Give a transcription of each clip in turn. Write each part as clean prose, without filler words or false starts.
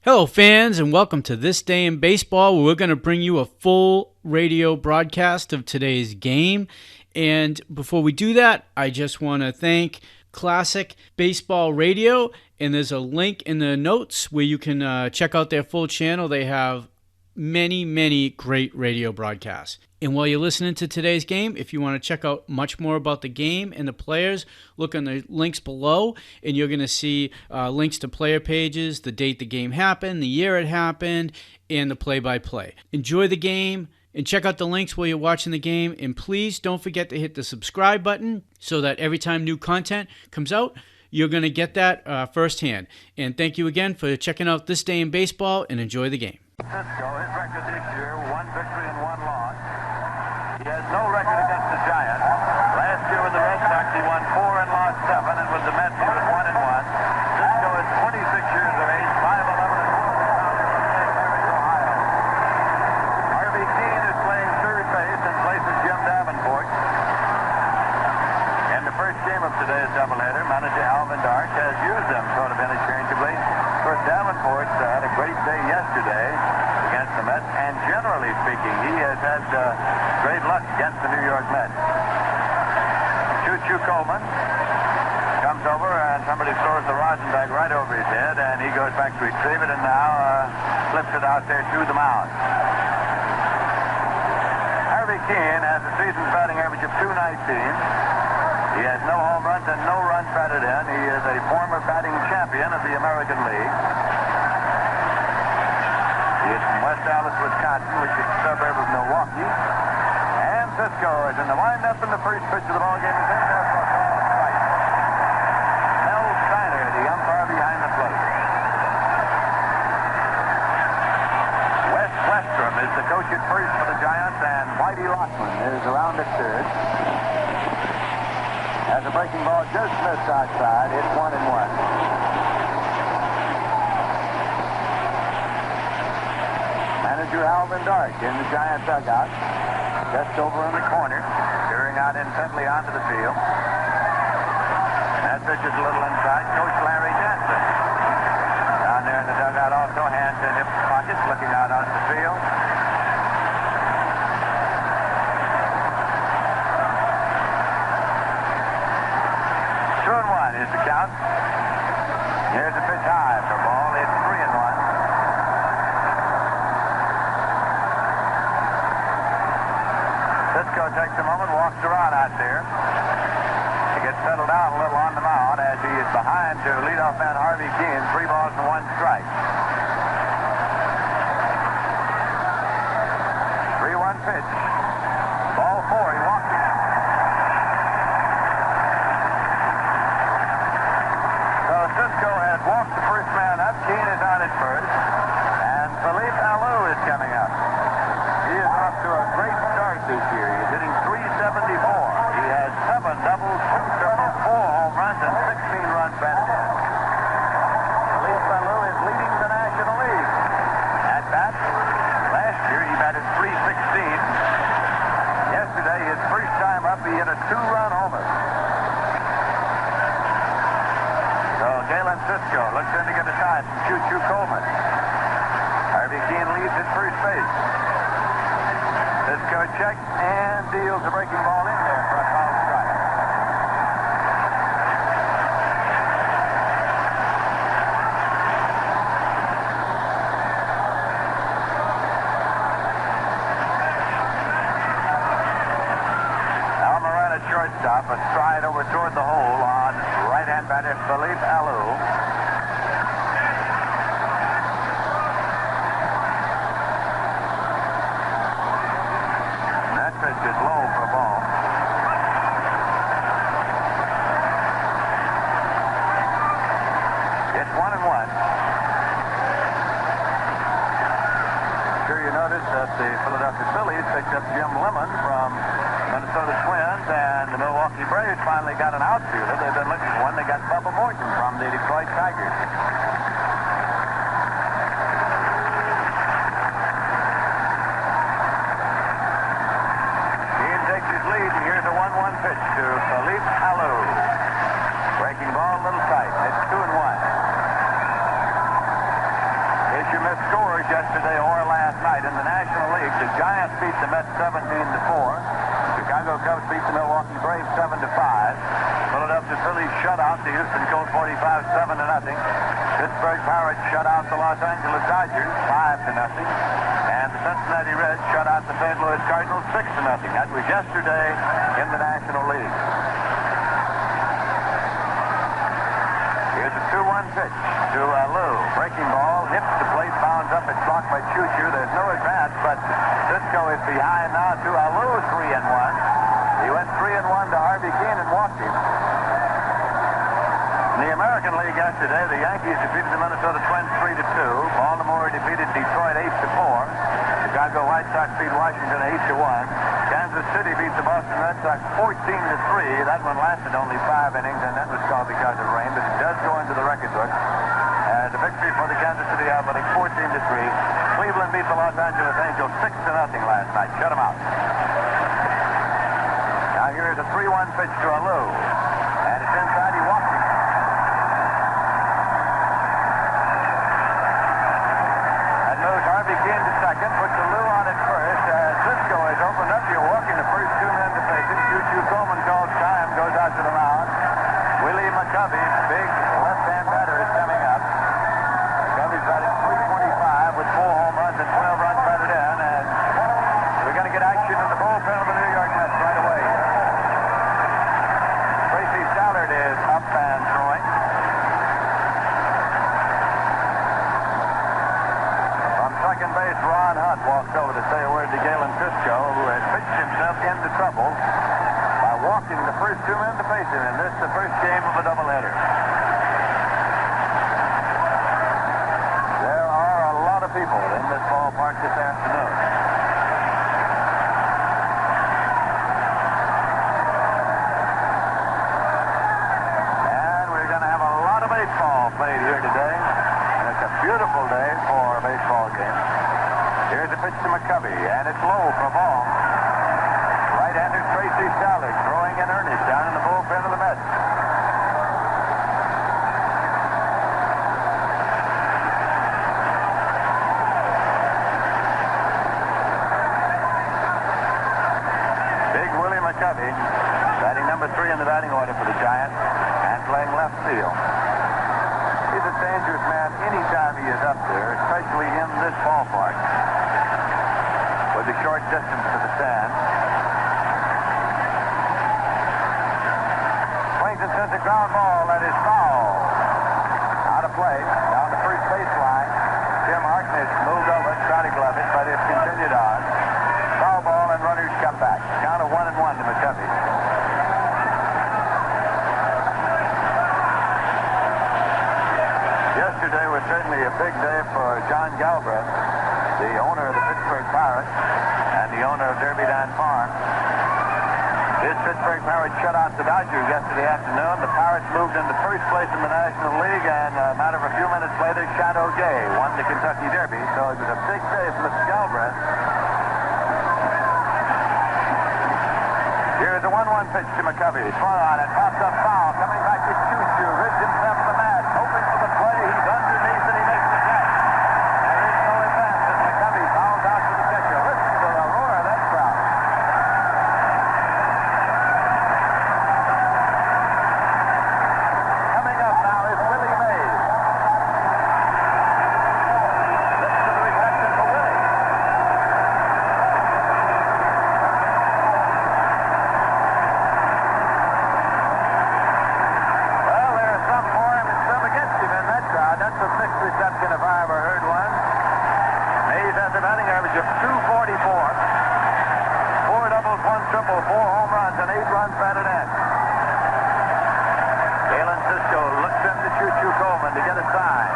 Hello, fans, and welcome to This Day in Baseball, where we're going to bring you a full radio broadcast of today's game. And before we do that, I just want to thank Classic Baseball Radio, and there's a link in the notes where you can check out their full channel. They have many great radio broadcasts. And while you're listening to today's game, if you want to check out much more about the game and the players, look on the links below, and you're going to see links to player pages, the date the game happened, the year it happened, and the play-by-play. Enjoy the game, and check out the links while you're watching the game, and please don't forget to hit the subscribe button so that every time new content comes out, you're going to get that firsthand. And thank you again for checking out This Day in Baseball, and enjoy the game. Cisco, his record this year, 1 victory and 1 loss. He has no record against the Giants. Last year with the Red Sox, he won 4 and lost 7, and with the Mets, he was 1 and 1. Cisco is 26 years of age, 5'11" and 1 Ohio. Harvey Keene is playing third base in place of Jim Davenport. In the first game of today's doubleheader, manager Alvin Dark has used them sort of interchangeably. Of course, Davenport had a great day yesterday against the Mets, and generally speaking, he has had great luck against the New York Mets. Choo-Choo Coleman comes over, and somebody throws the rosin bag right over his head, and he goes back to retrieve it, and now flips it out there to the mound. Harvey Keene has a season's batting average of .219. He has no home runs and no runs batted in. He is a former batting champion of the American League. He is from West Allis, Wisconsin, which is a suburb of Milwaukee. And Cisco is in the windup, and the first pitch of the ball game is in there for a call strike. Mel Steiner, the umpire behind the plate. Wes Westrom is the coach at first for the Giants, and Whitey Lockman is around at third. As a breaking ball just missed outside, it's 1 and 1. Manager Alvin Dark in the Giant dugout, just over in the corner, peering out intently onto the field. That pitch is a little inside. Coach Larry Johnson down there in the dugout, also hands in hip pockets, looking out onto the field. Is the count. Here's a pitch high for ball. It's 3 and 1. Cisco takes a moment, walks around out there. He gets settled down a little on the mound as he is behind to leadoff man Harvey Keene. 3 balls and 1 strike. 3-1 pitch. Ball 4. He walked it. Cisco has walked the first man up. Keene is on at first. And Felipe Alou is coming up. He is off to a great start this year. He's hitting .374. He has 7 doubles, 2 triples, 4 home runs, and 16 runs batted in. Felipe Alou is leading the National League. At bat, last year he batted .316. Yesterday, his first time up, he hit a 2-run homer. Galen Cisco looks in to get a shot from Choo-Choo Coleman. Harvey Keene leads at first base. Cisco checks and deals a breaking ball in there for a foul strike. Homerun at shortstop, a stride over toward the hole on right-hand batter Felipe Alou. And that pitch is low for a ball. It's 1 and 1. Sure you noticed that the Philadelphia Phillies picked up Jim Lemon from Minnesota Twins, and the Milwaukee Braves finally got an outfielder. They've been looking for one. They got Bubba Morton from the Detroit Tigers. Keene takes his lead, and here's a 1-1 pitch to Felipe Alou. Breaking ball, a little tight. It's 2 and 1. His scores yesterday or last night in the National League. The Giants beat the Mets 17-4. Chicago Cubs beat the Milwaukee Braves 7-5. Philadelphia Phillies shut out the Houston Colt 45 7-0. Pittsburgh Pirates shut out the Los Angeles Dodgers 5-0. And the Cincinnati Reds shut out the St. Louis Cardinals 6-0. That was yesterday in the National League. Here's a 2-1 pitch to Lou. Breaking ball, hits the plate, bounds up. It's blocked by Choo-Choo. There's no advance, but Cisco is behind now to Lou 3-1. He went 3-1 to Harvey Keene and walked him. In the American League yesterday, the Yankees defeated the Minnesota Twins 3-2. Baltimore defeated Detroit 8-4. Chicago White Sox beat Washington 8-1. Kansas City beat the Boston Red Sox 14-3. That one lasted only 5 innings, and that was called because of rain, but it does go into the record book. The victory for the Kansas City Athletics 14-3. Cleveland beat the Los Angeles Angels 6-0 last night. Shut them out. Now here is a 3-1 pitch to Lou. And it's inside. He walks it. That moves Harvey Keene to second. Puts Lou on at first. Cisco is opened up. You're walking the first 2 men to face him. Choo-Choo Coleman calls time. Goes out to the mound. Willie McCovey, big left-hand batter, is coming up. McCovey's batting .325 with 4 home runs and 12 runs batted in. And we're going to get action in the bullpen of the New York Mets right away. Tracy Stallard is up and throwing. From second base, Ron Hunt walks over to say a word to Galen Cisco, who has pitched himself into trouble by walking the first 2 men to face him in this, the first game of a doubleheader. There are a lot of people in this ballpark this afternoon. And we're going to have a lot of baseball played here today. And it's a beautiful day for a baseball game. Here's a pitch to McCovey, and it's low for a ball. Right-hander Tracy Stallard throwing in earnest down in the bullpen of the Mets. Big Willie McCovey, batting number 3 in the batting order for the Giants, and playing left field. He's a dangerous man anytime he is up there, especially in this ballpark, with the short distance to the stand. Swings and sends a ground ball that is foul. Out of play, down the first baseline. Jim Harkness moved over, tried to glove it, but it's continued on. Foul ball and runners come back. Count of 1-1 to McCovey. Yesterday was certainly a big day for John Galbraith, the owner of the Pittsburgh Pirates and the owner of Derby Down Farm. His Pittsburgh Pirates shut out the Dodgers yesterday afternoon. The Pirates moved into first place in the National League, and a matter of a few minutes later, Shadow Gay won the Kentucky Derby. So it was a big day for Mr. Galbraith. Here's a 1-1 pitch to McCovey. Swung on it, pops up foul. Coming back to Choo-Choo. Rips himself the mat. Hoping for the play. He's underneath and he makes the catch. There is no advance as McCovey fouls out to the catcher. Listen to the roar of that crowd. Coming up now is Willie Mays. Listen to the reception for Willie. Well, there's some for him and some against him in that crowd. That's a mixed reception if I ever heard one. Mays has a batting average of .244. 4 doubles, 1 triple, 4 home runs, and 8 runs batted in. Galen Cisco looks into Choo-Choo Coleman to get a sign.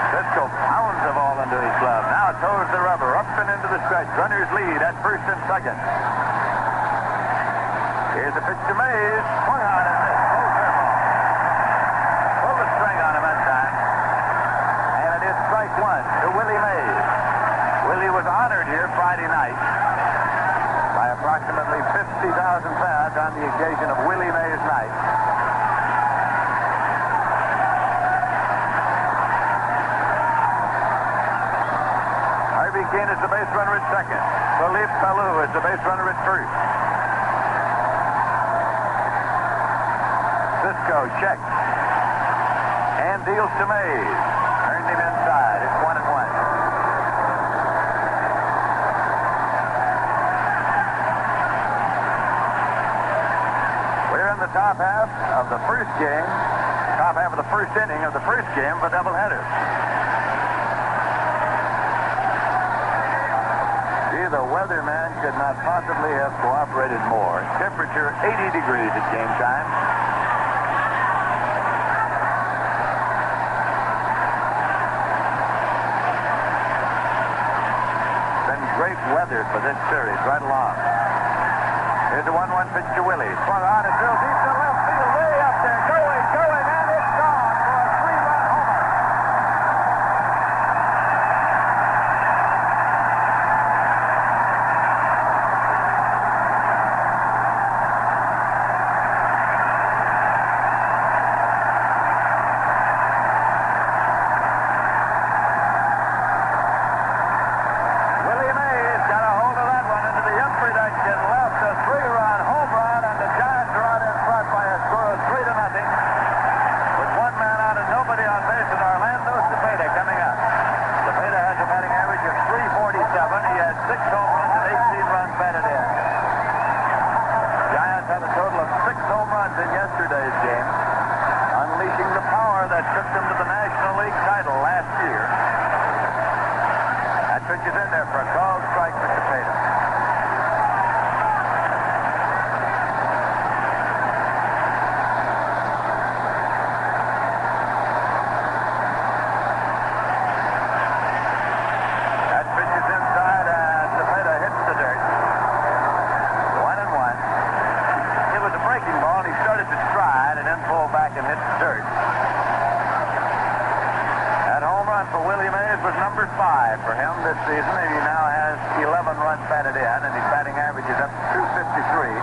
Cisco pounds the ball into his glove. Now toes the rubber, up and into the stretch. Runners lead at first and second. Here's a pitch to Mays. Swung on and missed. Low curveball. Pull the string on him that time. And it is strike 1 to Willie Mays. Willie was honored here Friday night by approximately 50,000 fans on the occasion of Willie Mays night. Keane is the base runner at second. Philippe Polo is the base runner at first. Cisco checks and deals to Mays. Turned him inside. It's 1-1. We're in the top half of the first game, top half of the first inning of the first game of a doubleheader. Gee, the weatherman could not possibly have cooperated more. Temperature 80 degrees at game time. Great weather for this series right along. Here's a 1-1 pitch to Willie. Swung on and drilled deep to left field, way up there. Going, and it's gone for a 3-run homer. For Willie Mays was number 5 for him this season, and he now has 11 runs batted in, and his batting average is up to 253.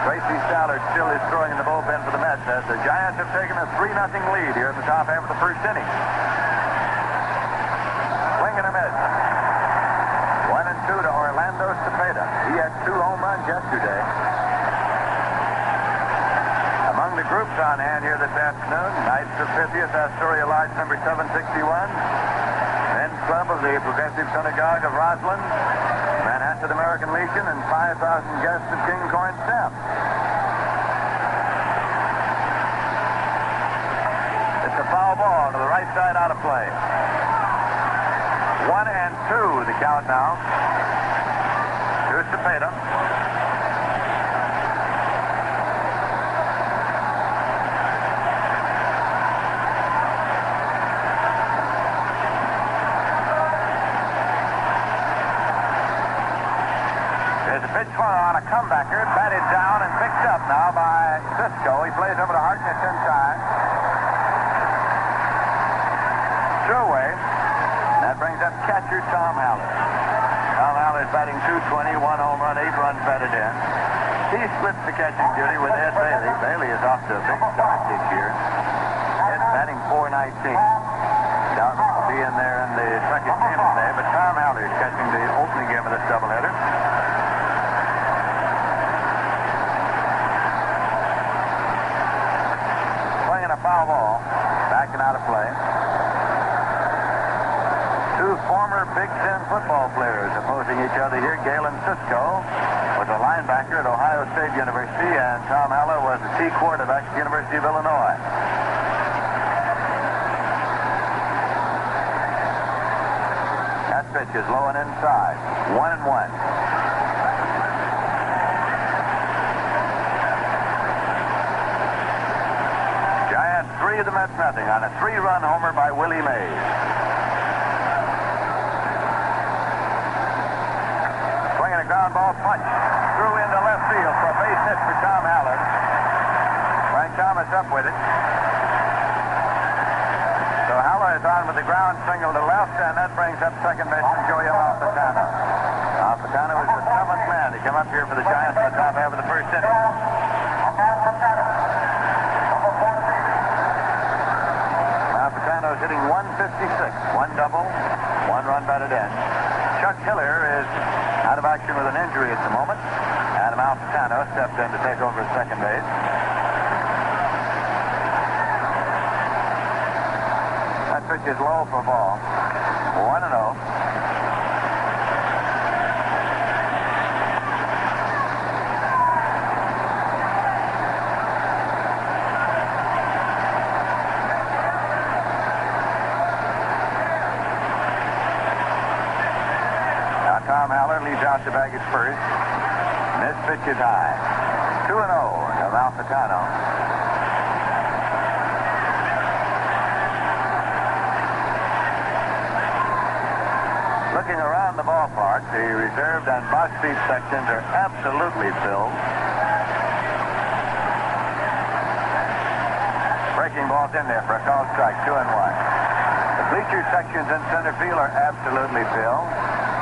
Tracy Stallard still is throwing in the bullpen for the Mets as the Giants have taken a 3-0 lead here in the top half of the first inning. Swing and a miss. 1-2 to Orlando Cepeda. He had 2 home runs yesterday. Among the groups on hand here this afternoon, Knights of Pythias, Astoria Lodge number 761, Men's Club of the Progressive Synagogue of Roslyn, Manhasset American Legion, and 5,000 guests of King Corn Stamp. It's a foul ball to the right side, out of play. 1-2 the count now to Cepeda. On a comebacker, batted down and picked up now by Cisco. He plays over to Hartnett inside. Two-away. That brings up catcher Tom Haller. Tom Haller is batting .220, 1 home run, 8 runs batted in. He splits the catching duty with Ed Bailey. Bailey is off to a big start this year. Ed's batting .419. Dowden will be in there in the second game today, but Tom Haller is catching the opening game of this doubleheader. Foul ball, backing out of play. 2 former Big Ten football players opposing each other here. Galen Cisco was a linebacker at Ohio State University, and Tom Haller was a T quarterback at the University of Illinois. That pitch is low and inside. 1-1. The Mets nothing on a 3-run homer by Willie Mays. Swinging a ground ball punch through into left field for a base hit for Tom Haller. Frank Thomas up with it. So Haller is on with the ground single to left, and that brings up second baseman Joey Amalfitano. Amalfitano is the 7th man to come up here for the Giants in the top half of the first inning. Hitting .153 One double, one run batted in. Chuck Hiller is out of action with an injury at the moment. Adam Alfantano stepped in to take over at second base. That pitch is low for ball. 1-0. Tom Haller leads out to bag at first. And this pitch is high. 2-0 to Malfitano. Looking around the ballpark, the reserved and box seat sections are absolutely filled. Breaking ball's in there for a called strike, 2-1. The bleacher sections in center field are absolutely filled.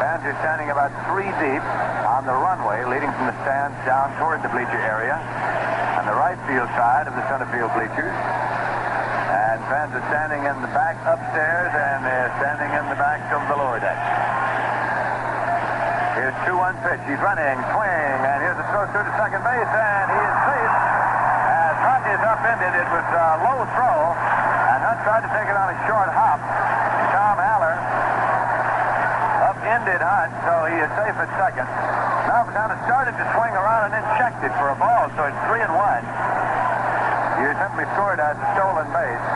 Fans are standing about 3 deep on the runway leading from the stands down toward the bleacher area on the right field side of the center field bleachers. And fans are standing in the back upstairs and they're standing in the back of the lower deck. Here's 2-1 pitch. He's running, swing, and here's a throw through to second base, and he is safe. As Hunt is upended, it was a low throw, and Hunt tried to take it on a short hop. Tom Haller upended Hunt, so he is safe at second. Now Fernandez started to swing around and then checked it for a ball, so it's 3-1. You simply scored as a stolen base.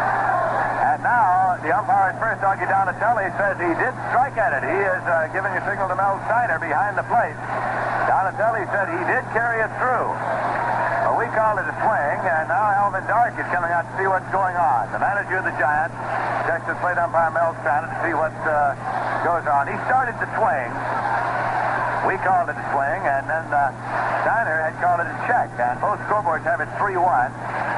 And now the umpire at first, Augie Donatelli, says he did strike at it. He is giving a signal to Mel Steiner behind the plate. Donatelli said he did carry it through. But we called it a swing, and now Alvin Dark is coming out to see what's going on. The manager of the Giants checks the plate umpire Mel Steiner to see what goes on. He started to swing. We called it a swing, and then Steiner had called it a check. And both scoreboards have it 3-1.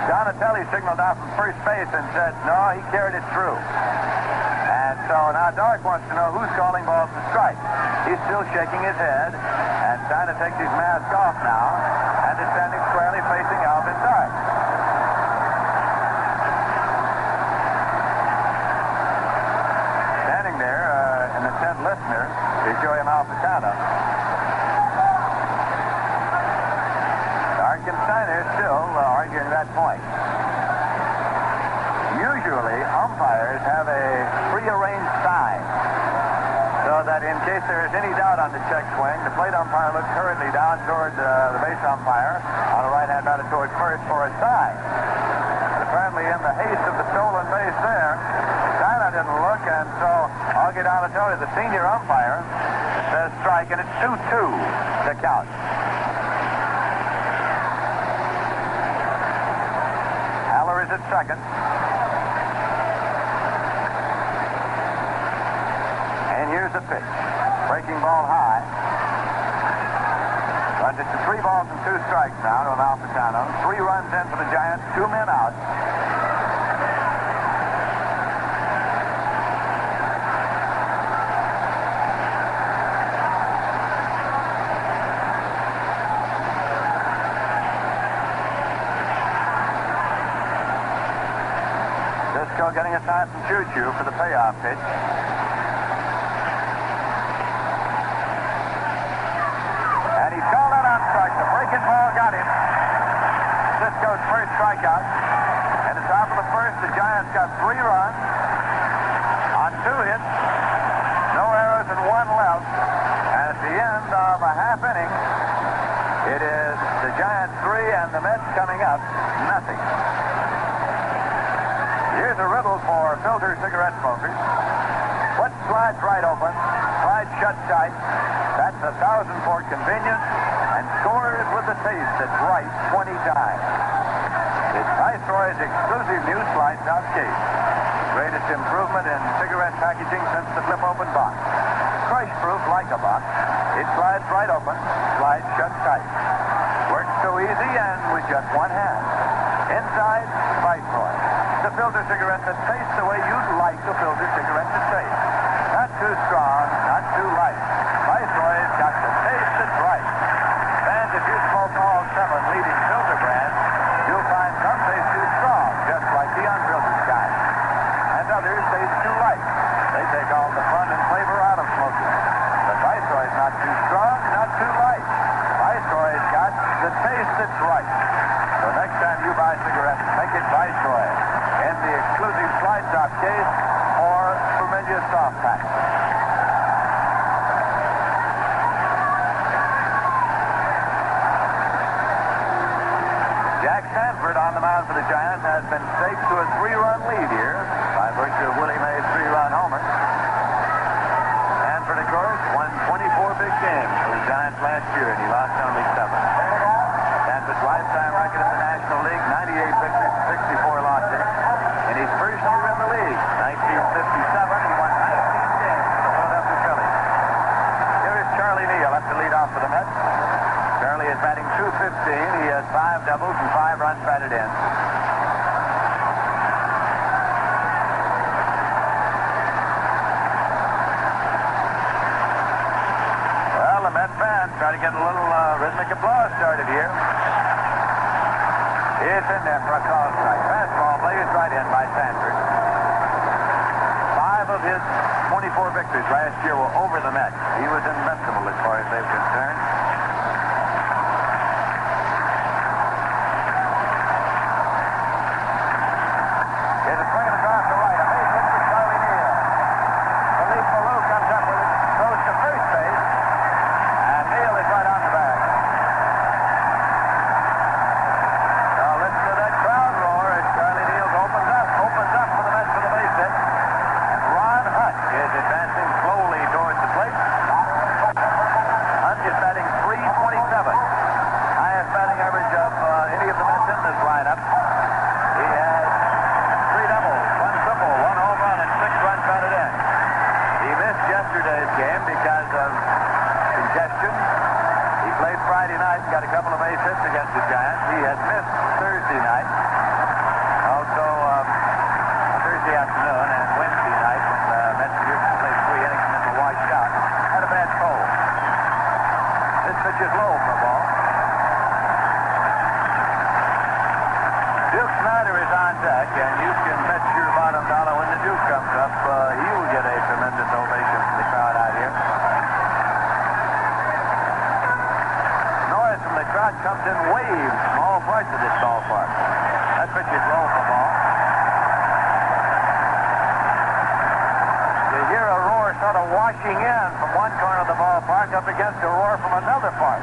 Donatelli signaled out from first base and said, no, he carried it through. And so now Dark wants to know who's calling balls to strike. He's still shaking his head, and Steiner takes his mask off now, and is standing squarely facing Alvin Dark. Standing there, an intent listener, is Joey Malfitano. Dark and Steiner still arguing that point. Usually, umpires have a prearranged sign so that in case there is any doubt on the check swing, the plate umpire looks hurriedly down toward the base umpire on the right-hand side toward first for a sign. But apparently, in the haste of the stolen base there, Steiner didn't look, and so Augie Donatelli, the senior umpire, says strike, and it's 2-2 to count. Haller is at second. And here's the pitch. Breaking ball high. But it's 3 balls and 2 strikes now to Malfitano. 3 runs in for the Giants, 2 men out. Cisco getting a sign from Choo-Choo for the payoff pitch. And he's called out on strike. The breaking ball got him. Cisco's first strikeout. And the top of the first, the Giants got 3 runs on 2 hits, no errors, and 1 left. And at the end of a half inning, it is the Giants 3 and the Mets coming up nothing. Here's a riddle for filter cigarette smokers. What slides right open, slides shut tight? That's 1,000 for convenience and scores with the taste that's right 20 times. It's Viceroy's exclusive new slides out case. Greatest improvement in cigarette packaging since the flip open box. Crush proof like a box. It slides right open, slides shut tight. Works so easy and with just 1 hand. Inside, Viceroy. The filter cigarette that tastes the way you'd like a filter cigarette to taste. Not too strong, not too light. Viceroy's got the taste that's right. And if you smoke all 7 leading filter brands, you'll find some taste too strong, just like the unfiltered kind. And others taste too light. take all the fun and flavor out of smoking. The Viceroy's not too strong, not too light. Viceroy's got the taste that's right. So next time you buy cigarettes, think it Viceroy in the exclusive slide top case or familiar soft pack. Sanford on the mound for the Giants has been staked to a 3-run lead here by virtue of Willie Mays' 3-run homer. Sanford, of course, won 24 big games for the Giants last year, and he lost only 7. Sanford's lifetime record in the National League, 98 victories, 64 losses. In his first year in the league, 1957, he won 19 games for the Philadelphia Phillies. Here is Charlie Neal up to lead off for the Mets. Charlie is batting .215. He has 5 doubles and 5 runs batted in. Well, the Mets fans try to get a little rhythmic applause started here. It's in there for a call strike. Fastball blazed right in by Sanford. 5 of his 24 victories last year were over the Mets. He was invincible as far as they were concerned. Comes in waves, small parts of this ballpark. That pitch is low for ball. You hear a roar sort of washing in from one corner of the ballpark up against a roar from another part.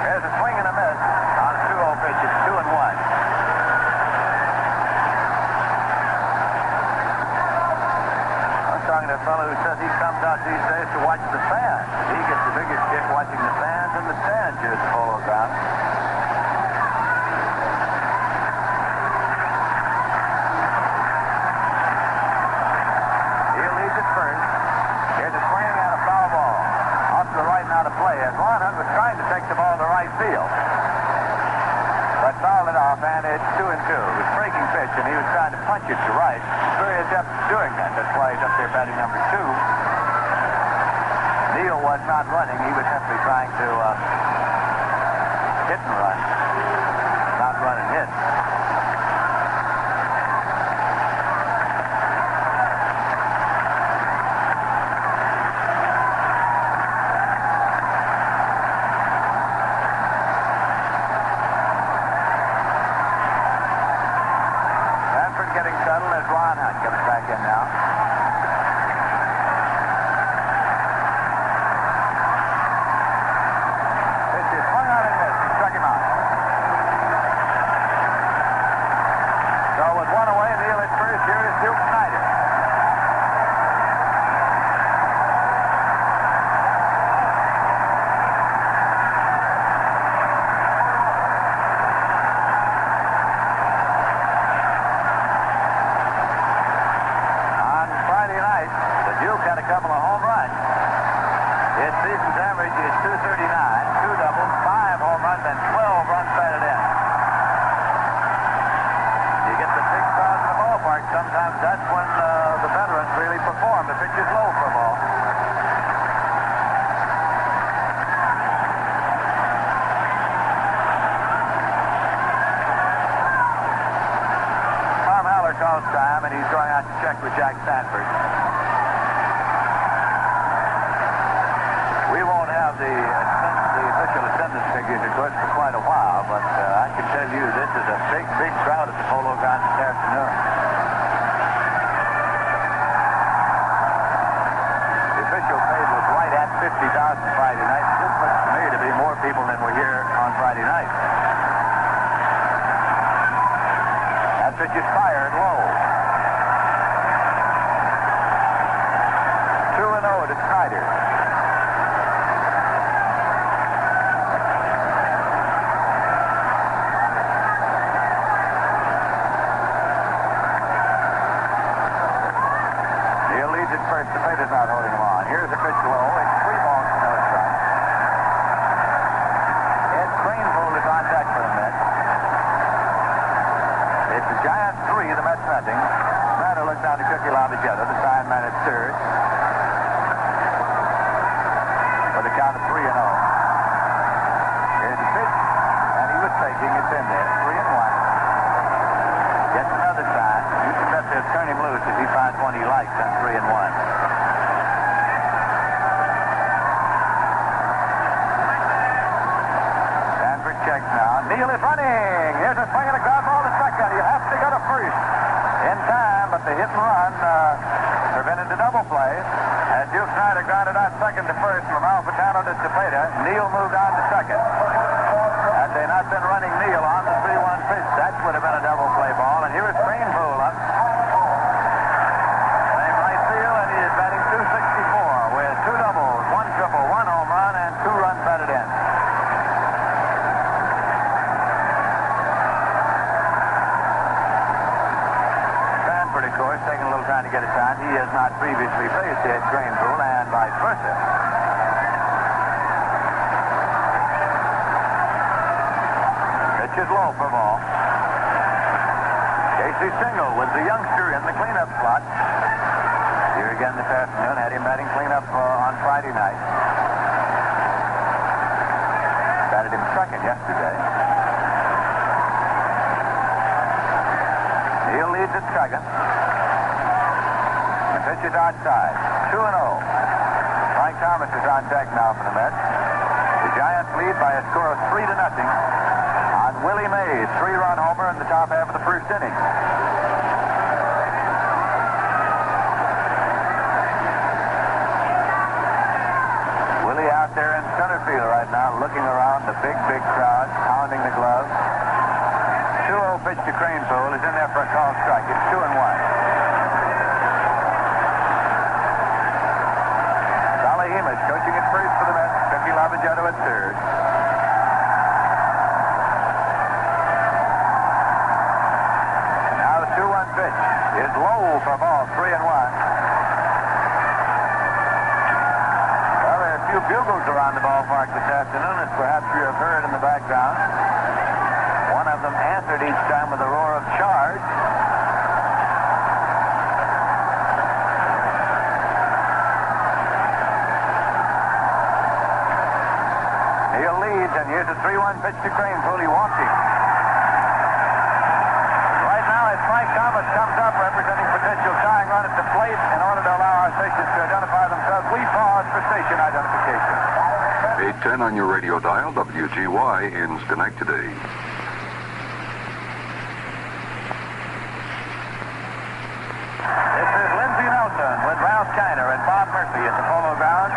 There's a swing and a miss on a 2-0 pitch. It's 2-1. Talking to a fellow who says he comes out these days to watch the fans. He gets the biggest kick watching the fans in the stands here at the Polo Ground. He leads at first. Here's a swing and a foul ball. Off to the right and out of play. As Ron Hunt was trying to take the ball to right field. But fouled it off, and it's 2-2. It was breaking pitch, and he was trying to punch it to right. He's very adept at doing that. That's why he's up there batting number 2. Neal was not running. He was simply trying to hit and run. Not run and hit. Getting settled as Ron Hunt comes back in now. Pitch is swung out and missed. He struck him out. So with one away, Neal at first. Here is Duke Snyder. A couple of home runs. His season's average is .239, 2 doubles, 5 home runs, and 12 runs batted in. You get the big crowd in the ballpark. Sometimes that's when the veterans really perform. The pitch is low for a ball. pitch is fired low. 2-0 to Snyder. Neal leads at first. The plate is not holding him on. Here's a pitch low. It's 3 balls to no strike. Ed Craneville is on deck for the Mets. It's the Giants 3, the Mets nothing. Snyder looks down to Cookie Lavagetto, the sign man at third. With a count of 3-0. Here's the pitch, and he was taking it in there. 3-1. Gets another sign. You can bet they'll turn him loose if he finds one he likes on 3-1. Sanford checks now. Neal is running. Here's a swing and a ground ball to second. You have to go to first in time, but the hit and run prevented the double play. As Duke Snyder grounded out second to first from Alfantano to Cepeda, Neal moved on to second. Had they not been running Neal on the 3-1 pitch, that would have been a double play ball. And here is Craneville up. Playing right field, and he is batting .264 with 2 doubles, 1 triple, 1 home run, and 2 runs batted in. Sanford, of course, taking a little time to get it signed. He has not previously faced Ed Craneville, and vice versa. Pitch is low for ball. Casey Single was the youngster in the cleanup slot. Here again this afternoon. Had him batting cleanup on Friday night. Batted him second yesterday. Neal leads at second. The pitch is outside. 2-0. Frank Thomas is on deck now for the Mets. The Giants lead by a score of 3-0 on Willie Mays, 3-run homer in the top half of the first inning. Willie out there in center field right now, looking around the big, big crowd, pounding the glove. 2-0 pitch to Craneville is in there for a call strike. It's 2-1. Hemus coaching at first for the Mets. Cookie Lavagetto at third. And now the 2-1 pitch is low for ball, 3-1. Well, there are a few bugles around the ballpark this afternoon, as perhaps you have heard in the background. One of them answered each time with a roar of charge. And here's a 3-1 pitch to Craneville. He walks him. Right now, as Frank Thomas comes up representing potential tying run at the plate, in order to allow our stations to identify themselves, we pause for station identification. 810 on your radio dial, WGY in Schenectady. This is Lindsey Nelson with Ralph Kiner and Bob Murphy at the Polo grounds.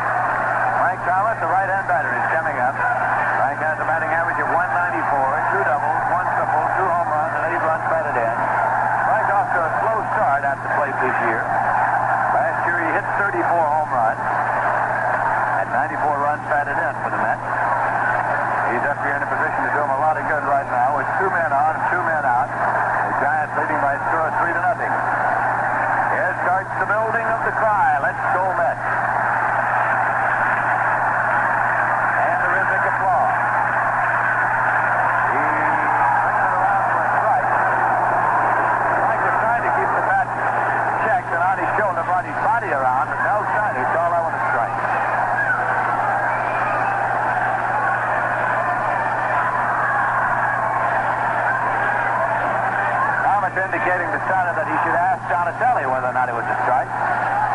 Frank Thomas, the right-hand batter, is coming up. Frank has a batting average of 194, 2 doubles, 1 triple, 2 home runs, and 8 runs batted in. Frank off to a slow start at the plate this year. Last year he hit 34 home runs and 94 runs batted in for the Mets. He's up here in a position to do him a lot of good right now with 2 men on and 2 men out. The Giants leading by a score of 3-0. Here starts the building of the cry. Let's go Mets. Indicating to Santa that he should ask Donatelli whether or not it was a strike.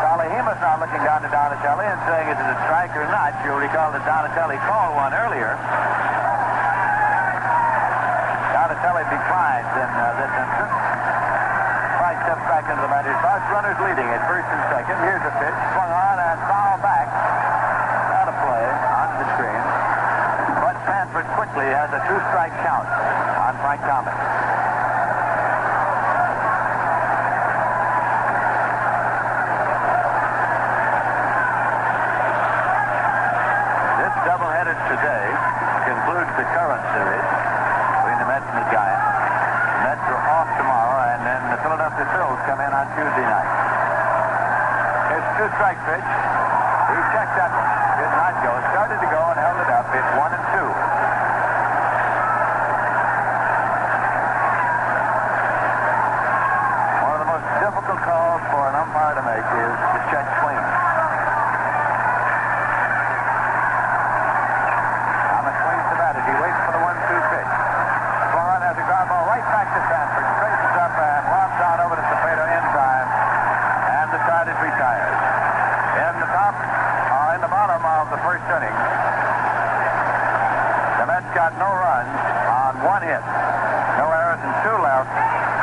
Charlie Hemus now looking down to Donatelli and saying is it a strike or not. You'll recall that Donatelli called one earlier. Donatelli declines in this instance. Price steps back into the batter's box. Runners leading at first and second. Here's a pitch. Swung on and foul back. Out of play onto the screen. But Sanford quickly has a 2-strike count on Frank Thomas. pitch. He checked that one. Did not go. Started to go and held it up. It's 1-2. One of the most difficult calls for an umpire to make is to check swing. Thomas swings the bat as he waits for the 1-2 pitch. Swung on has a ground ball right back to Sanford. Traces up and lobs on over to Cepeda in time. And the side is retired. In the bottom of the first inning, the Mets got no runs on one hit. No errors and 2 left.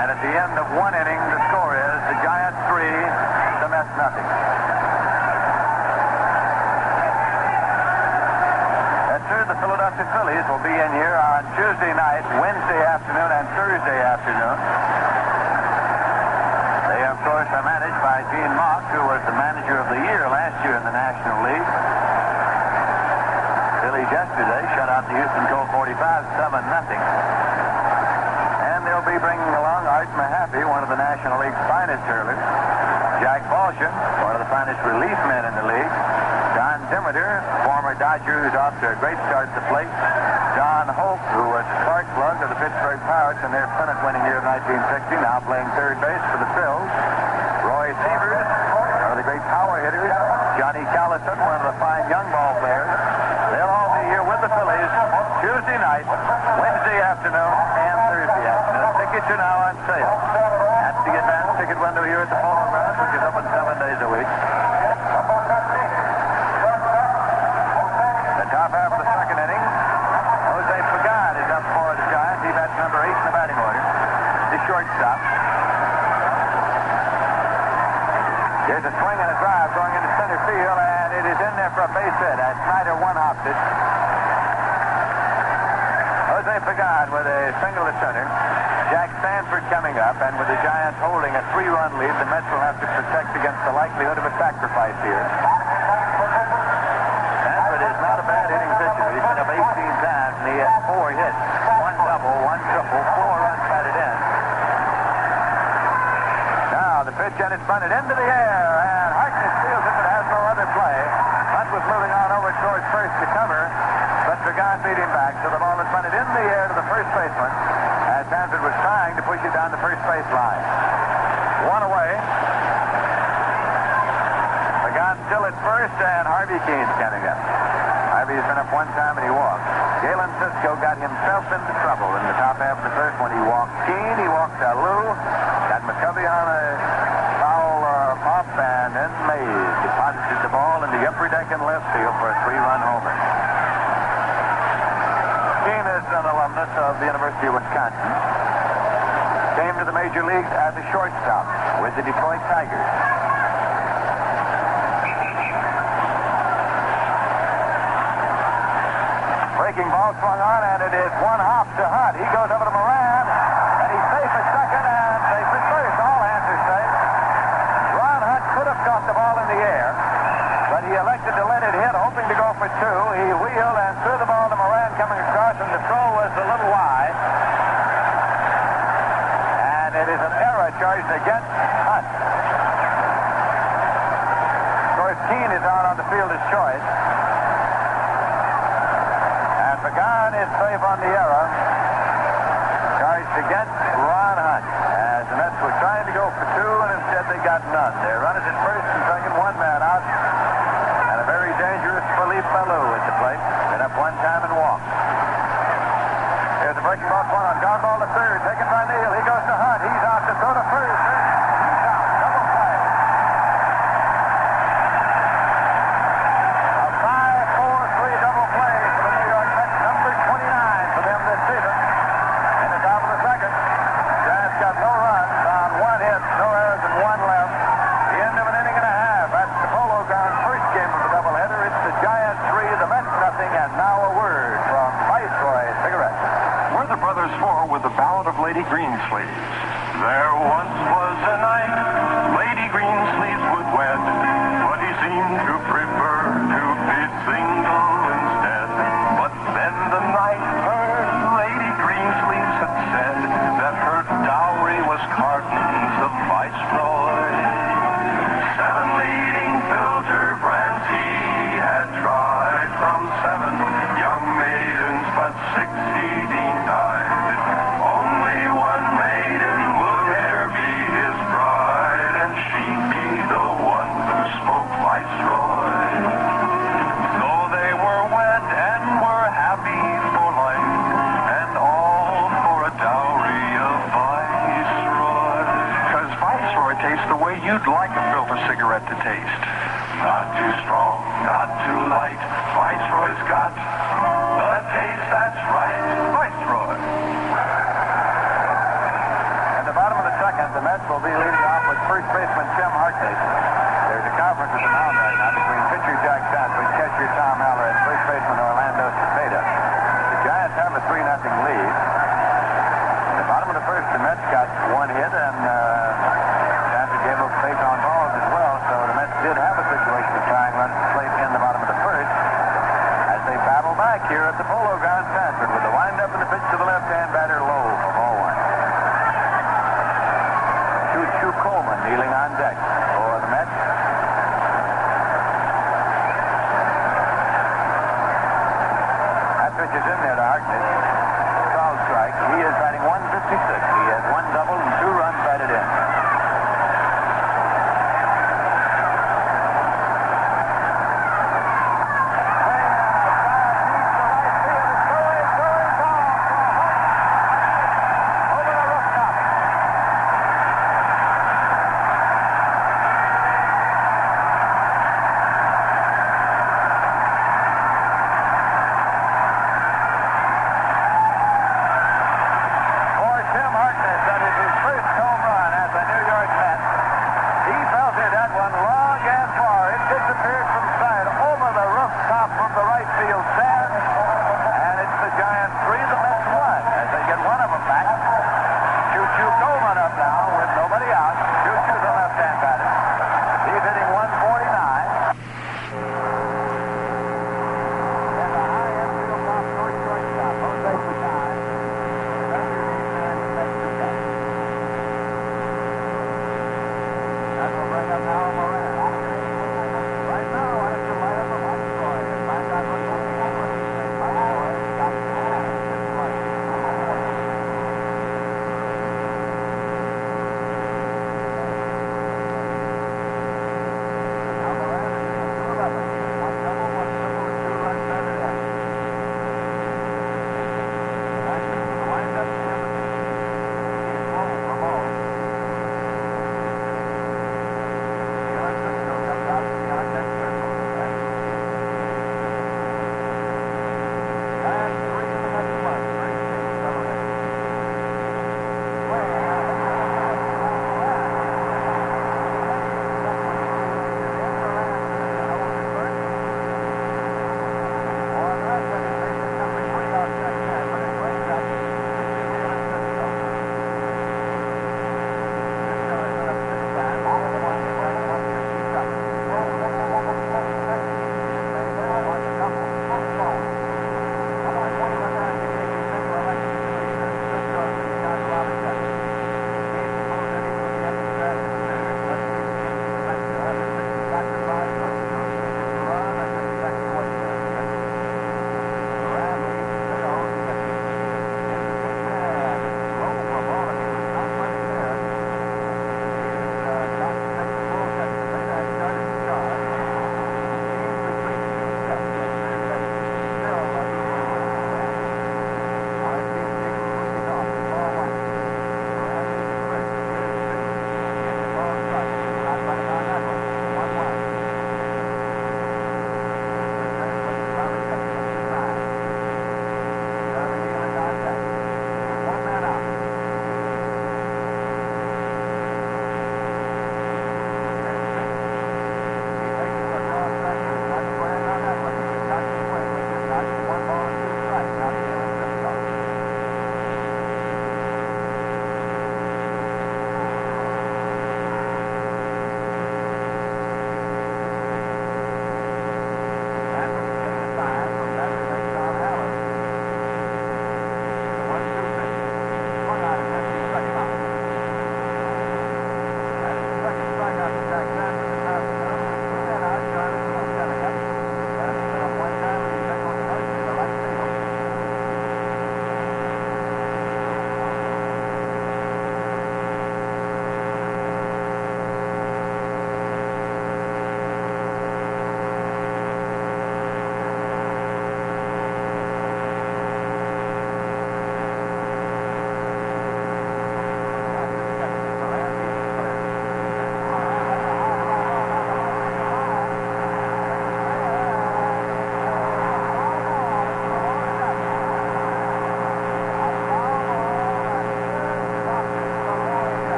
And at the end of one inning, the score is the Giants 3, the Mets nothing. That's true. The Philadelphia Phillies will be in here on Tuesday night, Wednesday afternoon, and Thursday afternoon. They, of course, are managed by Gene Mock, who was the manager of the year last year in the National League. Phillies yesterday shut out the Houston Colt 45, 7-0. And they'll be bringing along Art Mahaffey, one of the National League's finest hurlers. Jack Balshan, one of the finest relief men in the league. Don Demeter, former Dodger, who's off to a great start at the plate. John Holt, who was a spark plug of the Pittsburgh Pirates in their pennant-winning year of 1960, now playing third base for the Phils. Roy Sievers, one of the great power hitters. Johnny Callison, one of the fine young ball players. They'll all be here with the Phillies Tuesday night, Wednesday afternoon, and Thursday afternoon. Tickets are now on sale at the advanced ticket window here at the Polo Grounds, which is open 7 days a week. The top half of the second inning, Jose Pagan is up for the Giants. He bats number 8 in the batting order. The shortstop. There's a swing and a drive going into center field, and it is in there for a base hit as Snyder one-hopped it. Jose Pagan with a single to center. Jack Sanford coming up, and with the Giants holding a 3-run lead, the Mets will have to protect against the likelihood of a sacrifice here. Sanford is not a bad hitting pitcher. He's been up 18 times, and he has 4 hits. 1 double, 1 triple, 4 runs batted in. Now the pitch, and it's bunted into the air, and Harkness feels it, but has no other play. Hunt was moving on over towards first to cover, but Pagan beat him back, so the ball is bunted in the air to the first baseman, as Sanford was trying to push it down the first base line. 1 away. Pagan still at first, and Harvey Keene's coming up. Harvey has been up 1 time, and he walked. Galen Cisco got himself into trouble in the top half of the first when he walked Keene, he walked Lou, got McCovey on a foul pop, and then Mays deposited the ball in the upper deck in left field for a 3-run homer. Keene is an alumnus of the University of Wisconsin. Came to the major leagues as a shortstop with the Detroit Tigers. Breaking ball swung on, and it is 1 hop to Hunt. He goes over to Moran, and he's safe at second and safe at first. All hands are safe. Ron Hunt could have caught the ball in the air, but he elected to let it hit, hoping to go for 2. He wheeled and threw the ball to Moran coming across, and the throw was a little wide. And it is an error charged against Hunt. Of course, Keene is out on the field as choice. Pagan is safe on the error charged against Ron Hunt, as the Mets were trying to go for 2, and instead they got none. Their runners at first and second, 1 man out, and a very dangerous Willie Mays at the plate. Been up 1 time and walked. Here's a breaking ball swung on, ground ball to third, taken by Neal. He goes to Hunt. He's out to throw to first. He's out. Double play. A 5-4-3 double play for the New York Mets. Number 29 for them this season. In the top of the second, Giants got no runs on 1 hit, no errors, and 1 left. The end of an inning and a half at the Polo Grounds. First game of the doubleheader. It's the Giants 3, the Mets nothing, and now a word from Viceroy Cigarettes. We're the Brothers 4 with the Ballad of Lady Greensleeves. There once was a knight Lady Greensleeves would wed, but he seemed to prefer to be single instead. But then the night heard Lady Greensleeves had said that her dowry was cartons of Viceroy, 7 leading filters. Not too strong, not too light. Viceroy's got the taste that's right. Viceroy. At the bottom of the second, the Mets will be leading off with first baseman Tim Hartley. There's a conference at the mound right now between pitcher Jack Sanford, catcher Tom Haller, and first baseman Orlando Cepeda. The Giants have a 3-0 lead. At the bottom of the first, the Mets got one hit, and Sanford gave up base on balls as well, so the Mets did have a situation of tying runs late in the bottom of the first. As they battle back here at the Polo Ground, Sanford with the windup and the pitch to the left-hand batter low for ball one. Choo Coleman kneeling on deck for the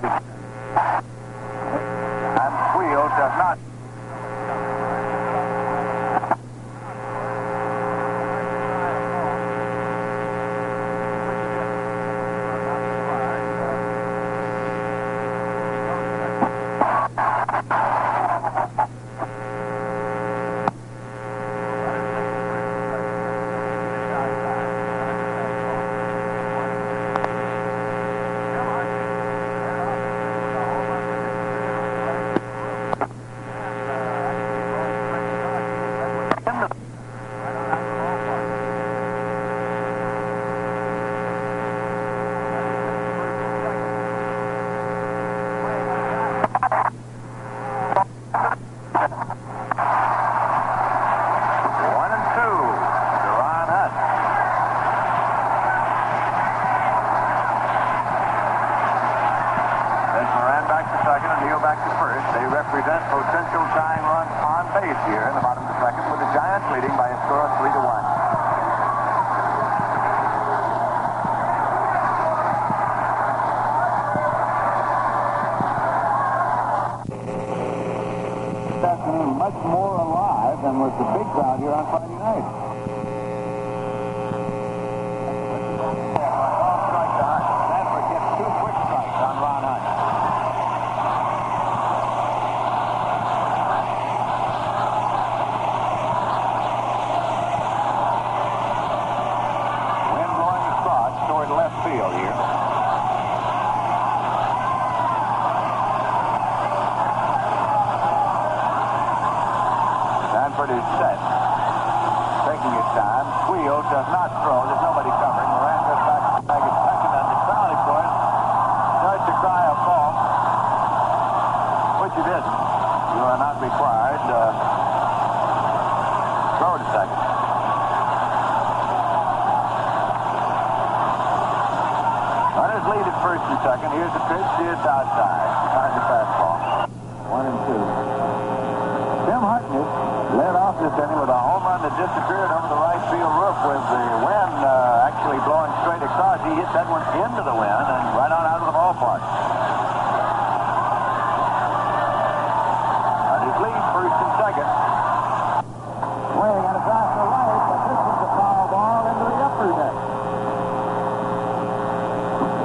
30. And Wheels does not. Potential tying run on base here in the bottom of the second, with the Giants leading by a score of 3-1. This afternoon, much more alive than was the big crowd here on Friday night. Sanford gets 2 quick strikes on Ron Hunt. Field here. Sanford is set. Taking his time. Wheels does not throw. There's nobody covering. Moran goes back to the bag at second, and the crowd, of course, starts to cry a ball, which it isn't. You are not required to throw to second. Runners lead at first and second. Here's the pitch. It's outside. Behind the fastball. 1-2. Tim Hartnett led off this inning with a home run that disappeared over the right field roof with the wind actually blowing straight across. He hit that one into the wind and right on out of the ballpark. Runners lead first and second. Swing and a drive to right, but this is a foul ball into the upper deck.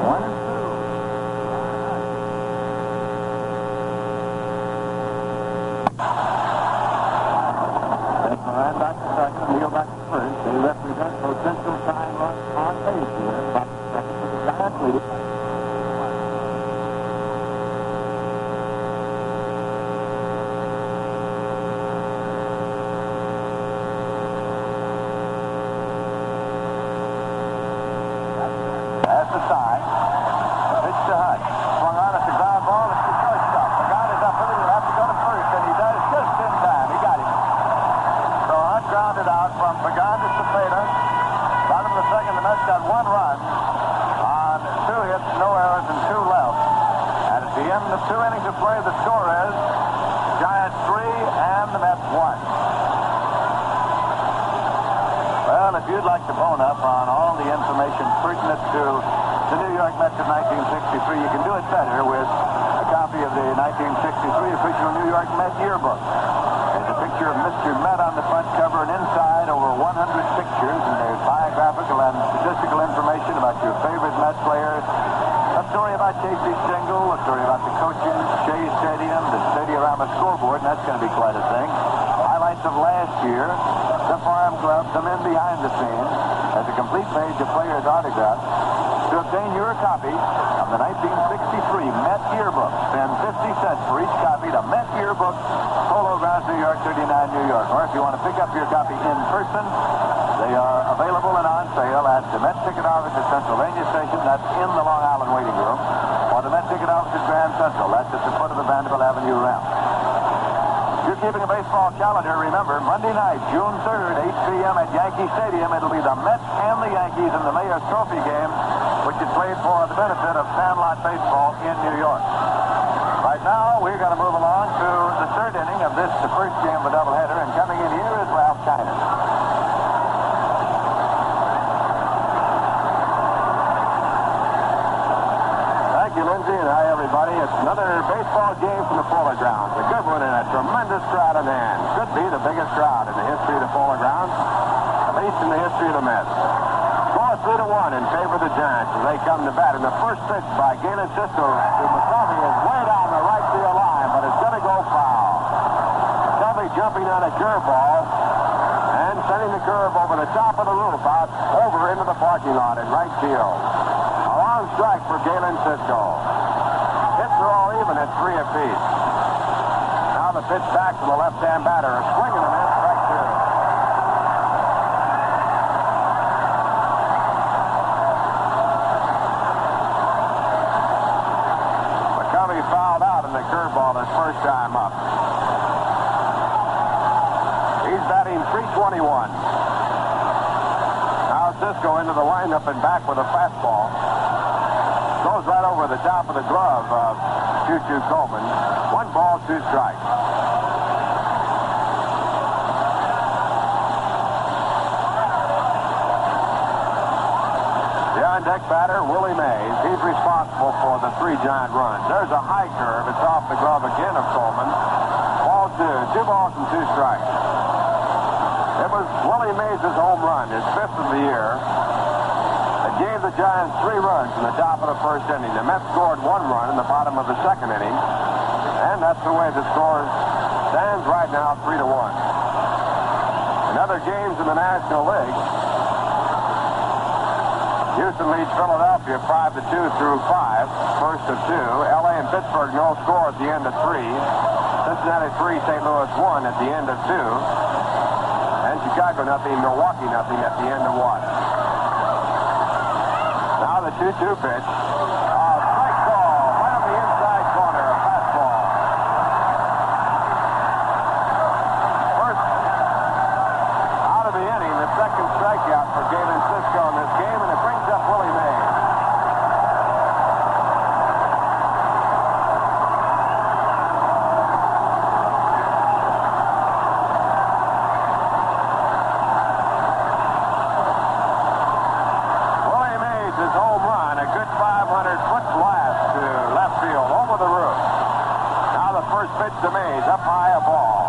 1-2. Moran back to second and Neal back to first. They represent potential tying run on base here. Back to second for the Giants leading. That's the sign. Pitch to Hunt. Swung on at the ground ball. It's the shortstop. The guy is up with it. He'll have to go to first, and he does just in time. He got him. So Hunt grounded out from Pagan to Cepeda. Bottom of the second, the Mets got 1 run on 2 hits, no errors, and 2 left. And at the end of 2 innings of play, the score is Giants 3 and the Mets 1. Well, if you'd like to bone up on all the information pertinent to the New York Mets of 1963, you can do it better with a copy of the 1963 official New York Mets yearbook. There's a picture of Mr. Met on the front cover, and inside over 100 pictures, and there's biographical and statistical information about your favorite Mets players. A story about Casey Stengel, a story about the coaches, Shea Stadium, the Stadiorama scoreboard, and that's going to be quite a thing. Highlights of last year, the farm club, the men behind the scenes, as a complete page of players' autographs. To obtain your copy of the 1963 Met Yearbook, spend 50 cents for each copy to Met Yearbook, Polo Grounds, New York, 39 New York. Or if you want to pick up your copy in person, they are available and on sale at the Met Ticket Office at Pennsylvania Station. That's in the Long Island waiting room. Or the Met Ticket Office at Grand Central. That's at the foot of the Vanderbilt Avenue ramp. If you're keeping a baseball calendar, remember, Monday night, June 3rd, 8 p.m. at Yankee Stadium, it'll be the Mets and the Yankees in the Mayor's Trophy game, which is played for the benefit of Sandlot Baseball in New York. Right now, we're going to move along to the 3rd inning of this, the first game of a doubleheader, and coming in here is Ralph Kiner. Thank you, Lindsay, and hi, everybody. everybody. It's another baseball game from the Polo Grounds. A good one and a tremendous crowd in hand. Could be the biggest crowd in the history of the Polo Grounds, at least in the history of the Mets. Score 3-1 in favor of the Giants as they come to bat. And the first pitch by Galen Cisco to McCovey is way down the right field line, but it's going to go foul. McCovey jumping on a curveball and sending the curve over the top of the roof out over into the parking lot in right field. A long strike for Galen Cisco. Hits are all even at 3 apiece. Now the pitch back to the left-hand batter. A swing and a miss, strike 2. McCovey fouled out in the curveball his first time up. He's batting .321. Now Cisco into the windup and back with a fastball. Goes right over the top of the glove of Choo-Choo Coleman. 1 ball, 2 strikes. The on-deck batter, Willie Mays. He's responsible for the 3 Giant runs. There's a high curve. It's off the glove again of Coleman. Ball 2. 2 balls and 2 strikes. It was Willie Mays' home run, his 5th of the year. It gave the Giants 3 runs in the top of the first inning. The Mets scored 1 run in the bottom of the second inning. And that's the way the score stands right now, 3-1. In other games in the National League, Houston leads Philadelphia 5-2 through 5, first of 2. L.A. and Pittsburgh no score at the end of 3. Cincinnati 3, St. Louis 1 at the end of 2. And Chicago nothing, Milwaukee nothing at the end of 1. Now the 2-2 pitch. Strike ball, right on the inside corner, a fastball. First out of the inning, the second strikeout for Galen Cisco in this game, and it brings up Willie Mays. To Mays, up high, a ball.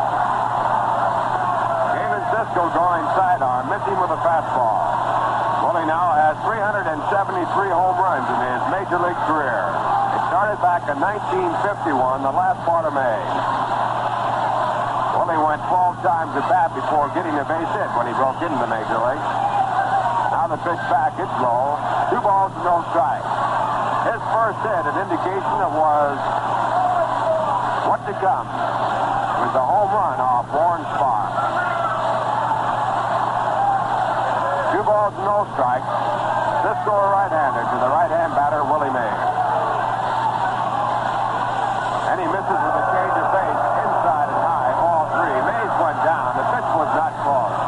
Galen Cisco going sidearm, missing with a fastball. Willie now has 373 home runs in his major league career. It started back in 1951, the last part of May. Willie went 12 times at bat before getting a base hit when he broke into the major league. Now the pitch back, it's low. 2 balls and no strikes. His first hit, an indication of was what to come. It was a home run off Warren Spahn. 2 balls, no strikes. Cisco a right-hander to the right-hand batter, Willie Mays. And he misses with a change of pace, inside and high, ball 3. Mays went down. The pitch was not close.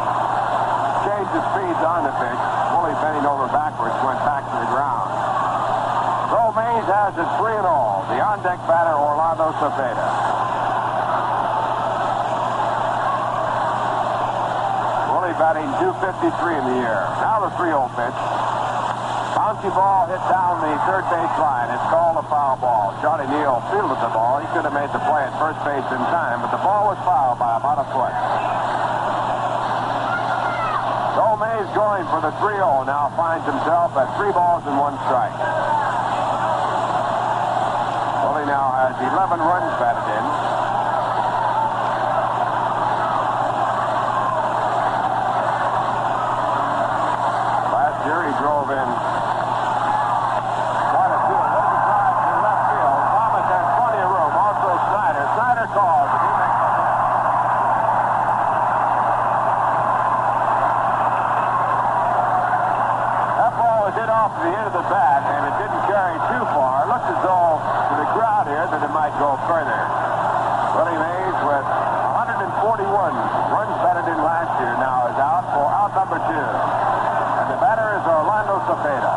Change of speeds on the pitch. Willie bending over backwards, went back to the ground. So Mays has it 3-0. The on-deck batter, Orlando Cepeda. Willie batting .253 in the year. Now the 3-0 pitch. Bouncy ball hit down the third base line. It's called a foul ball. Charlie Neal fielded the ball. He could have made the play at first base in time, but the ball was fouled by about a foot. So Mays going for the 3-0 now finds himself at 3 balls and 1 strike. Willie now has 11 runs batted in. Last year he drove in quite a few. There's a drive to left field. Thomas has plenty of room. Also Snyder. Snyder calls. And he makes the play. That ball was hit off the end of the bat, and it didn't carry too far. It looked as though to the crowd here that it might go further. Willie Mays with 141 runs batted in last year now is out for out number 2. And the batter is Orlando Cepeda.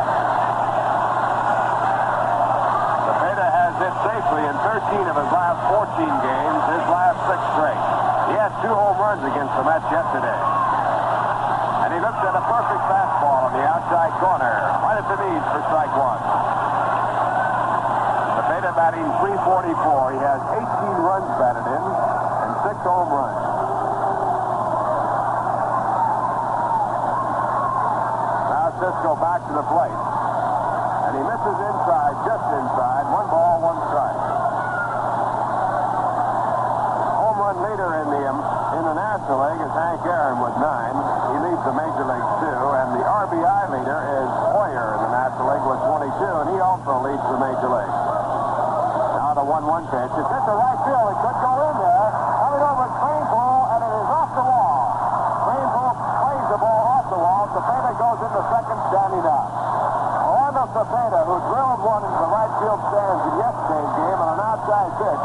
Cepeda has hit safely in 13 of his last 14 games, his last 6 straight. He had 2 home runs against the Mets yesterday. And he looks at a perfect fastball on the outside corner, right at the knees for strike 1. Cepeda batting home run. Now Cisco back to the plate. And he misses inside, just inside. 1 ball, 1 strike. Home run leader in the National League is Hank Aaron with 9. He leads the Major Leagues too. And the RBI leader is Hoyer in the National League with 22, and he also leads the Major League. Now the 1-1 pitch. It's hit the right field. It could go in there. Coming over at Cranepool, and it is off the wall. Cranepool plays the ball off the wall. Cepeda goes into second, standing up. Orlando Cepeda, who drilled one into the right field stands in yesterday's game on an outside pitch,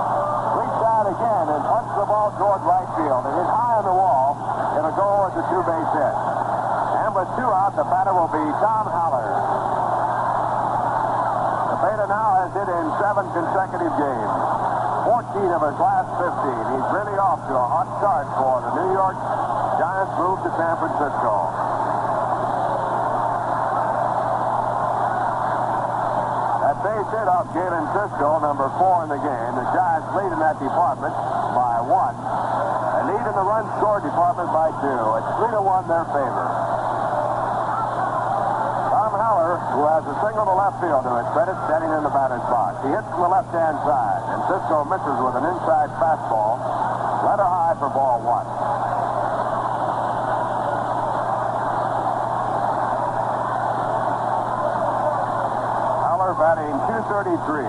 reached out again and punched the ball toward right field. It hit high on the wall. It'll go as a 2-base hit. And with 2 out, the batter will be Tom Haller. Cepeda now has hit in 7 consecutive games. 14 of his last 15. He's really off to a hot start for the New York Giants move to San Francisco. That base hit off Galen Cisco, number 4 in the game. The Giants lead in that department by 1. They lead in the run score department by 2. It's 3-1 their favor. Tom Haller, who has a single to left field to his credit, standing in the batter's box. He hits from the left-hand side, and Cisco misses with an inside fastball. Letter high for ball 1. Haller batting .233.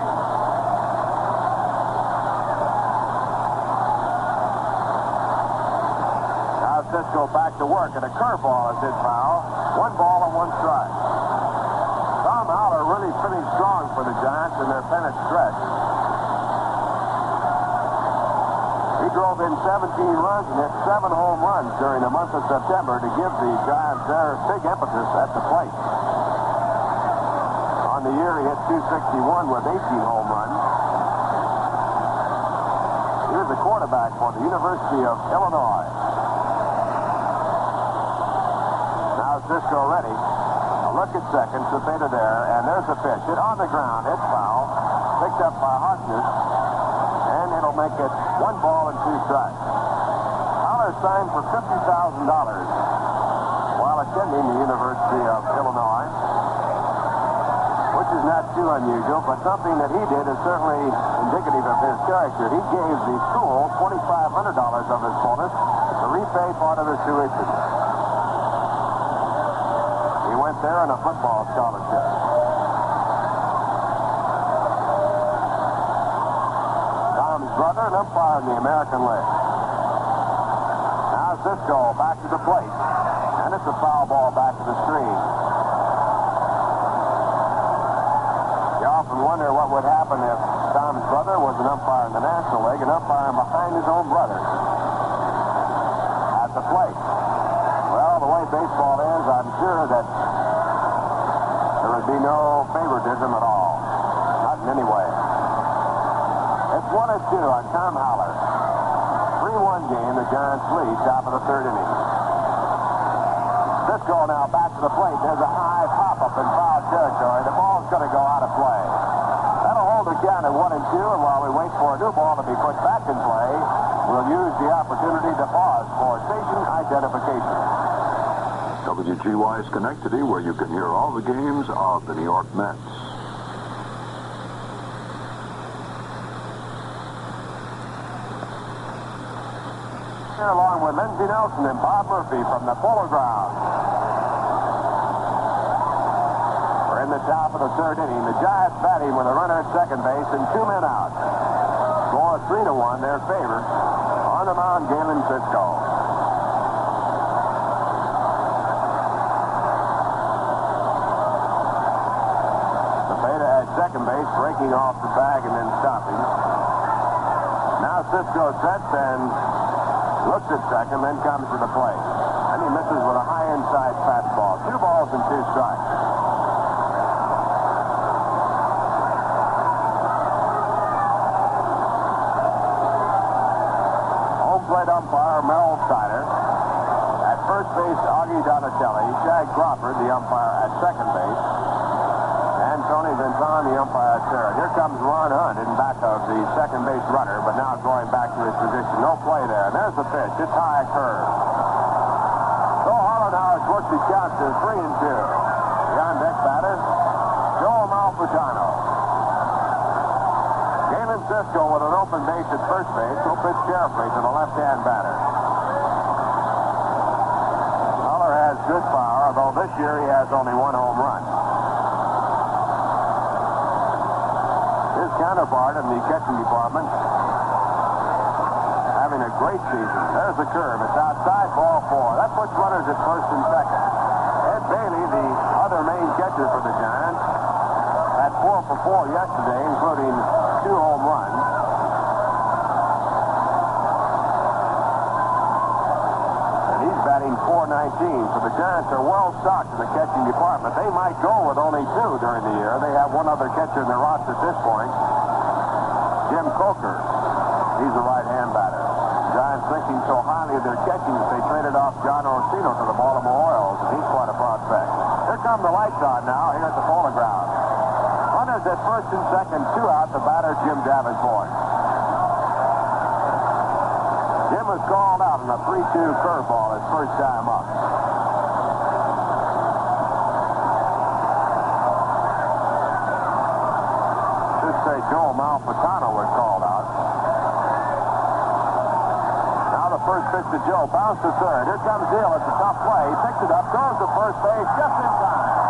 Now Cisco back to work, and a curveball is hit foul. 1 ball and 1 strike. Tom Haller really finished strong for the Giants in their pennant stretch. He drove in 17 runs and hit 7 home runs during the month of September to give the Giants their big emphasis at the plate. On the year, he hit .261 with 18 home runs. He was the quarterback for the University of Illinois. Now Cisco ready. A look at second, Cepeda there, and there's a pitch. Hit on the ground, hit foul, picked up by Harkness, and it'll make it 1 ball and 2 strikes. Haller signed for $50,000 while attending the University of Illinois, which is not too unusual, but something that he did is certainly indicative of his character. He gave the school $2,500 of his bonus to repay part of his tuition. He went there on a football scholarship. Tom's brother, an umpire in the American League. Now Cisco back to the plate, and it's a foul ball back to the screen. You often wonder what would happen if Tom's brother was an umpire in the National League, an umpire behind his own brother at the plate. Well, the way baseball is, I'm sure that there would be no favoritism at all. Not in any way. It's 1-2 on Tom Haller. 3-1 game, the Giants lead, top of the 3rd inning. Cisco now back to the plate. There's a high pop-up in foul territory. The ball's going to go out of play. That'll hold the count at 1-2, and while we wait for a new ball to be put back in play, we'll use the opportunity to pause for station identification. WGY Schenectady, where you can hear all the games of the New York Mets. Here along with Lindsey Nelson and Bob Murphy from the Polo Grounds. We're in the top of the 3rd inning. The Giants batting with a runner at second base and 2 men out. Score 3-1, their favor. On the mound, Galen Cisco. Cepeda at second base, breaking off the bag and then stopping. Now Cisco sets and looks at second, then comes to the plate. And he misses with a high inside fastball. 2 balls and 2 strikes. Home plate umpire Merrill Steiner. At first base, Augie Donatelli. Shag Crawford, the umpire at second base. And Tony Vinton, the umpire at third. Here comes comes Ron Hunt in back of the second base runner, but now going back to his position. No play there. And there's the pitch. It's high curve. So Hollenhauer's worked his count to 3-2. The on-deck batter, Joe Malfitano. Galen Cisco with an open base at first base. He'll pitch carefully to the left-hand batter. Muller has good power, although this year he has only one home run. His counterpart in the catching department having a great season. There's the curve. It's outside, ball 4. That puts runners at first and second. Ed Bailey, the other main catcher for the Giants, had 4 for 4 yesterday, including 2 home runs. And he's batting .419. So the Giants are well stocked in the catching department. They might go with only 2 during the year. They have one other catcher in their roster at this point, Jim Coker. He's a right-hand batter. Giants thinking so highly of their catching that they traded off John Orsino to the Baltimore Orioles, and he's quite a prospect. Here come the lights on now here at the Polo Ground. Runners at first and second, 2 out. The batter, Jim Davenport. Jim was called out on a 3-2 curveball his first time up. Should say Joe Malfitano was called out. Now the first pitch to Joe, bounce to third. Here comes Hill. It's a tough play. He picks it up, goes to first base just in time.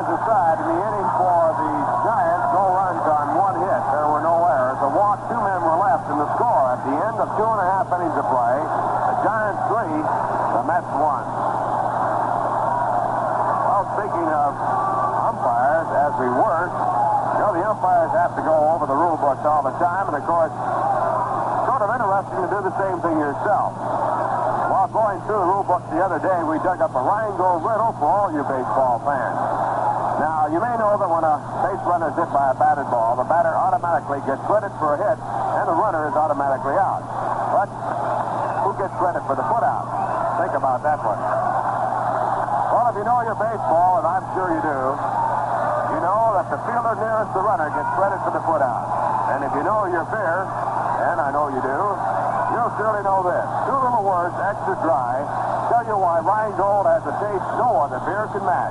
Aside in the inning for the Giants, no runs on 1 hit. There were no errors. A walk, 2 men were left in the score. At the end of 2.5 innings of play, the Giants 3, the Mets 1. Well, speaking of umpires, as we were, you know, the umpires have to go over the rule books all the time, and of course, it's sort of interesting to do the same thing yourself. While going through the rule book the other day, we dug up a Rheingold riddle for all you baseball fans. Now, you may know that when a base runner is hit by a batted ball, the batter automatically gets credit for a hit, and the runner is automatically out. But who gets credit for the put out? Think about that one. Well, if you know your baseball, and I'm sure you do, you know that the fielder nearest the runner gets credit for the put out. And if you know your beer, and I know you do, you'll surely know this. 2 little words, extra dry, tell you why Rheingold has a taste no other beer can match.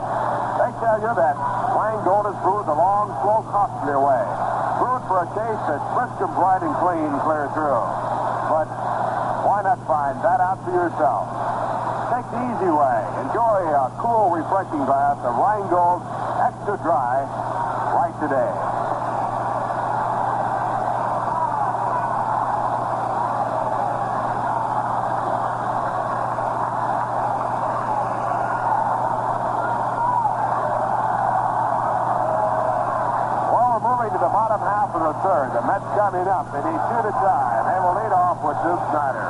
They tell you that Rheingold is brewed the long, slow, costly way. Brewed for a taste that's brisk and bright and clean clear through. But why not find that out for yourself? Take the easy way. Enjoy a cool, refreshing glass of Rheingold Extra Dry right today. Third. The Mets coming up. They need 2 to tie. They will lead off with Duke Snider.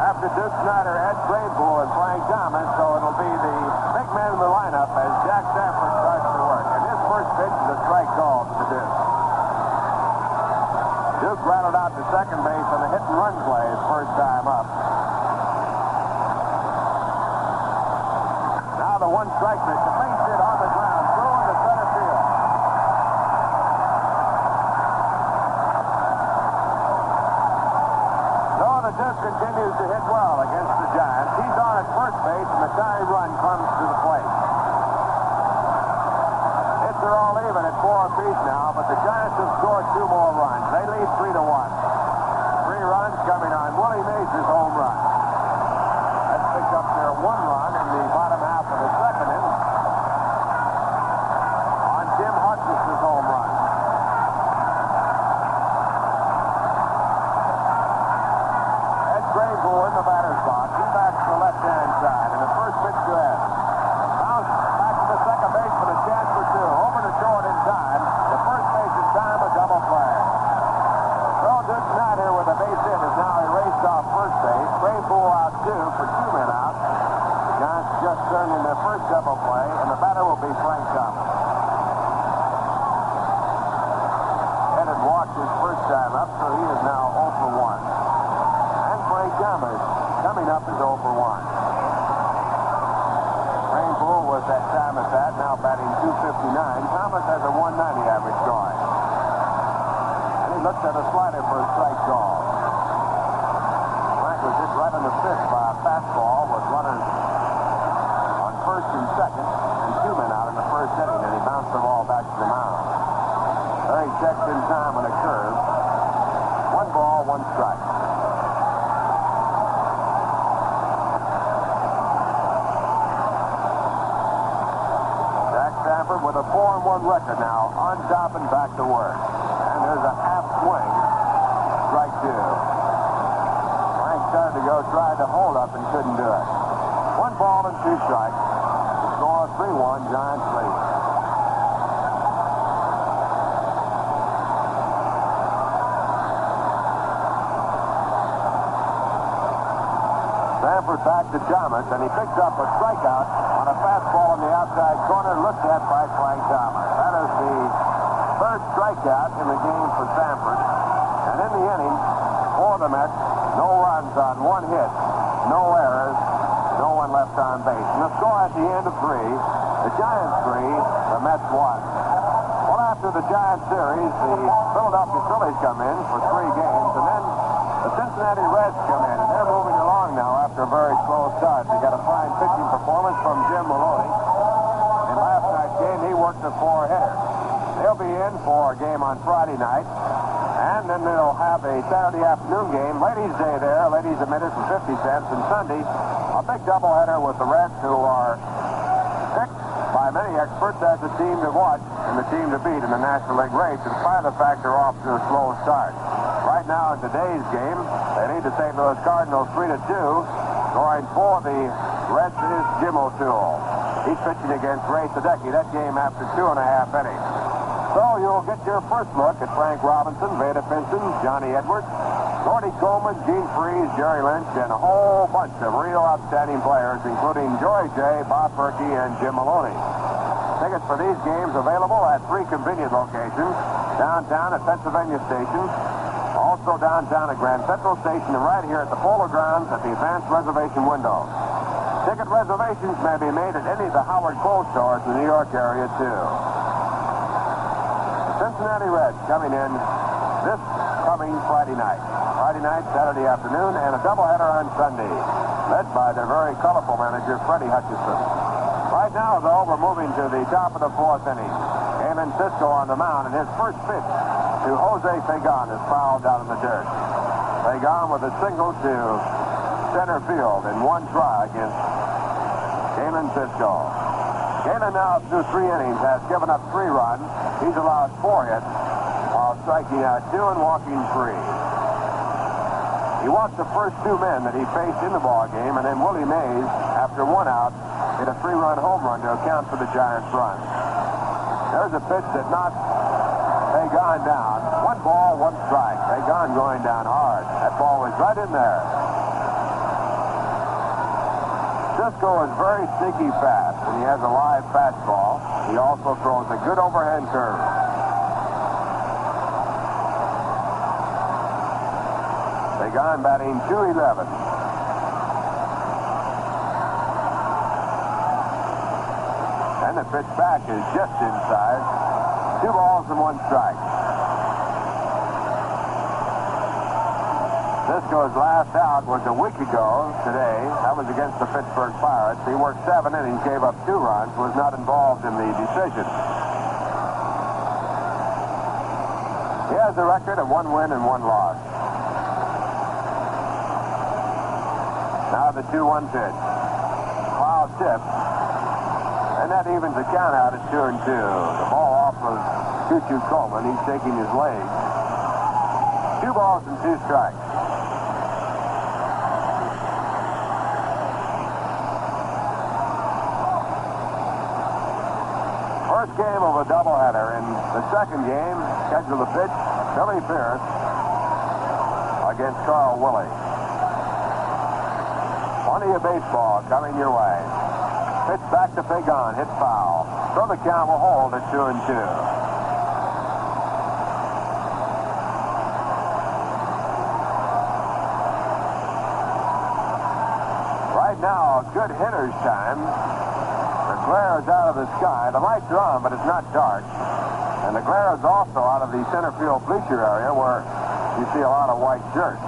After Duke Snider, Ed Greenpool and Frank Thomas, so it'll be the big man in the lineup as Jack Sanford starts to work. And his first pitch is a strike call to Duke. Duke rattled out to second base on a hit-and-run play his first time up. Now the one strike pitch, the base hit on the ground. Duke continues to hit well against the Giants. He's on at first base, and the tie run comes to the plate. Hits are all even at 4 apiece now, but the Giants have scored 2 more runs. They lead 3-1. 3 runs coming on Willie Mays' home run. That's picked up their 1 run in the bottom half of the second inning on Tim Hutchison's home run. In the batter's box. He backs to the left-hand side. And the first pitch to Ed. Bounce back to the second baseman. A chance for 2. Over to short in time. The first base in time, a double play. So Duke Snider with a base hit is now erased off first base. Greenpool out 2 for 2 men out. The Giants just turned in their first double play, and the batter will be Frank Thomas. Ed had walked his first time up, so he is now 0 for 1. Thomas coming up is 0 for 1. that Thomas had, now batting .259. Thomas has a .190 average going. And he looks at a slider for a strike call. Frank was hit right on the fifth by a fastball with runners on first and second and 2 men out in the first inning, and he bounced the ball back to the mound. There he checks in time on a curve. 1 ball, 1 strike. Sanford with a 4-1 record now, on top and back to work. And there's a half swing, strike 2. Frank started to go, tried to hold up and couldn't do it. 1 ball and 2 strikes. The score 3-1, Giants lead. Sanford back to Thomas, and he picks up a strikeout on a fastball in the outside corner, looked at by Frank Thomas. That is the third strikeout in the game for Sanford. And in the inning, for the Mets, no runs on 1 hit, no errors, no one left on base. And the score at the end of 3, the Giants 3, the Mets 1. Well, after the Giants series, the Philadelphia Phillies come in for 3 games, and then the Cincinnati Reds come in, and they're moving along now after a very slow start. They got a fine pitching performance from Jim Maloney. In last night's game, he worked a 4-hitter. They'll be in for a game on Friday night, and then they'll have a Saturday afternoon game. Ladies' Day there, ladies admitted for 50 cents, and Sunday, a big doubleheader with the Reds, who are picked by many experts as the team to watch and the team to beat in the National League race, in spite of the fact they're off to a slow start. Right now in today's game, they lead the St. Louis Cardinals 3-2. Scoring for the Reds is Jim O'Toole. He's pitching against Ray Sadecki. That game after 2.5 innings. So you'll get your first look at Frank Robinson, Veda Pinson, Johnny Edwards, Gordy Coleman, Gene Freese, Jerry Lynch, and a whole bunch of real outstanding players, including Joy J, Bob Perkey, and Jim Maloney. Tickets for these games available at 3 convenient locations: downtown at Pennsylvania Station, also downtown at Grand Central Station, and right here at the Polo Grounds at the advanced reservation window. Ticket reservations may be made at any of the Howard Cold stores in the New York area, too. The Cincinnati Reds coming in this coming Friday night. Friday night, Saturday afternoon, and a doubleheader on Sunday, led by their very colorful manager, Freddie Hutchison. Right now, though, we're moving to the top of the 4th inning. Eamon Cisco on the mound, and his first pitch to Jose Fagan is fouled down in the dirt. Fagan with a single to center field in 1 try against Eamon Cisco. Galen now through 3 innings has given up 3 runs. He's allowed 4 hits while striking out 2 and walking 3. He walked the first 2 men that he faced in the ball game, and then Willie Mays, after 1 out, hit a 3-run home run to account for the Giants' run. There's a pitch that knocked Fagan down. 1 ball, 1 strike. Fagan going down hard. That ball was right in there. Cisco is very sneaky fast, and he has a live fastball. He also throws a good overhand curve. Fagan batting .211. And the pitch back is just inside. 2 balls and 1 strike. Cisco's last out was a week ago today. That was against the Pittsburgh Pirates. He worked 7 innings, gave up 2 runs, was not involved in the decision. He has a record of 1 win and 1 loss. Now the 2-1 pitch. Foul tip. And that evens the count out at 2-2. The ball off of Choo-Choo Coleman. He's shaking his leg. 2 balls and 2 strikes. First game of a doubleheader. In the second game, scheduled to pitch Billy Pierce against Carl Willie. Plenty of baseball coming your way. Pitch back to Fagan, hit foul. So the count will hold at 2-2. Right now, good hitter's time The glare is out of the sky. The lights are on, but it's not dark. And the glare is also out of the center field bleacher area where you see a lot of white shirts.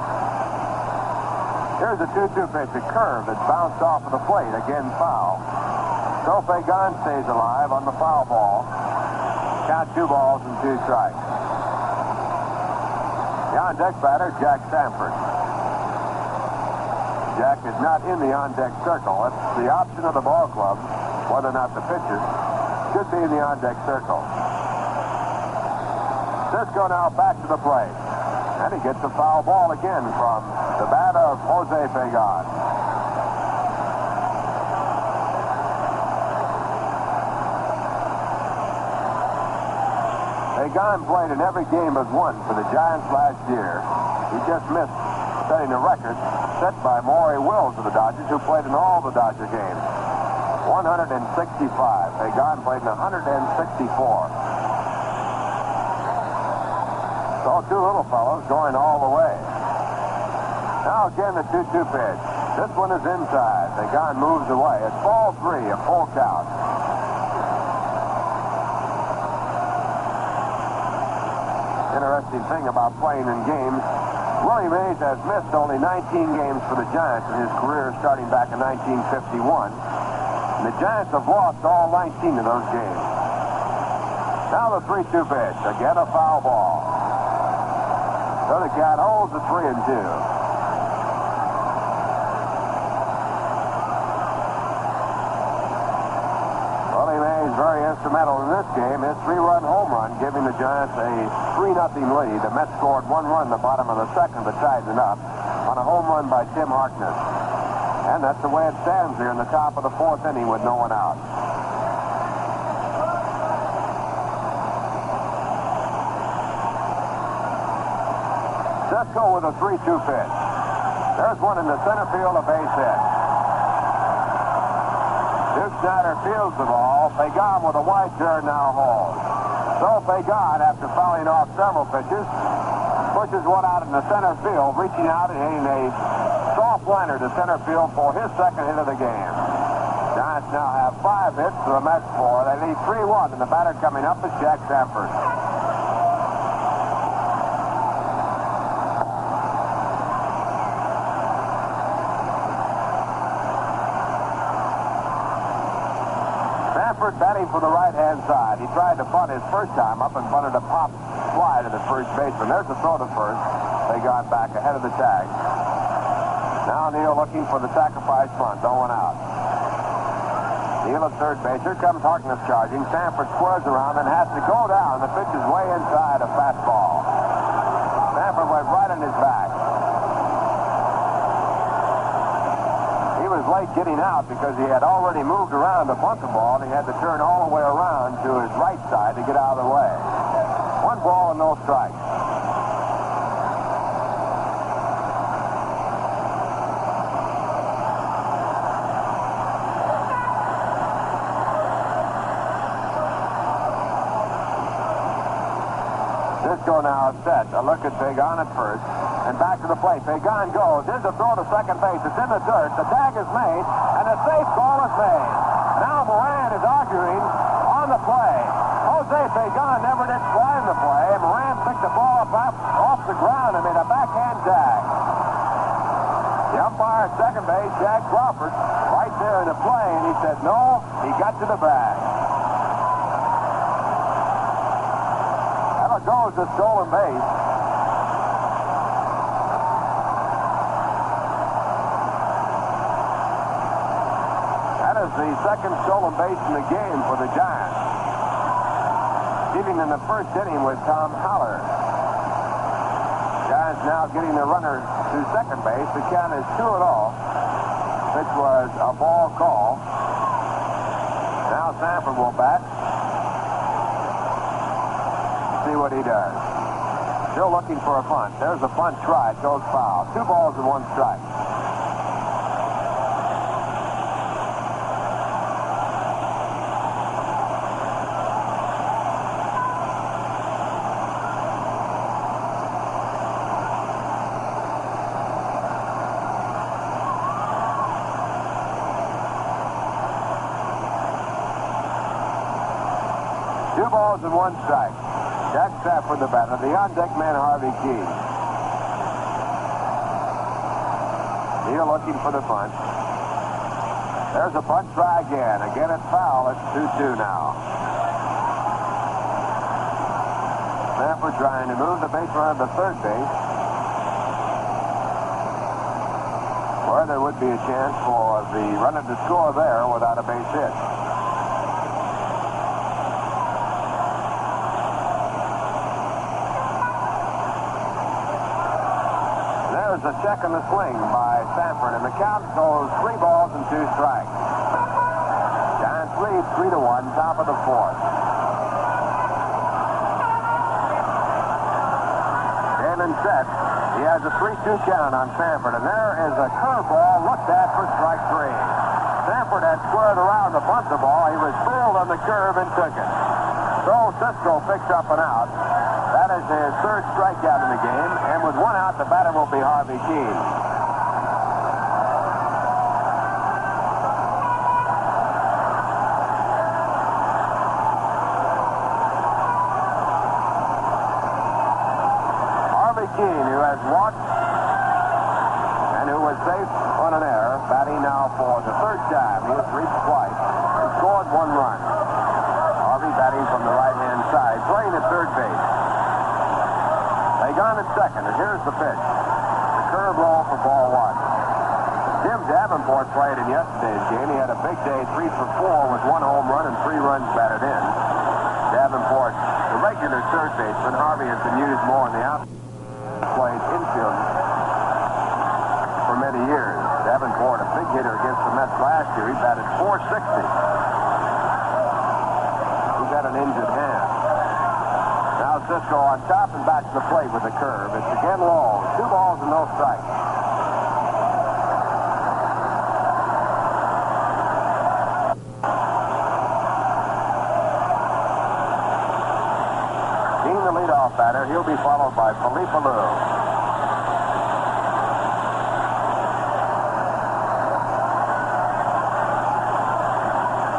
Here's a 2-2 pitch, a curve that bounced off of the plate. Again, foul. So Fagan stays alive on the foul ball. Count 2 balls and 2 strikes. The on-deck batter, Jack Sanford. Jack is not in the on-deck circle. It's the option of the ball club whether or not the pitcher should be in the on-deck circle. Cisco now back to the plate. And he gets a foul ball again from the bat of Jose Fagan. Fagan played in every game but one for the Giants last year. He just missed setting a record set by Maury Wills of the Dodgers, who played in all the Dodger games. 165. Fagan played in 164. So 2 little fellows going all the way. Now again the 2-2 pitch. This one is inside. Fagan moves away. It's ball 3, a full count. Interesting thing about playing in games, Willie Mays has missed only 19 games for the Giants in his career starting back in 1951. And the Giants have lost all 19 of those games. Now the 3-2 pitch. Again a foul ball. So the count holds at 3-2. Willie Mays very instrumental in this game. His 3-run home run giving the Giants a 3-0 lead. The Mets scored 1 run in the bottom of the second to tie it up on a home run by Tim Harkness. And that's the way it stands here in the top of the 4th inning with no one out. Cisco with a 3-2 pitch. There's one in the center field, a base hit. Duke Snyder fields the ball. Fagan with a wide turn now holds. So Fagan, after fouling off several pitches, pushes one out in the center field, reaching out and hitting a soft liner to center field for his second hit of the game. Giants now have 5 hits to the Mets 4. They lead 3-1, and the batter coming up is Jack Sanford. Sanford batting for the right-hand side. He tried to bunt his first time up and bunted a pop fly to the first baseman. There's the throw to first. They got back ahead of the tag. Now Neal looking for the sacrifice bunt. No one out. Neal at third base. Here comes Harkness charging. Sanford squares around and has to go down. The pitch is way inside a fastball. Sanford went right on his back. He was late getting out because he had already moved around to bunt the ball, and he had to turn all the way around to his right side to get out of the way. 1 ball and no strikes. Cisco now set. A look at Fagan at first. And back to the plate. Fagan goes. Here's a throw to second base. It's in the dirt. The tag is made. And a safe call is made. Now Moran is arguing on the play. Jose Fagan never did climb the play. Moran picked the ball up off the ground and made a backhand tag. The umpire at second base, Jack Crawford, right there in the play. And he said, no, he got to the bag. That'll go as a stolen base. The second stolen base in the game for the Giants. Leading in the first inning with Tom Haller. Giants now getting the runner to second base. The count is 2-0. Which was a ball call. Now Sanford will bat. See what he does. Still looking for a bunt. There's a bunt try. It goes foul. 2 balls and 1 strike. 2 balls and 1 strike. Jack Sanford, the batter. The on-deck man, Harvey Keene. Neal looking for the bunt. There's a bunt try again. Again, it's foul. It's 2-2 now. Sanford trying to move the base runner to third base, where there would be a chance for the runner to score there without a base hit. There's a check in the swing by Sanford, and the count goes 3 balls and 2 strikes. Giants lead 3-1, top of the 4th. Set. He has a 3-2 count on Sanford, and there is a curveball looked at for strike 3. Sanford had squared around to bunt the ball. He was fooled on the curve and took it. So Cisco picks up an out. That is his 3rd strikeout in the game, and with 1 out, the batter will be Harvey Keene. Keene, who has walked and who was safe on an error, batting now for the 3rd time. He has reached twice and scored 1 run. Harvey batting from the right-hand side, playing at third base. They gone at second, and here's the pitch. The curve roll for ball 1. Jim Davenport played in yesterday's game. He had a big day, 3 for 4 with 1 home run and 3 runs batted in. Davenport, the regular third baseman. Harvey has been used more in the outfield. Played infield for many years. Davenport, a big hitter against the Mets last year. He batted .460. He's got an injured hand. Now Cisco on top and back to the plate with the curve. It's again low. 2 balls and no strikes. Keene, the leadoff batter. He'll be followed by Polo.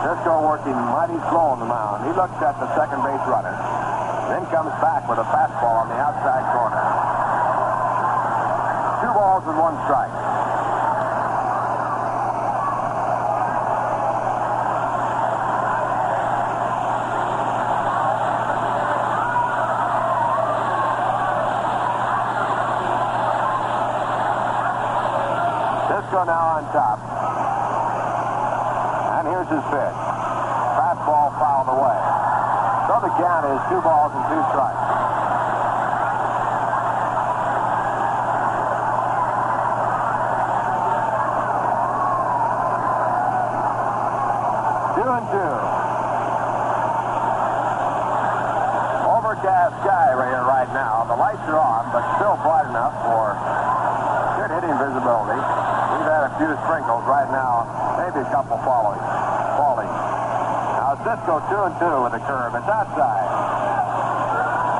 Cisco working mighty slow on the mound. He looks at the second base runner, then comes back with a fastball on the outside corner. 2 balls and 1 strike. Cisco now on top. And here's his pitch. Fastball fouled away. So the count is 2 balls and 2 strikes. Two and 2. Overcast sky here right now. The lights are on, but still bright enough for good hitting visibility. We've had a few sprinkles right now, maybe a couple falling. Now Cisco 2 and 2 with a curve. It's outside.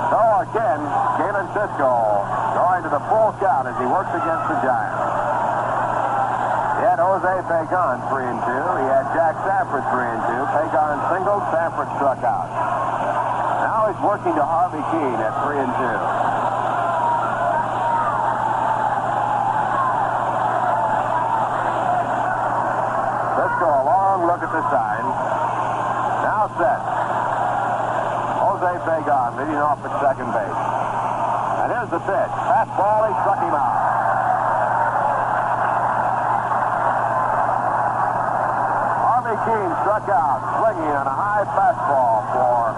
So again, Galen Cisco going to the full count as he works against the Giants. He had Jose Pagan 3 and 2. He had Jack Sanford 3 and 2. Pagan singled, Sanford struck out. Now he's working to Harvey Keene at 3 and 2. A long look at the sign. Now set. Jose Pagan leading off at second base. And here's the pitch. Fastball, he struck him out. Harvey Keene struck out, swinging on a high fastball for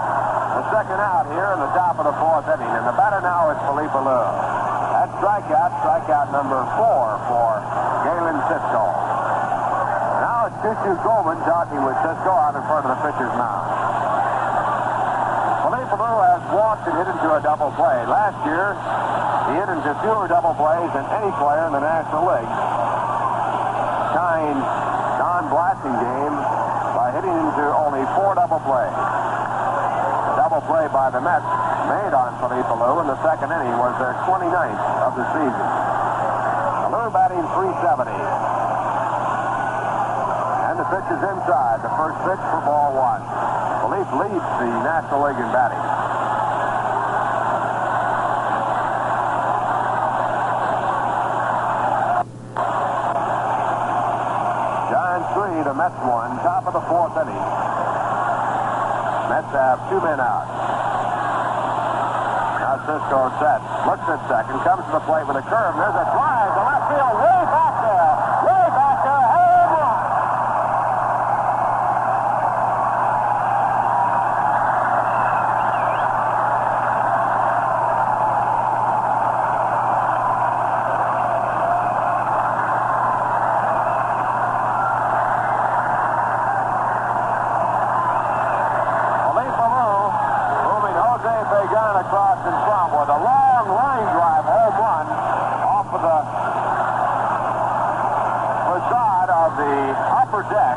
the second out here in the top of the 4th inning. And the batter now is Willie Mays. That's strikeout number 4 for Galen Cisco. Choo-Choo Coleman talking with Cisco out in front of the pitcher's mound. Willie Mays has walked and hit into a double play. Last year, he hit into fewer double plays than any player in the National League, tying Don Blasingame by hitting into only 4 double plays. The double play by the Mets made on Willie Mays in the second inning was their 29th of the season. Mays batting .370. The pitch is inside. The first pitch for ball one. Philippe leads the National League in batting. Giants 3, the Mets 1. Top of the fourth inning. Mets have 2 men out. Now Cisco set. Looks at second. Comes to the plate with a curve. There's a drive to left field. Way back there. Way back there. Home run. Across in front with a long line drive home run off of the facade of the upper deck,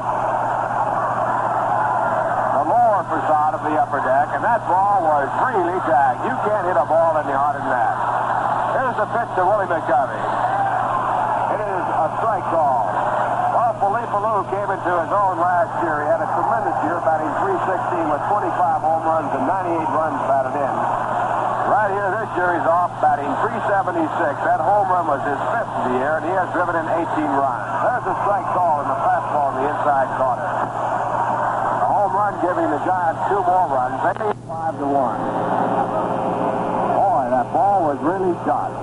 the lower facade of the upper deck, and that ball was really tagged. You can't hit a ball any harder than that. Here's the pitch to Willie McCovey. It is a strike call. Well, Philippe came into his own last year. He had a tremendous year, batting .316 with 25 home runs and 98 runs batted in. Right here this year, he's off batting .376. That home run was his 5th of the year, and he has driven in 18 runs. There's a strike call in the fastball in the inside corner. A home run giving the Giants 2 more runs. 5-1. Boy, that ball was really shot.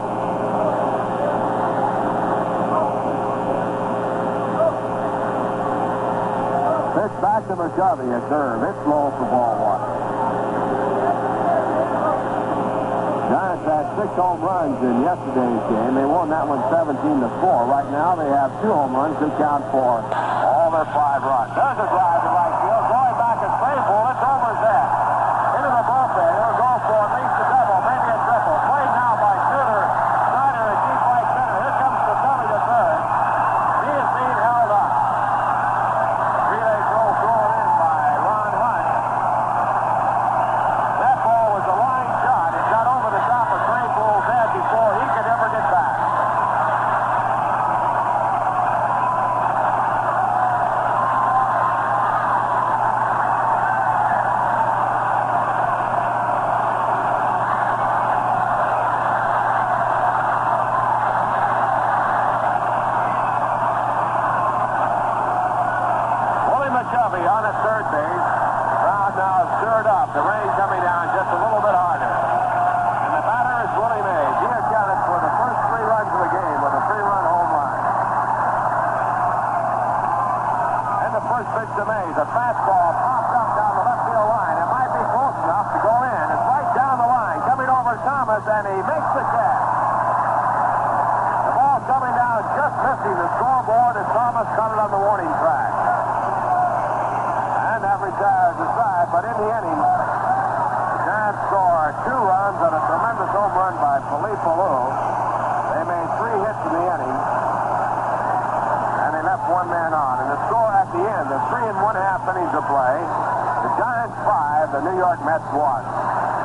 Pitch back to McCovey at third. It's low for ball one. Giants had 6 home runs in yesterday's game. They won that one 17-4. Right now they have 2 home runs to count for all their 5 runs. There's a drive to right field. Going back at Sanford. It's over his head. Into the bullpen. It'll go for at least a double, maybe a triple. Played now by Shooter. Snyder at deep right center. Here comes the dummy to third. He is being held up. Relay throw thrown in by Ron Hunt. That ball was a line shot. It got over the top of Claypool's head before he could ever get back. Willie McCovey on at third base. Crowd now is stirred up. The rain coming down just a little bit harder. And the batter is Willie Mays. He accounted for the first 3 runs of the game with a 3-run home run. And the first pitch to Mays. A fastball popped up down the left field line. It might be close enough to go in. It's right down the line. Coming over Thomas, and he makes the catch. The ball coming down, just missing the scoreboard, and Thomas caught it on the warning track. And that retires the side, but in the inning, the Giants score 2 runs on a tremendous home run by Philippe Polo. They made 3 hits in the inning, and they left 1 man on. And the score at the end, the 3 1/2 innings of play, the Giants 5, the New York Mets 1.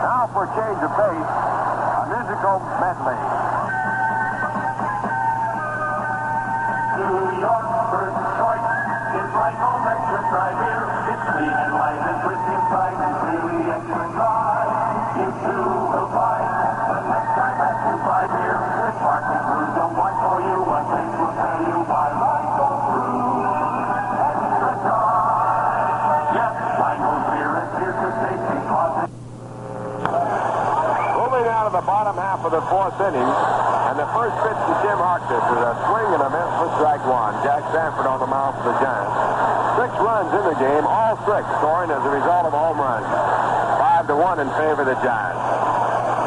Now for a change of pace, a musical medley. New York first choice. It's like home extra drive here. It's clean and light and crisp inside and really extra dry. You too will find the next time that you buy beer, the sparkling brews don't want for you. One thing will tell you why Rheingold brew extra dry. Yes, Rheingold beer is here to stay because it's Moving out of the bottom half of the 4th inning, and the first pitch to Jim Harkness is a swing and a miss for strike 1. Jack Sanford on the mound for the Giants. 6 runs in the game, all 6 scoring as a result of home runs. 5-1 in favor of the Giants.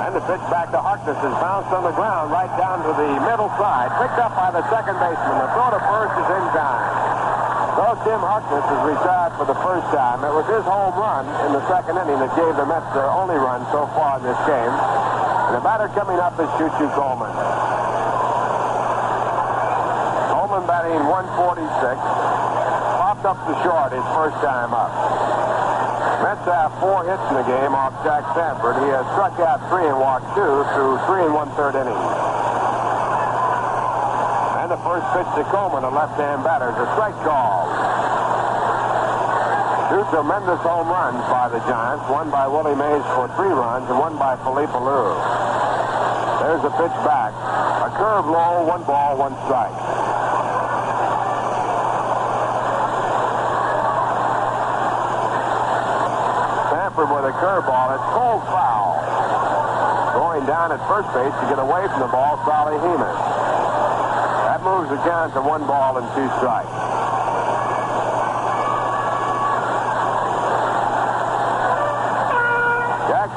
And the pitch back to Harkness is bounced on the ground right down to the middle side, picked up by the second baseman. The throw to first is in time. Though Tim Harkness is retired for the first time, it was his home run in the second inning that gave the Mets their only run so far in this game. And the batter coming up is Choo-Choo Coleman. Coleman batting 146. Popped up to short his first time up. Mets have 4 hits in the game off Jack Sanford. He has struck out 3 and walked 2 through 3 1/3 innings. And the first pitch to Coleman, a left-hand batter, is a strike call. tremendous home runs by the Giants, one by Willie Mays for 3 runs and one by Polo. There's a pitch back. A curve low, 1 ball, 1 strike. Sanford with a curveball. It's cold foul. Going down at first base to get away from the ball, Solly Heeman. That moves the count to 1 ball and 2 strikes.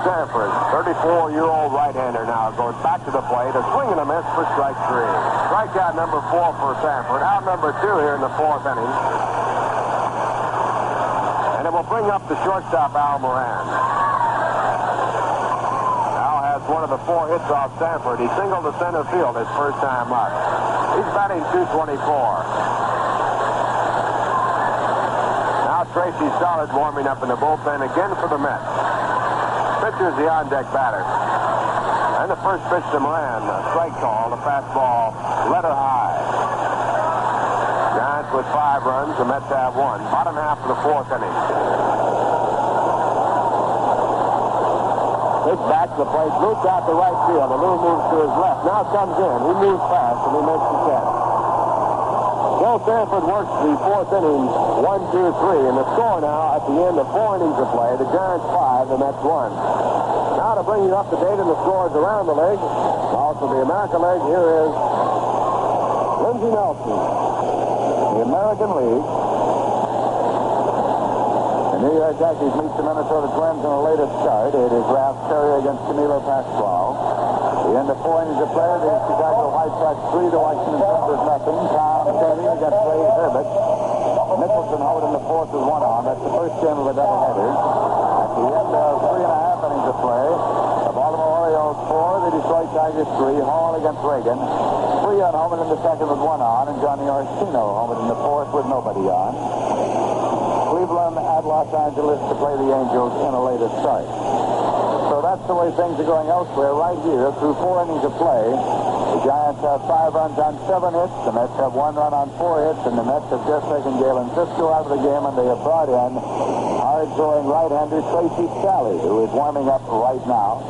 Sanford, 34-year-old right-hander now, goes back to the plate. A swing and a miss for strike 3. Strikeout number 4 for Sanford. Out number 2 here in the 4th inning. And it will bring up the shortstop, Al Moran. Al has one of the 4 hits off Sanford. He singled to center field his first time up. He's batting .224. Now Tracy Stoddard warming up in the bullpen again for the Mets. Pitcher's the on-deck batter. And the first pitch to Moran, a strike call, the fastball, letter high. Giants with 5 runs, the Mets have 1. Bottom half of the 4th inning. Pitch back to the plate, loops out to right field. The Lou moves to his left. Now comes in. He moves fast, and he makes the catch. Joe Sanford works the 4th inning, 1, 2, 3. And the score now at the end of 4 innings of play, the Giants 5, the Mets 1. Now to bring you up to date on the scores around the league, also the American League, here is Lindsey Nelson, the American League. The New York Yankees meet the Minnesota Twins in the latest start. It is Ralph Terry against Camilo Pascual. The end of 4 innings of play, the Chicago White Sox 3, the Washington Senators nothing. Tom Kenny against Ray Herbert. Nicholson held in the 4th with 1 on. That's the first game of a doubleheader. At the end of 3.5 innings of play, the Baltimore Orioles 4, the Detroit Tigers 3. Hall against Reagan. 3 on home in the 2nd with 1 on, and Johnny Orsino home in the 4th with nobody on. Cleveland at Los Angeles to play the Angels in a later start. So that's the way things are going elsewhere. Right here, through 4 innings of play, the Giants have 5 runs on 7 hits. The Mets have 1 run on 4 hits, and the Mets have just taken Galen Cisco out of the game, and they have brought in hard-throwing right-hander Tracy Sally, who is warming up right now.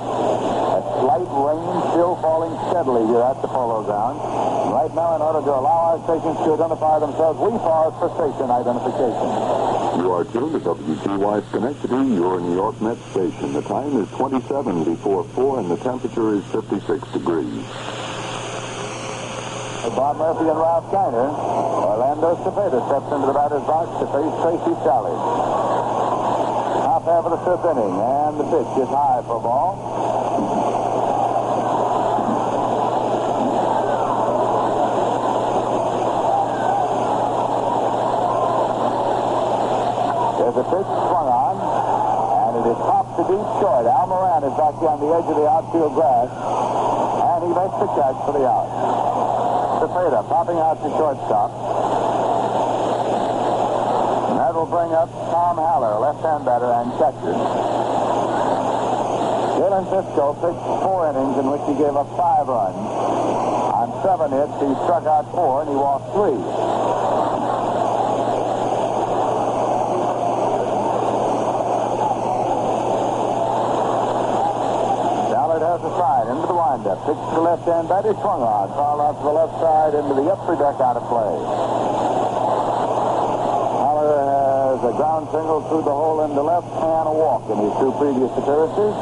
A slight rain still falling steadily here at the Polo Grounds. And right now, in order to allow our stations to identify themselves, we pause for station identification. You are tuned to WGY Schenectady, your New York Mets station. The time is 27 before 4, and the temperature is 56 degrees. Bob Murphy and Ralph Kiner. Orlando Cepeda steps into the batter's box to face Tracy Sally. Top half of the 5th inning, and the pitch is high for a ball. There's a pitch swung on, and it is popped to deep short. Al Moran is back here on the edge of the outfield grass, and he makes the catch for the out. Cepeda popping out to shortstop. And that will bring up Tom Haller, left-hand batter and catcher. Galen Cisco pitched 4 innings in which he gave up 5 runs. On 7 hits, he struck out 4 and he walked 3. Into the windup. Pitch to the left-hand batter, swung on. Foul out to the left side, into the upper deck, out of play. Haller has a ground single through the hole into left and a walk in his 2 previous appearances.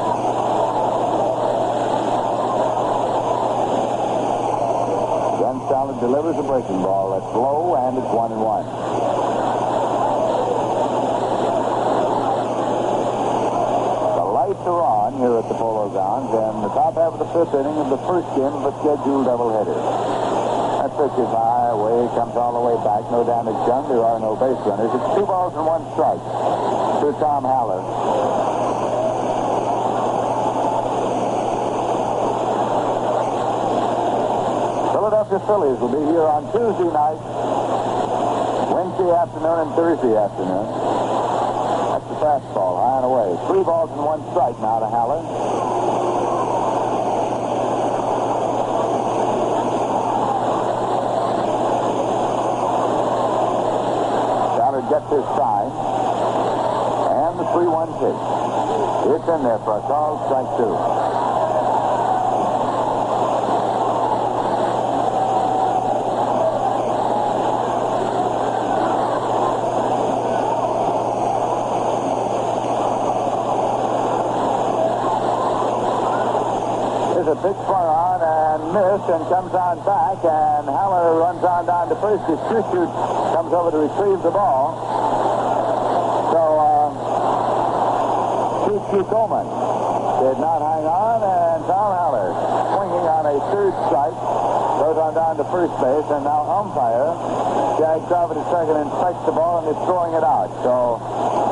Then Stallard delivers a breaking ball that's low, and it's 1-1. Are on here at the Polo Grounds, and the top half of the 5th inning of the first game of a scheduled doubleheader. That pitch is high, away, comes all the way back, no damage done, there are no base runners. It's 2 balls and 1 strike to Tom Haller. Philadelphia Phillies will be here on Tuesday night, Wednesday afternoon, and Thursday afternoon. Fastball, high and away. 3 balls and 1 strike now to Haller. Haller gets his sign. the 3-1 pitch. It's in there for a call, strike two. A big fly on and missed and comes on back, and Haller runs on down to first as Choo-Choo comes over to retrieve the ball. So Choo-Choo Coleman did not hang on, and Tom Haller swinging on a third strike goes on down to first base, and now umpire Jack Crawford at second inspects the ball and is throwing it out. So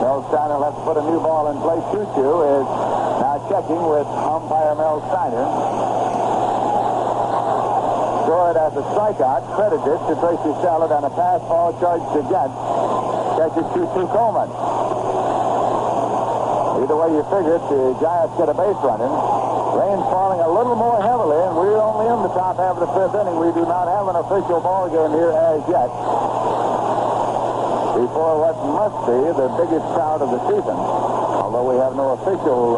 Mel Steiner will have to put a new ball in play. Choo-Choo is now checking with umpire Mel Steiner. Scored as a strikeout, credited to Tracy Shallot, and a pass ball charged against catches Choo-Choo Coleman. Either way you figure it, the Giants get a base running. Rain's falling a little more heavily, and we're only in the top half of the fifth inning. We do not have an official ball game here as yet. Before what must be the biggest crowd of the season, although we have no official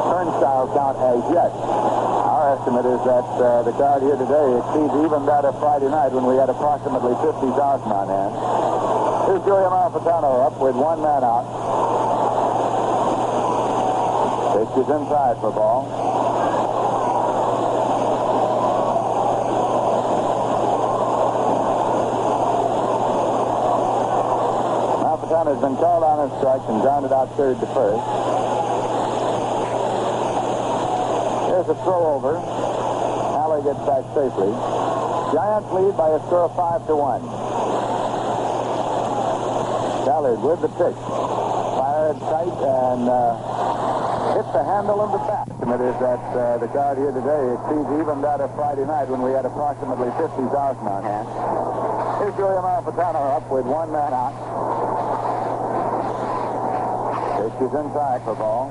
turnstile count as yet. Our estimate is that the crowd here today exceeds even that of Friday night when we had approximately 50,000 on hand. Here's Joey Malfitano up with one man out. Pitch is inside for ball. Malfitano has been called on a strike and grounded out third to first. There's a throw over. Haller gets back safely. Giants lead by a score of 5-1. Ballard with the pitch. Fired tight and hit the handle of the bat. It is that the crowd here today exceeds even that of Friday night when we had approximately 50,000 on hand. Here's Joey Malfitano up with one man out. Pitch is inside for ball.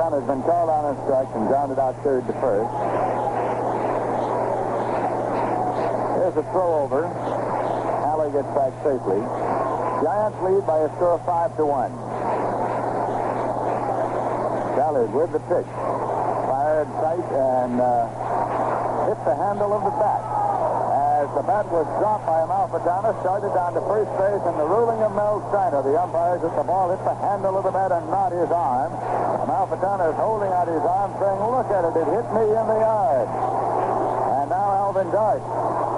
Has been called on a strike and grounded out third to first. There's a throw over. Haller gets back safely. Giants lead by a score of 5-1. Ballard with the pitch. Fired tight and hit the handle of the bat. As the bat was dropped by Malfitano, started down to first base, and the ruling of Mel Steiner, the umpires, that the ball hit the handle of the bat and not his arm. Malfitano is holding out his arm, saying, "Look at it, it hit me in the yard." And now Alvin Dark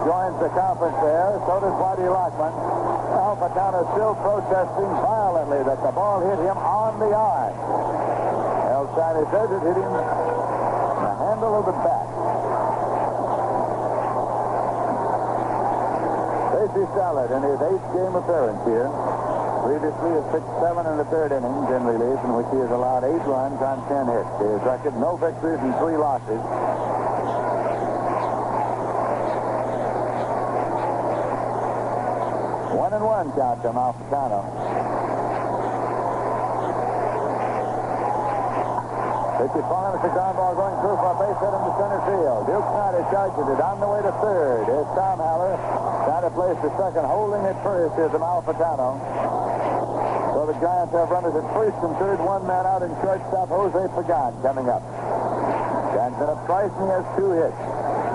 joins the conference there. So does Marty Lockman. Malfitano still protesting violently that the ball hit him on the arm. Mel Steiner says it hit him in the handle of the bat. Tracy Shallot in his 8th game appearance here. Previously has pitched 7 in the third innings in relief, in which he has allowed 8 runs on 10 hits. His record, no victories and 3 losses. One and one count to Malfitano. Pitch is far, it's a ground ball going through for a base hit into center field. Duke Snyder charges it on the way to third. Here's Tom Haller. Trying to place the second, holding it first. Here's Malfitano. So the Giants have runners at first and third, one man out, in shortstop Jose Pagan coming up. Giants been up twice and he has 2 hits.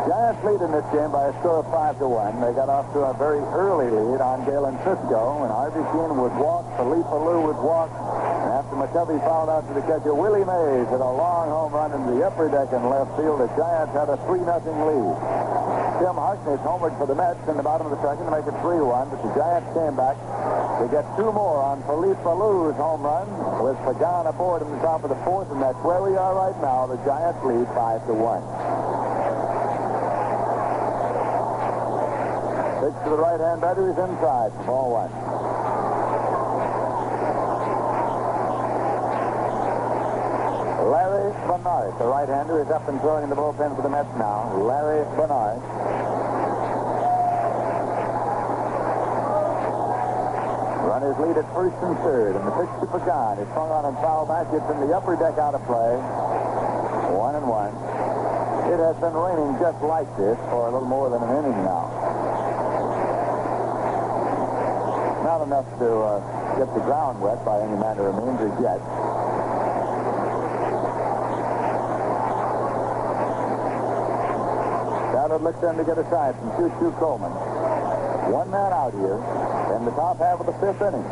Giants lead in this game by a score of 5-1. They got off to a very early lead on Galen Cisco, and Harvey Sheen would walk, Philippe Alou would walk, and after McCovey fouled out to the catcher, Willie Mays hit a long home run into the upper deck in left field. The Giants had a 3-0 lead. Tim Harkness homered for the Mets in the bottom of the second to make it 3-1, but the Giants came back to get 2 more on Philippe Alou's home run with Pagan aboard in the top of the 4th, and that's where we are right now. The Giants lead 5-1. Pitch to the right-hand batter is inside for ball 1. Larry Bernard, the right-hander, is up and throwing in the bullpen for the Mets now. Larry Bernard. Runners lead at first and third, and the pitch to Pagan is swung on and foul back. It's in the upper deck out of play. 1-1. It has been raining just like this for a little more than an inning now. Not enough to get the ground wet by any manner of means as yet. Sanford looks in to get a side from Choo-Choo Coleman. One man out here in the top half of the fifth inning.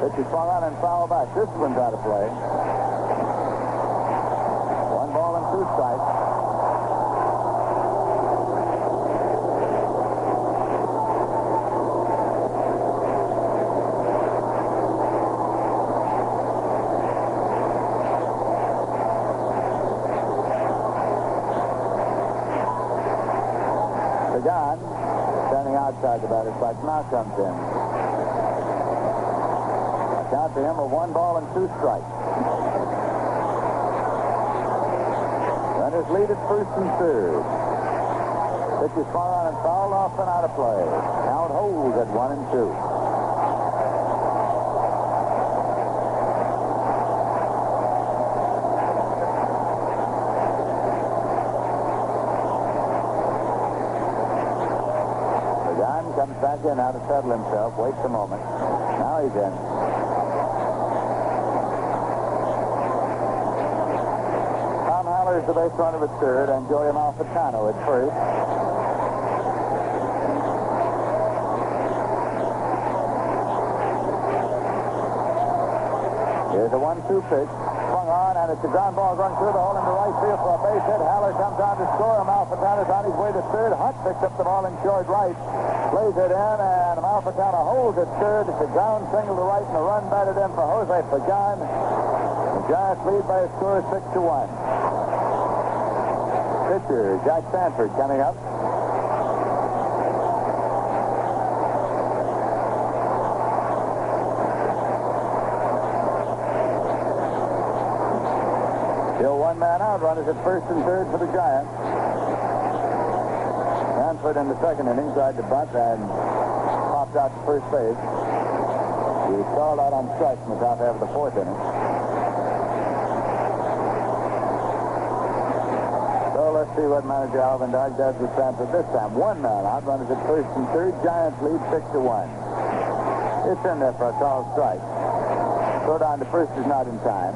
Pitch is swung on and foul back. This one's out of play. 1 ball and 2 strikes. John, standing outside the batter's box, now comes in. A count to him of 1 ball and 2 strikes. Runners lead at first and third. Pitch is swung on and fouled off and out of play. Count holds at 1 and 2. Comes back in now to settle himself. Waits a moment. Now he's in. Tom Haller is the base runner at third, and Joey Malfitano at first. Here's a 1-2 pitch. Swung on, and it's a ground ball going through the hole into right field for a base hit. Haller comes on to score. Malfitano's on his way to third. Hunt picks up the ball in short right. Plays it in, and Malfitano holds it third. It's a ground single to right, and a run batted in for Jose Pagan. The Giants lead by a score of 6-1. Pitcher Jack Sanford coming up. Still 1 man out. Runners at first and third for the Giants. Sanford in the second inning tried to bunt and popped out to first base. He was called out on strikes in the top half of the fourth inning. So let's see what manager Alvin Dog does with Sanford this time. 1 man out. Runners at first and third. Giants lead 6-1. It's in there for a called strike. Throw down to first is not in time.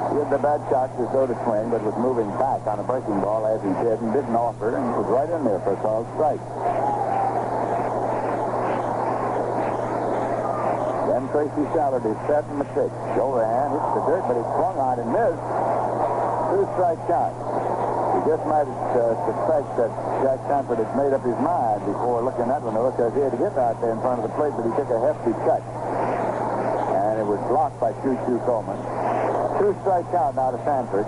He had the bad shot to go to swing, but was moving back on a breaking ball as he did and didn't offer, and was right in there for a called strike. Then Tracy Shallard is set in the pitch. Overhand hits the dirt, but he swung on and missed. 2-strike count. You just might suspect that Jack Sanford had made up his mind before looking at one, because he had to get out there in front of the plate, but he took a hefty cut. And it was blocked by Choo-Choo Coleman. 2-strike count now to Sanford.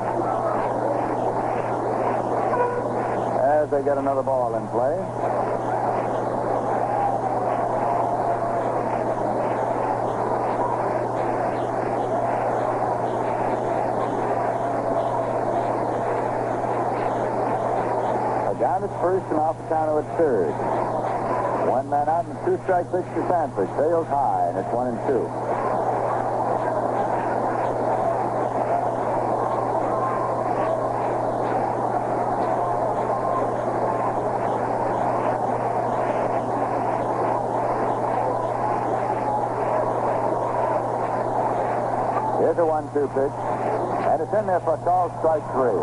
As they get another ball in play. Down at first and Malfitano at third. 1 man out and 2-strike pitch to Sanford. Sails high, and it's 1 and 2. Here's a 1-2 pitch, and it's in there for a call, strike 3.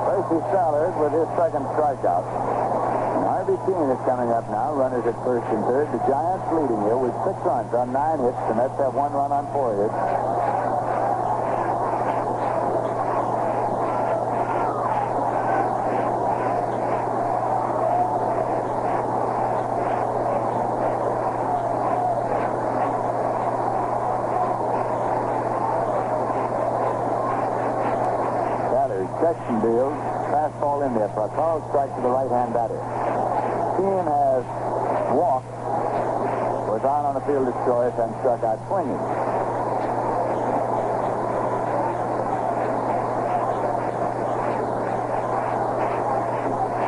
Tracy Shallard with his second strikeout. And Harvey Keene is coming up now. Runners at first and third. The Giants leading here with 6 runs on 9 hits. The Mets have 1 run on 4 hits. Section deals. Fastball in there for a called strike to the right-hand batter. Keene has walked, was on the field of choice, and struck out swinging.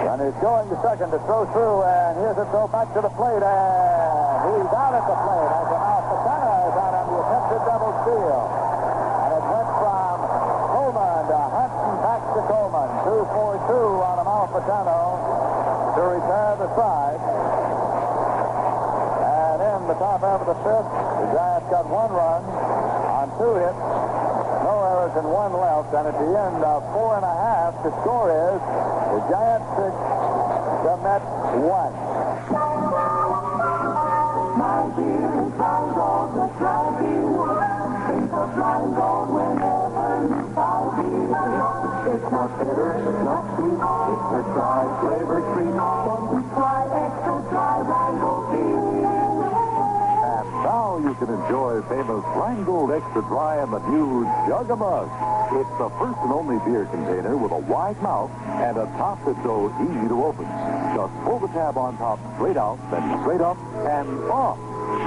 Runner's going to second to throw through, and here's a throw back to the plate, and he's out at the plate as Malfitano is out on the attempted double steal. And it went from 2-4-2 on Amalfitano to retire the side. And in the top half of the fifth, the Giants got 1 run on 2 hits, no errors and 1 left. And at the end of 4 1/2, the score is the Giants 6, the Mets 1. My dear, it's all gold, the stripy wood. Think of flying gold whenever you find me. It's not bitter, it's not sweet. It's a dry flavor treat. Won't you try extra dry Rheingold tea? And now you can enjoy famous Rheingold Extra Dry in the new Jug-a-Mug. It's the first and only beer container with a wide mouth and a top that's so easy to open. Just pull the tab on top straight out, then straight up and off.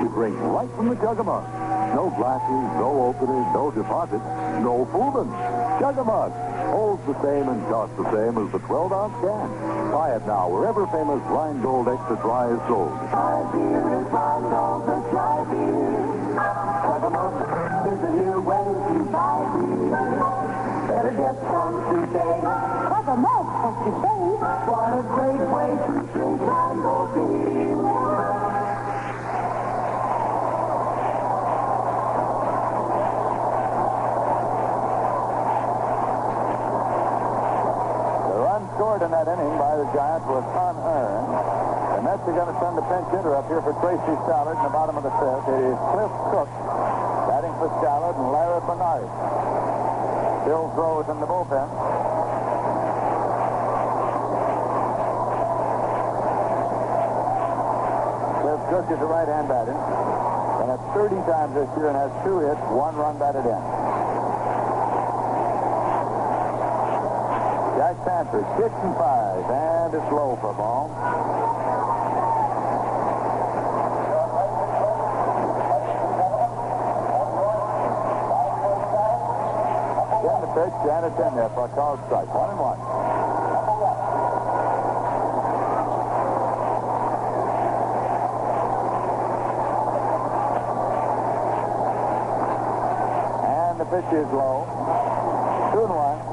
You drink right from the Jug-a-Mug. No glasses, no opener, no deposit, no fooling. Jug-a-Mug holds the same and costs the same as the 12-ounce can. Buy it now wherever famous Rheingold Extra Dry is sold. My beer is Rheingold, the dry beer. Jug-a-Mug is a new way to buy beer. Better get some today. Jug-a-Mug has to say. What a great way to drink Rheingold beer. Scored in that inning by the Giants was unearned. The Mets are going to send the pinch hitter up here for Tracy Stallard in the bottom of the fifth. It is Cliff Cook batting for Stallard and Larry Bernard. Bill throws in the bullpen. Cliff Cook is a right-hand batter and has 30 times this year and has 2 hits, 1 run batted in. Jack Sanford, 6 and 5, and it's low for a ball. Again the pitch, and it's in there for a called strike. 1-1. And the pitch is low. 2-1.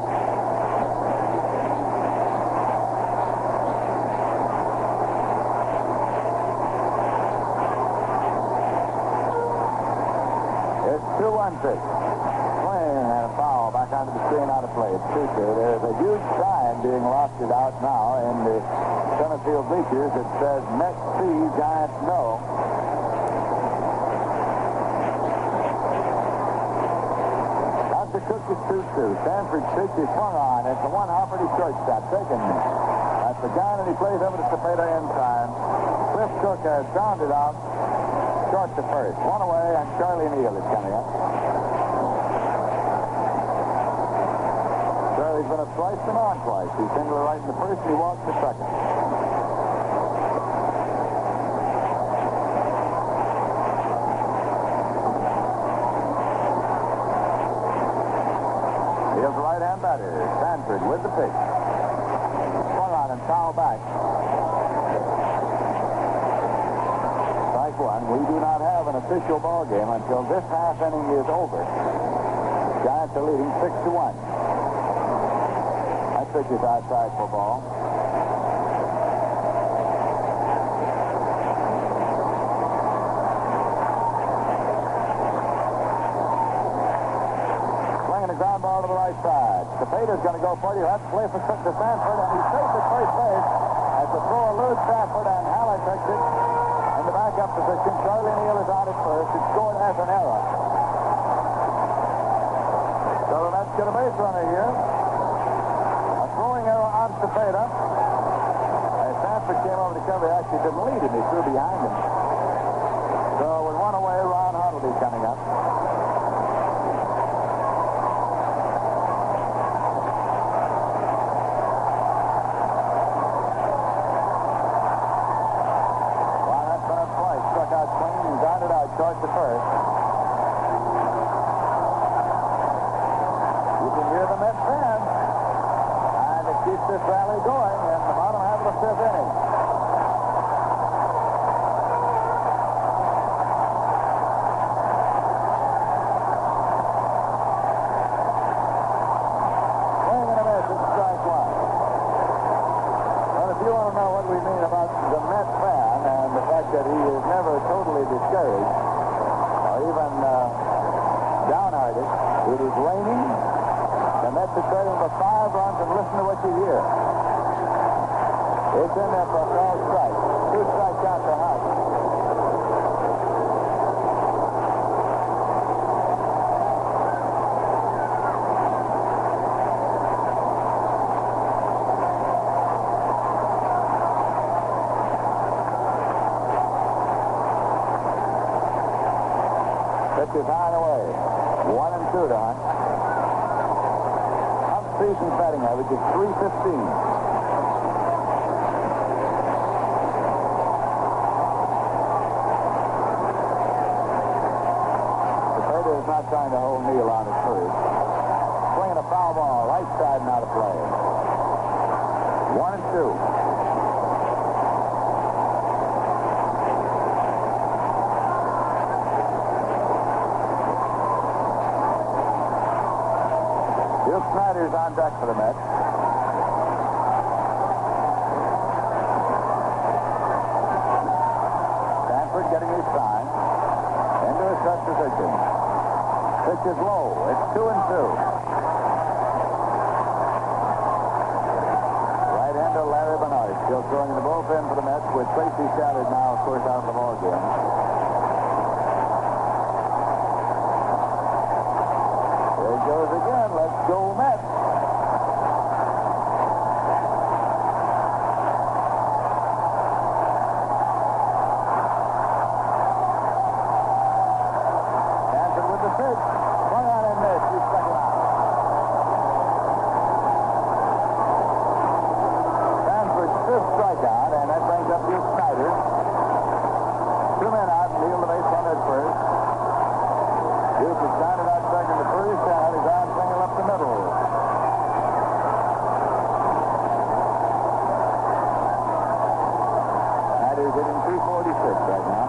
Pitch. Swing and a foul back onto the screen out of play. It's 2-2. There's a huge sign being lofted out now in the center field bleachers that says Mets see, Giants no. After Cook is 2-2. Sanford's pitch is swung on. It's a one-hopper to shortstop. Taken at the gun, and he plays over to Cepeda in time. Cliff Cook has grounded out. Short to first. 1 away, and Charlie Neal is coming up. Charlie's been a twice and on twice. He singled right in the first, and he walked the second. Here's the right-hand batter, Sanford, with the pitch. Swung on and foul back. Strike 1. We do not have an official ball game until this half inning is over. Giants are leading 6-1. That pitch is outside for ball. Swinging a ground ball to the right side. Cepeda's going to go for it. He'll have to play for Sanford, and he's safe at first base as the throw eludes Sanford, and Haller takes it. In the backup position, Charlie Neal is out at first. It's scored as an error. So the Mets get a base runner here. A throwing error on Cepeda. As Sanford came over to cover, he actually didn't lead him. He threw behind him. So with 1 away, Ron Huddleby coming up. Short to first. You can hear the Mets fans. And it keeps this rally going in the bottom half of the fifth inning. Swing and a miss. It's strike 1. that he is never totally discouraged or even downhearted. It is raining. The Mets are trailing by 5 runs, and listen to what you hear. It's in there for a called strike. 2 strikes out to Hunt. Pitch is high and away. 1-2 to Hunt. Hunt's season batting average is .315. Not trying to hold Neal on his first. Swinging a foul ball, right side and out of play. 1-2. Bill Snyder's on deck for the Mets. Sanford getting his sign. Into a set position. Pitch is low. It's 2-2. Right-hander Larry Bernard still throwing in the bullpen for the Mets with Tracy Shallard now, of course, out of the ball game. There he goes again. Let's go Mets. Sanford with the pitch. Swung on and missed. He struck him out. Sanford's 5th strikeout, and that brings up Bill Snyder. 2 men out, and Neal the base runner at first. Duke is grounded out second to first, and had his arm single up the middle. Snyder's hitting .346 right now.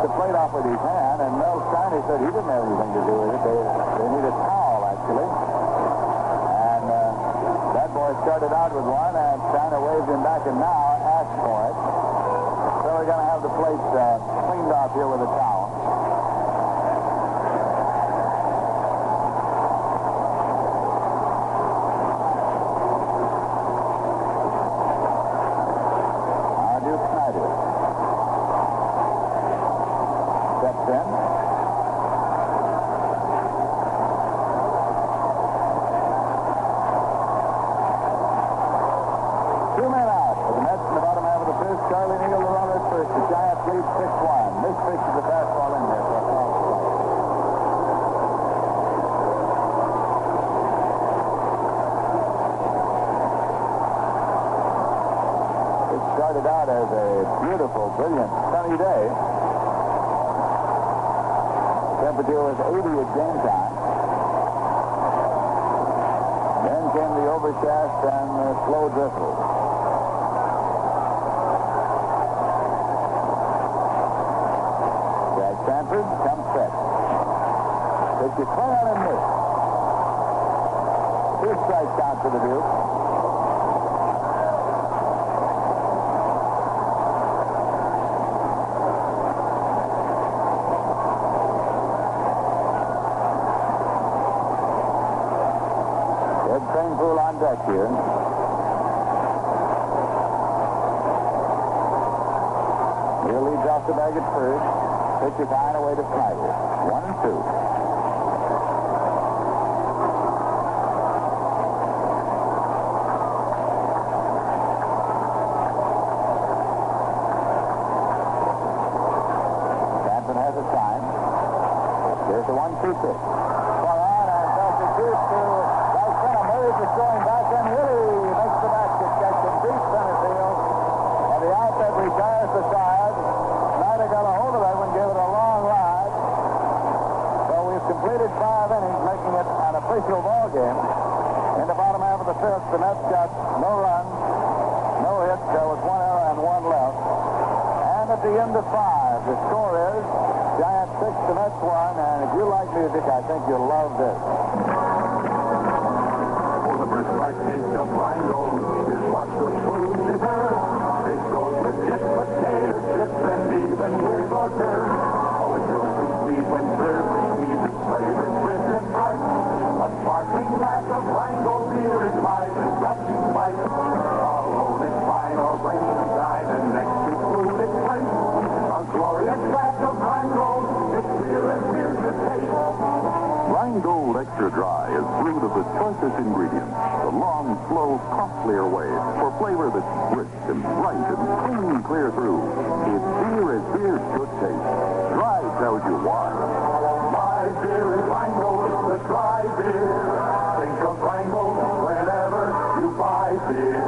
The plate off with his hand, and Mel Steiner said he didn't have anything to do with it. They need a towel, actually. And that boy started out with one, and Steiner waved him back and now asked for it. So we're going to have the plate cleaned off here with a towel. Duke Snyder steps in. Two men out for the Mets in the bottom half of the fifth. Charlie Neal, the runner at first. The Giants lead 6-1. This pitch is a fastball in there for a foul strike. It started out as a beautiful, brilliant, sunny day. Temperature was 80 at game time. Then came the overcast and the slow drizzle. Jack Sanford comes set. Pitch is swung on and missed. 2 strikes out to the Duke. Pool on deck here. Neal leads off the bag at first. Pitch is high and away to Snyder. 1-2. Sanford has a sign. There's the 1-2 pitch. Swung on and does the shoot to right center. Mays is going back, and Willie makes the basket catch in deep center field. And the outlet retires the side. Snyder got a hold of that one, gave it a long ride. So we've completed 5 innings, making it an official ball game. In the bottom half of the fifth, the Mets got no runs, no hits. There was 1 error and 1 left. And the into 5. The score is Giant 6 to Mets 1. And if you like music, I think you'll love this. For the first taste of Rhino is what the food deserves. It goes with chips, potatoes, chips, and even with butter. Oh, it's really sweet when served with sweet flavored crisp and bright. A sparkling glass of Rhino beer is my refreshing spice. Although it's fine or plain inside, and next to food it's plain. A glorious glass of Rhino, it's beer and beer to taste. Rheingold Extra Dry is brewed of the choicest ingredients, the long, slow, costlier way for flavor that's rich and bright and clean clear through. It's beer as beer should taste. Dry tells you why. My beer is Rheingold, the dry beer. Think of Rheingold whenever you buy beer.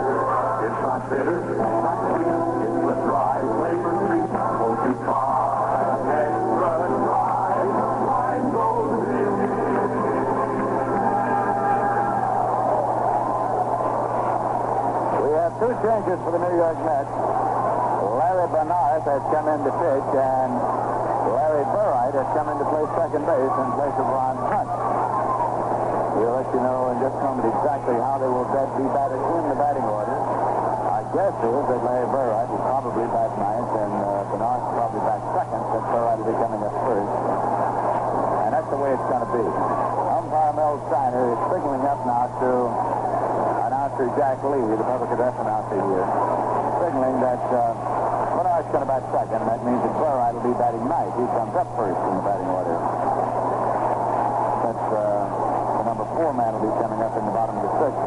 It's not bitter, not sweet, it's the dry flavor treat. Won't you try extra dry Rheingold beer? Two changes for the New York Mets. Larry Bernard has come in to pitch, and Larry Burright has come in to play second base in place of Ron Hunt. We'll let you know in just a moment exactly how they will be batted in the batting order. My guess is that Larry Burright will probably bat ninth, and Bernard will probably bat second, since Burright will be coming up first. And that's the way it's going to be. Umpire Mel Steiner is signaling up now to announcer Jack Lee, the public address announcer here, signaling that Bernard's going to bat second, and that means that Burright will be batting ninth. He comes up first in the batting order. Since the number 4 man will be coming up in the bottom of the 6th.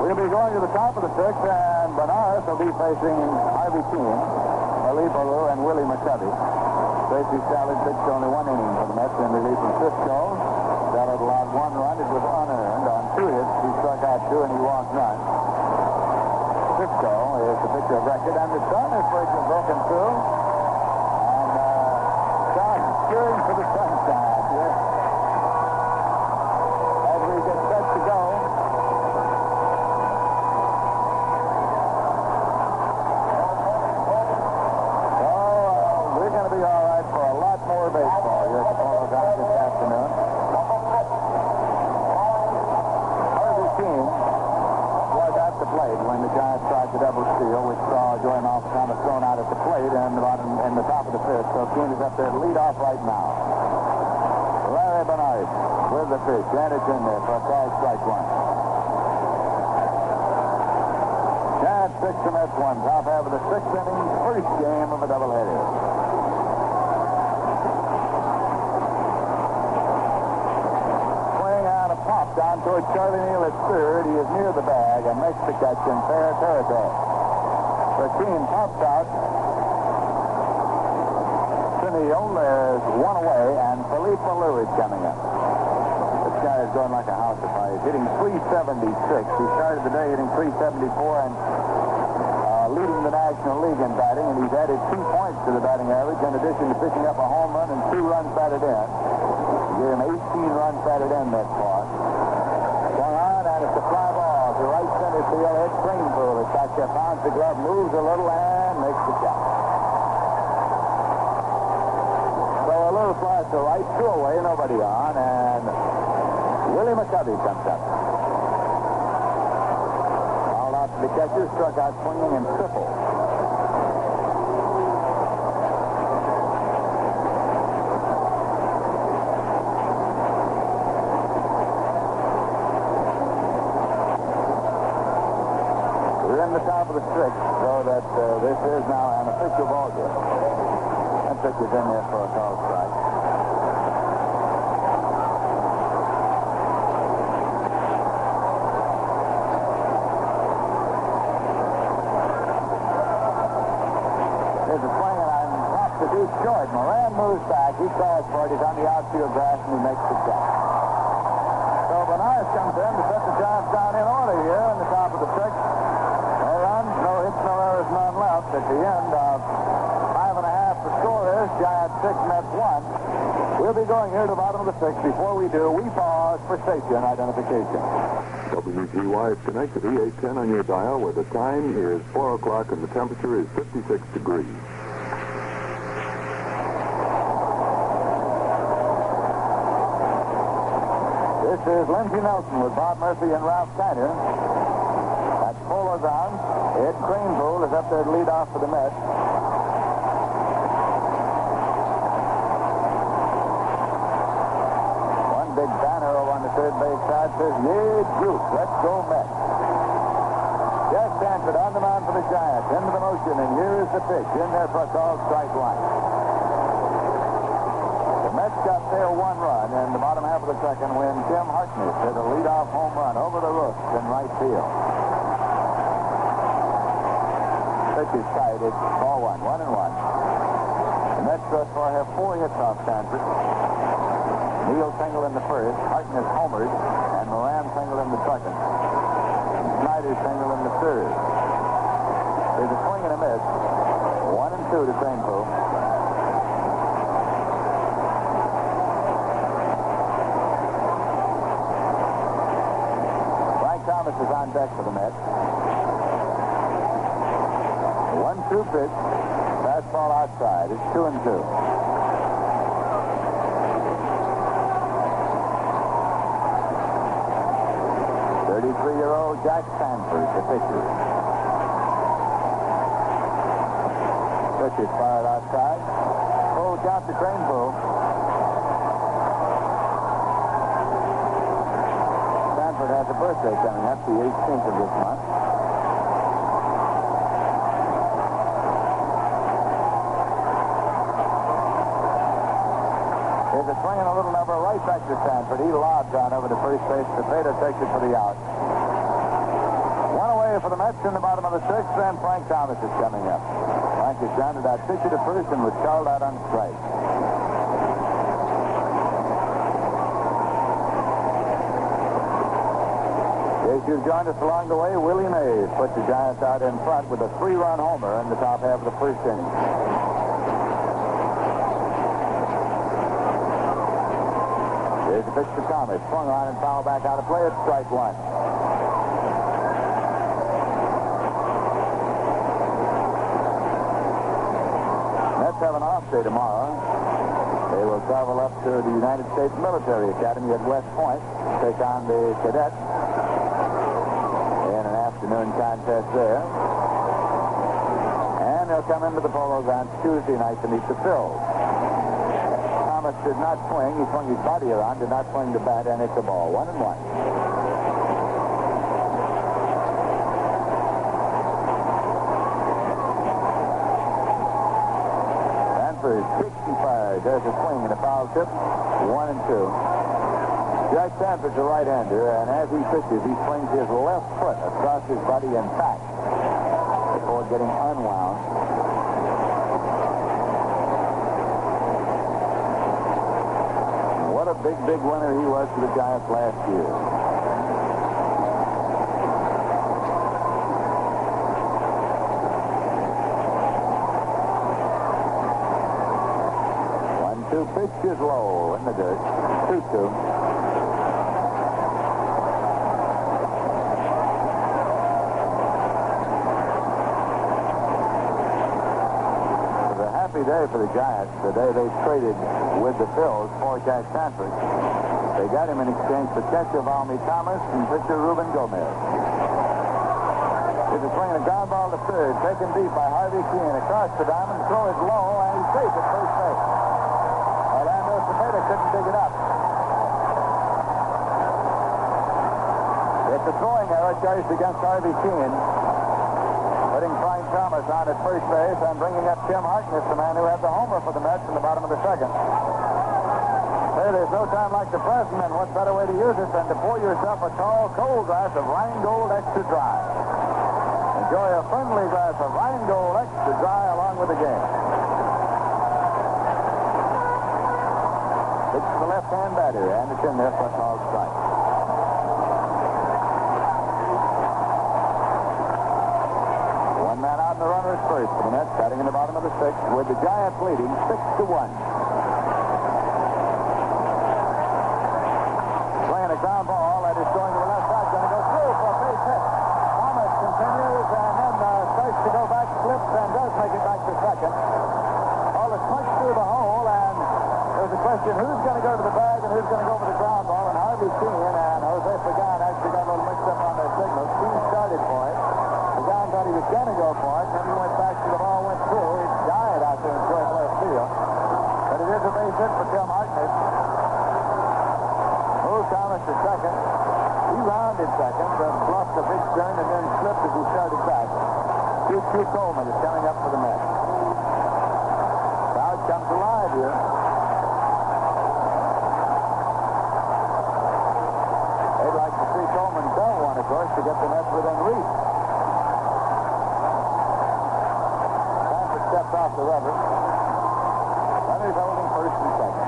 We'll be going to the top of the 6th, and Bernard will be facing Harvey Keene, Polo, and Willie Mays. Tracy Stallard pitched only 1 inning for the Mets in relief from Cisco. Stallard allowed 1 run. It was unearned. On 2 hits, he struck out 2 and he walked none. Cisco is the pitcher of record, and the sun is breaking broken through. And John cheering for the sunshine. Yes. As we get set to go. So we're going to be all right for a lot more baseball here at the Polo Grounds this afternoon. Harvey Keene was at the plate when the Giants tried the double steal, which saw Joey Malfacama thrown out at the plate and in the top of the 5th. So Keene is up there to lead off right now. Larry Bernard with the pitch, and it's in there for a called strike 1. Giants 6 to Mets 1, top half of the 6th inning, first game of a doubleheader. Pop down towards Charlie Neal at third. He is near the bag and makes the catch in fair territory. Keene pops out to Neal. There's 1 away, and Philippe Polo is coming up. This guy is going like a house of fire. He's hitting .376. He started the day hitting .374 and leading the National League in batting, and he's added 2 points to the batting average in addition to picking up a home run and 2 runs batted in. Gave him 18 runs batted in that far. Going on, and it's a fly ball to right center field. Hits Greenpool. It's got you, pounds the glove, moves a little, and makes the catch. So a little fly to right, 2 away, nobody on, and Willie Mays comes up. Fouled out to the catcher, struck out swinging and triple. The top of the 6th, so that this is now an official ball game. That pitcher's in there for a call strike. There's a swing, and I'm off to deep short. Moran moves back. He calls for it. He's on the outfield grass, and he makes the catch. So Bernard comes in to set the Giants down in order here in the top of the 6th. No errors, none left. At the end of 5 1/2, the score is Giants 6, Mets 1. We'll be going here to the bottom of the 6th. Before we do, we pause for station identification. WGY is Schenectady, 810 on your dial, where the time is 4 o'clock and the temperature is 56 degrees. is Lindsey Nelson with Bob Murphy and Ralph Kiner. That's Polo's on. Ed Cranepool is up there to lead off for the Mets. One big banner over on the third base side says, "Yeah, Duke, let's go Mets." Jack Sanford on the mound for the Giants. Into the motion, and here is the pitch. In there for a called strike one. The Mets got there 1 run in the bottom half of the second when Tim Harkness hit a leadoff home run over the roof in right field. Pitch is tight. It's ball 1, 1-1. The Mets thus far have 4 hits off Sanford. Neal singled in the first, Harkness homered, and Moran singled in the second. Snyder singled in the third. There's a swing and a miss. 1-2 to Cranepool. Frank Thomas is on deck for the Mets. 1-2 pitch. Fastball outside. It's 2-2. Jack Sanford, the pitcher. Pitch is fired outside. Full count to Cranepool. Sanford has a birthday coming up, the 18th of this month. There's a swing and a little number right back to Sanford. He lobs on over to first base. Cepeda takes it for the out. For the Mets in the bottom of the 6th, and Frank Thomas is coming up. Frank is grounded out pitcher to first and was called out on strike. As you've joined us along the way, Willie Mays put the Giants out in front with a 3-run homer in the top half of the first inning. Here's the pitch to Thomas. Swung on and foul back out of play. It's strike 1. Have an off day tomorrow. They will travel up to the United States Military Academy at West Point, take on the cadets in an afternoon contest there. And they'll come into the Polo Grounds Tuesday night to meet the Phils. Thomas did not swing. He swung his body around, did not swing the bat, and it's a ball. 1-1. There's a swing and a foul tip. 1-2. Jack Sanford's a right-hander, and as he pitches, he swings his left foot across his body and back before getting unwound. What a big winner he was for the Giants last year. Pitch is low in the dirt. 2-2. It was a happy day for the Giants, the day they traded with the Phils for Jack Sanford. They got him in exchange for catcher Valmy Thomas and pitcher Ruben Gomez. Here's a swing and a ground ball to third, taken deep by Harvey Keene. Across the diamond, throw is low, and he's safe at first base. Cepeda couldn't dig it up. It's a throwing error charged against Harvey Keene, putting Frank Thomas on at first base and bringing up Tim Harkness, the man who had the homer for the Mets in the bottom of the second. Hey, there's no time like the present, and what better way to use it than to pour yourself a tall, cold glass of Rheingold Extra Dry. Enjoy a friendly glass of Rheingold Extra Dry along with the game. It's the left-hand batter, and it's in there for a called strike. One man out, and the runner is first for the Mets, batting in the bottom of the 6th, with the Giants leading 6-1. Playing a ground ball that is going to the left side, going to go through for a base hit. Thomas continues, and then starts to go back, slips, and does make it back to second. Ball is punched through the hole, and there's a question who's going to go to the bag and who's going to go for the ground ball, and Harvey Keene and Jose Pagan actually got a little mixed up on their signals. Keene started for it. Pagan thought he was going to go for it, then he went back to the ball, went through. He died out there in short left field. But it is a base hit for Tim Harkness. Moved Thomas to second. He rounded second, then bluffed a big turn and then slipped as he started back. 2-2 Coleman is coming up for the Mets. Crowd comes alive here. They'd like to see Coleman go one, of course, to get the Mets within reach. Sanford steps off the rubber. Runners holding first and second.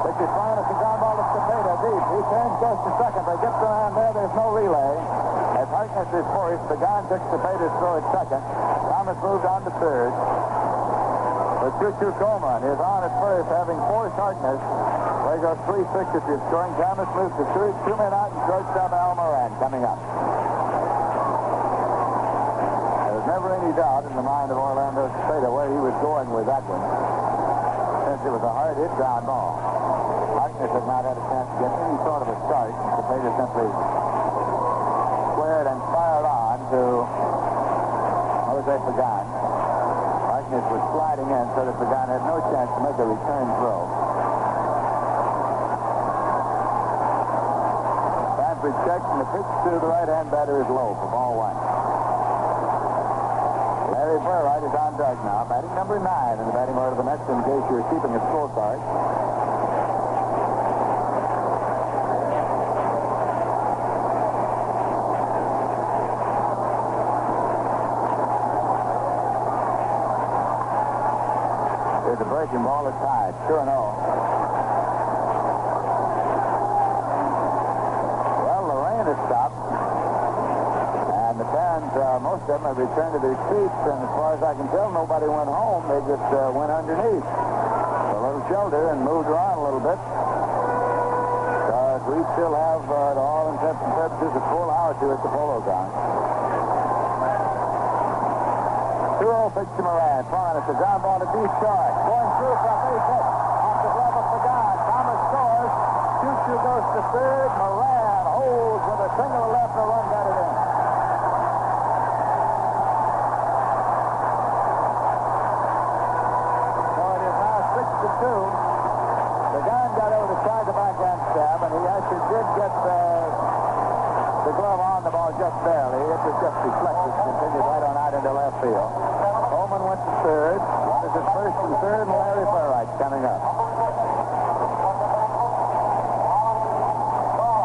Pitcher's flying at the ground ball to Cepeda deep. He turns, goes to second. They get the man there. There's no relay. As Harkness is first, Pagan took Cepeda's throw at second. Thomas moved on to third. But 2-2 Coleman is on at first, having forced Harkness. There goes 3 6 scoring. Thomas moves to third. 2 men out and shortstop Al Moran coming up. There's never any doubt in the mind of Orlando Cepeda where he was going with that one, since it was a hard hit ground ball. Harkness has not had a chance to get any sort of a start. Cepeda simply squared and fired on to Jose Pagan. Harkness was sliding in so that Pagan had no chance to make a return throw. Sanford checks, and the pitch to the right-hand batter is low for ball 1. Larry Burright is on Doug now, batting number 9 in the batting order of the Mets, in case you're keeping a scorecard. There's a breaking ball that's tied, 2-0. Well, the rain has stopped. And the fans, most of them have returned to their seats, and as far as I can tell, nobody went home. They just went underneath a little shelter and moved around a little bit. Because we still have, to all intents and purposes, a full house here at the Polo ground. 2-0 pitch to Moran. Fine, it's a ground ball to deep short. Going through for a base hit. Off the glove of Pagan. Thomas scores. Choo-choo goes to third. Moran holds with a single to left. A run got it in. So it is now 6-2. Pagan got over the side of the backhand stab, and he actually did get the glove on the ball just barely. It was just deflected. Continued right on out into left field. Coleman went to third. One is at first and third, and Larry Burright coming up.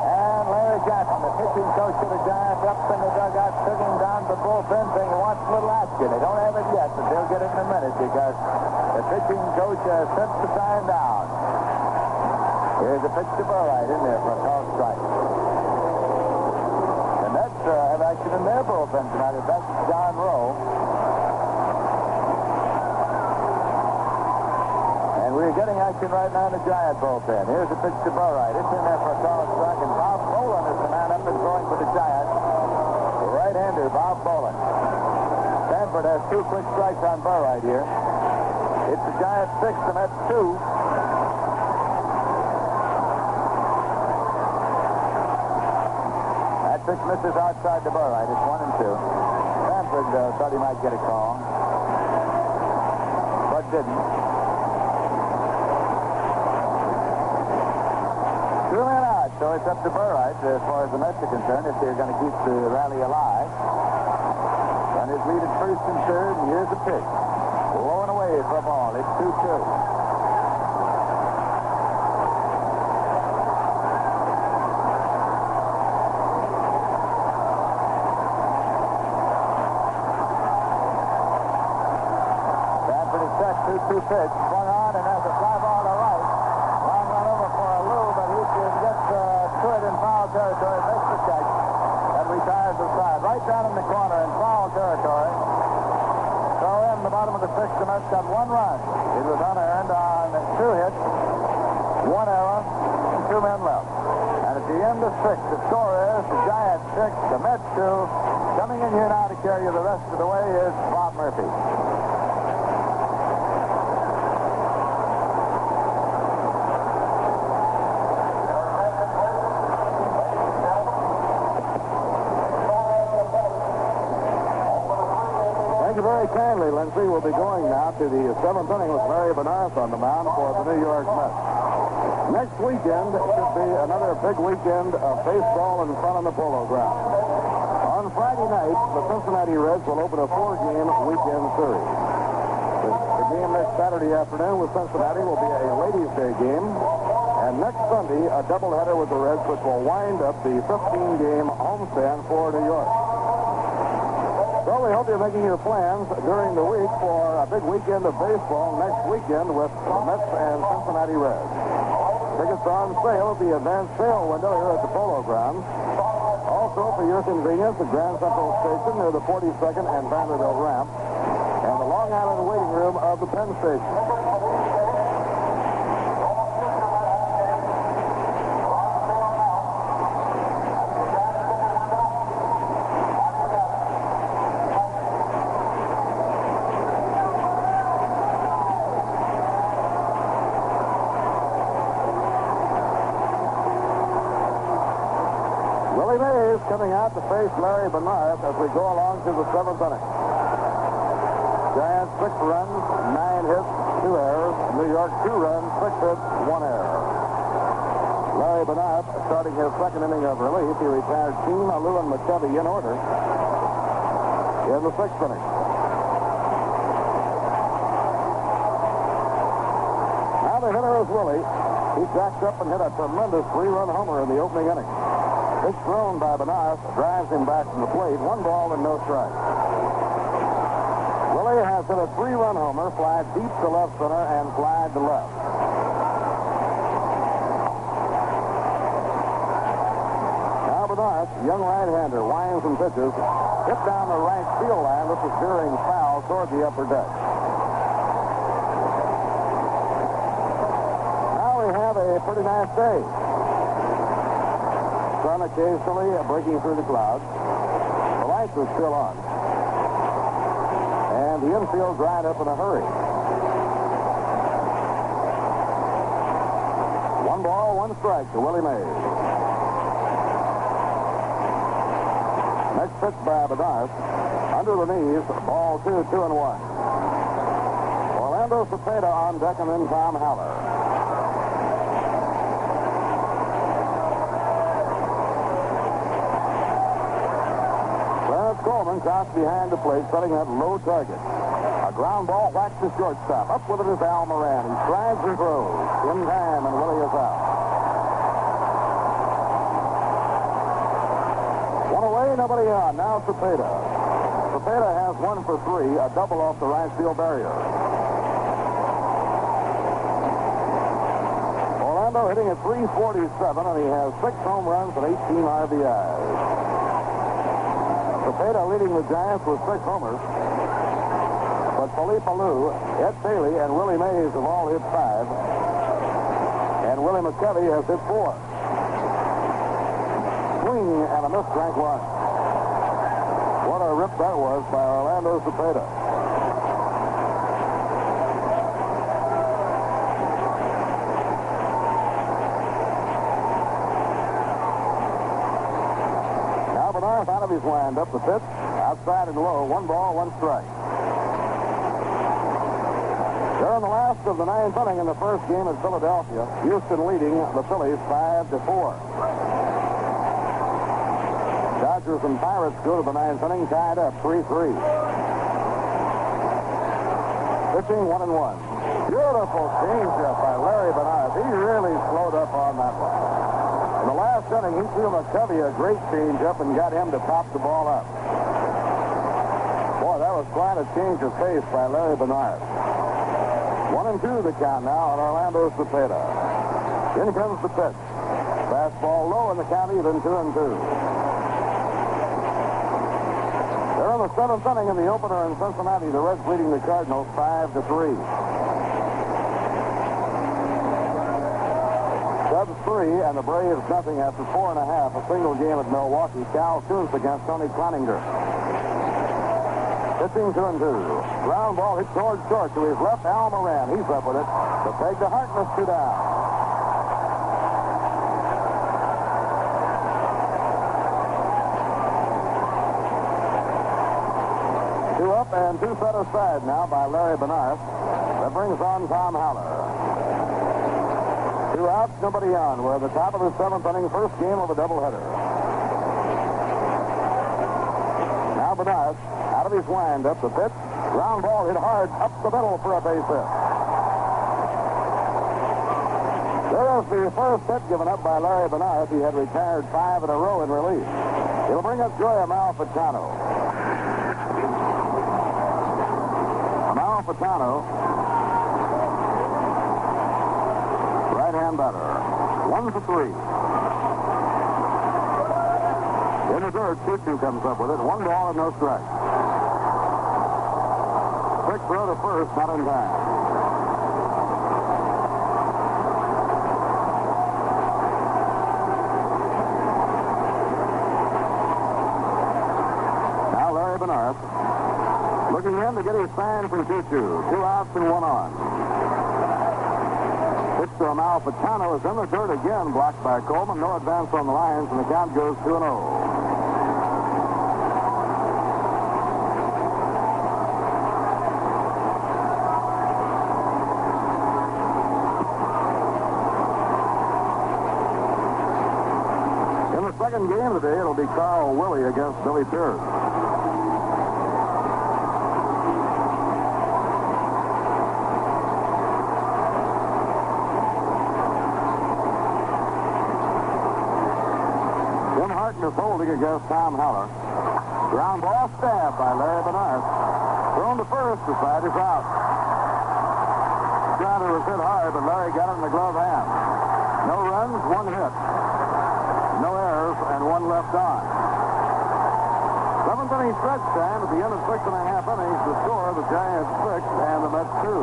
And Larry Johnson, the pitching coach of the Giants, up in the dugout, sitting down the bullpen, saying he wants a little action. They don't have it yet, but they'll get it in a minute because the pitching coach has sent the sign down. Here's a pitch to Burright in there for a call strike. The Mets have action in their bullpen tonight. That's John Rowe. We're getting action right now in the Giant bullpen. Here's a pitch to Burright. It's in there for a call strike, and Bob Boland is the man up and throwing for the Giants. The right-hander, Bob Boland. Sanford has 2 quick strikes on Burright here. It's the Giants 6, the Mets 2. That pitch misses outside to Burright. It's 1-2. Sanford thought he might get a call, but didn't. 2 men out, so it's up to Burright as far as the Mets are concerned if they're going to keep the rally alive. Runners lead at first and third, and here's the pitch. Blowing away for a ball. It's 2-2. Sanford is set, 2-2 pitch. Swung on and has a fly ball to right. Long run over for a Lou, but he can get to it in foul territory, makes the catch, and retires the side. Right down in the corner in foul territory. So in the bottom of the 6th, the Mets got 1 run. It was unearned on 2 hits, 1 error, and 2 men left. And at the the end of 6. The score is the Giants 6, the Mets 2. Coming in here now to carry you the rest of the way is Bob Murphy. Thank you very kindly, Lindsay. We'll be going now to the 7th inning with Larry Benarth on the mound for the New York Mets. Next weekend should be another big weekend of baseball in front of the Polo Ground. On Friday night, the Cincinnati Reds will open a 4-game weekend series. The game next Saturday afternoon with Cincinnati will be a Ladies' Day game. And next Sunday, a doubleheader with the Reds, which will wind up the 15-game homestand for New York. So we hope you're making your plans during the week for a big weekend of baseball next weekend with the Mets and Cincinnati Reds. Tickets are on sale at the advanced sale window here at the Polo Grounds. Also, for your convenience, the Grand Central Station near the 42nd and Vanderbilt ramp, and the Long Island waiting room of the Penn Station. Willie Mays coming out to face Larry Benarth as we go along to the 7th inning. Giants 6 runs, 9 hits, 2 errors. New York 2 runs, 6 hits, 1 error. Larry Benarth starting his second inning of relief. He retired Keene, Alou, and McCovey in order in the 6th inning. Now the hitter is Willie. He jacked up and hit a tremendous 3-run homer in the opening inning. Pitch thrown by Benarth drives him back from the plate. 1 ball and no strike. Willie has hit a 3-run homer, fly deep to left center, and fly to left. Now Benarth, young right-hander, winds and pitches. Hit down the right field line. This is veering foul toward the upper deck. Now we have a pretty nice day. Sun occasionally breaking through the clouds. The lights are still on. And the infield dried up in a hurry. 1 ball, 1 strike to Willie Mays. Next pitch by Benarth. Under the knees, ball 2, 2-1. Orlando Cepeda on deck, and then Tom Haller. Coleman crossed behind the plate, setting that low target. A ground ball whacks the shortstop. Up with it is Al Moran. He strides and throws. In time, and Willie is out. 1 away, nobody on. Now Cepeda. Cepeda has 1 for 3, a double off the right field barrier. Orlando hitting at .347, and he has 6 home runs and 18 RBIs. Cepeda leading the Giants with 6 homers. But Philippe Alou, Ed Bailey, and Willie Mays have all hit 5. And Willie McCovey has hit 4. Swing and a miss, strike 1. What a rip that was by Orlando Cepeda. Out of his wind-up, the pitch, outside and low, 1 ball, 1 strike. They're in the last of the 9th inning in the first game in Philadelphia. Houston leading the Phillies 5-4. Dodgers and Pirates go to the 9th inning, tied up 3-3. Pitching 1-1. Beautiful changeup by Larry Benarth. He really slowed up on that one. In the last inning, he threw McCovey a great changeup and got him to pop the ball up. Boy, that was quite a change of pace by Larry Benarth. 1-2 the count now on Orlando Cepeda. In comes the pitch. Fastball low in the count, even 2-2. They're in the 7th inning in the opener in Cincinnati. The Reds leading the Cardinals 5-3. Cubs 3 and the Braves nothing after 4 1/2. A single game at Milwaukee. Cal Kuntz against Tony Cloninger. Pitching 2-2. Ground ball hit towards short to his left. Al Moran. He's up with it. The peg to Harkness, 2 down. Two up and 2 set aside now by Larry Bernard. That brings on Tom Haller. 2 outs, nobody on. We're at the top of the 7th inning, first game of a doubleheader. Now Bernard, out of his wind up the pitch. Ground ball hit hard up the middle for a base hit. There is the first hit given up by Larry Bernard. He had retired 5 in a row in relief. It'll bring up Joey Amalfitano. Amalfitano, right-hand batter. 1-3. In the third, Choo-Choo comes up with it. 1 ball and no strike. Quick throw to first, not in time. Now Larry Bernard looking in to get his sign from Choo-Choo. 2 outs and 1 on. Pitch to Amalfitano is in the dirt again, blocked by Coleman. No advance on the lines, and the count goes 2-0. Second game today, it'll be Carl Willie against Billy Pierce. Jim Harkness holding against Tom Haller. Ground ball stabbed by Larry Bernard. Thrown to first, the side is out. The grounder was hit hard, but Larry got it in the glove hand. No runs, 1 hit. No errors, and 1 left on. 7th inning stretch time at the end of 6 1/2 innings. The score, the Giants 6 and the Mets 2.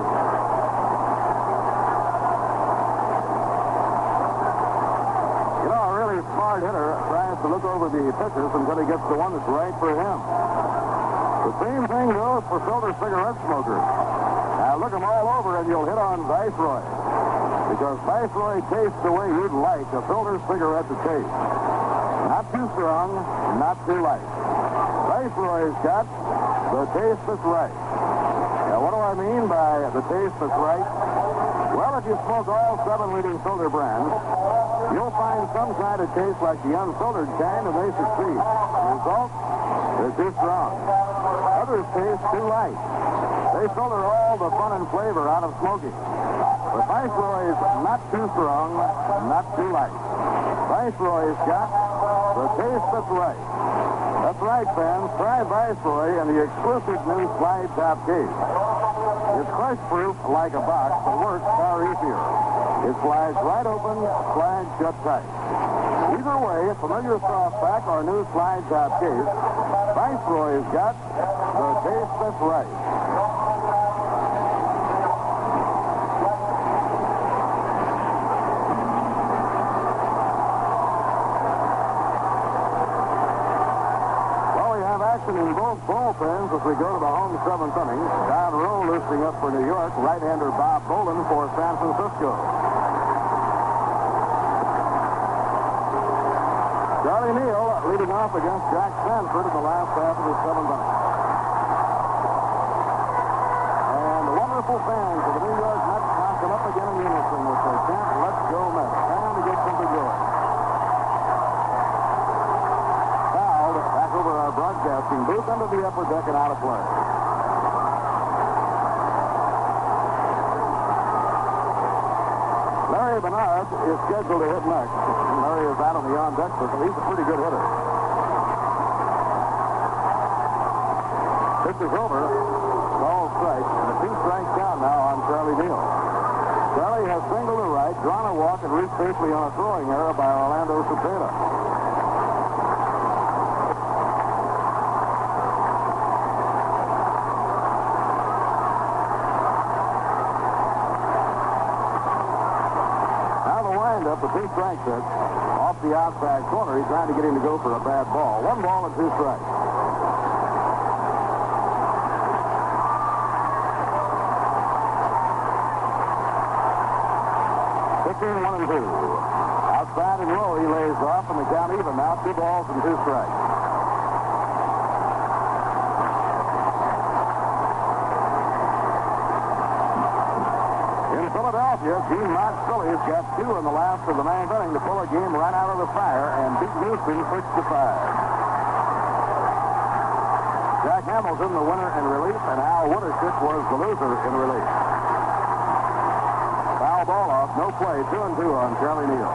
You know, a really smart hitter tries to look over the pitches until he gets the one that's right for him. The same thing goes for filter cigarette smokers. Now look them all over and you'll hit on Viceroy. Because Viceroy tastes the way you'd like a filter cigarette to taste. Not too strong, not too light. Viceroy's got the taste that's right. Now, what do I mean by the taste that's right? Well, if you smoke all 7 leading filter brands, you'll find some kind of taste like the unfiltered kind, and they succeed. The result, they're too strong. Others taste too light. They filter all the fun and flavor out of smoking. But Viceroy's not too strong, not too light. Viceroy's got the taste that's right. That's right, fans. Try Viceroy and the exclusive new slide top case. It's crush-proof like a box, but works far easier. It slides right open, slides shut tight. Either way, familiar softback or new slide top case, Viceroy's got the taste that's right. In both bullpens as we go to the home 7th inning. Don Rowe loosening up for New York. Right-hander Bob Bolin for San Francisco. Charlie Neal leading off against Jack Sanford in the last half of the 7th inning. And the wonderful fans of the New York Mets now come up again in unison with their chant, "Let's go Mets." Time to get some big joy. Broadcasting booth under the upper deck and out of play. Larry Bernard is scheduled to hit next. Larry is out on the on-deck, but he's a pretty good hitter. Pitch is over. Ball strike. And a 2-strike count now on Charlie Neal. Charlie has singled to right, drawn a walk, and reached safely on a throwing error by Orlando Cepeda. 2 strikes pitch off the outside corner. He's trying to get him to go for a bad ball. 1 ball and 2 strikes. Pitching 1 and 2. Outside and low, he lays off, and the count even now. 2 balls and 2 strikes. Philadelphia, Gene Mott's Phillies got 2 in the last of the 9th inning to pull a game right out of the fire and beat Houston 6-5. Jack Hamilton, the winner in relief, and Al Woodishick was the loser in relief. Foul ball off, no play, 2-2 on Charlie Neal.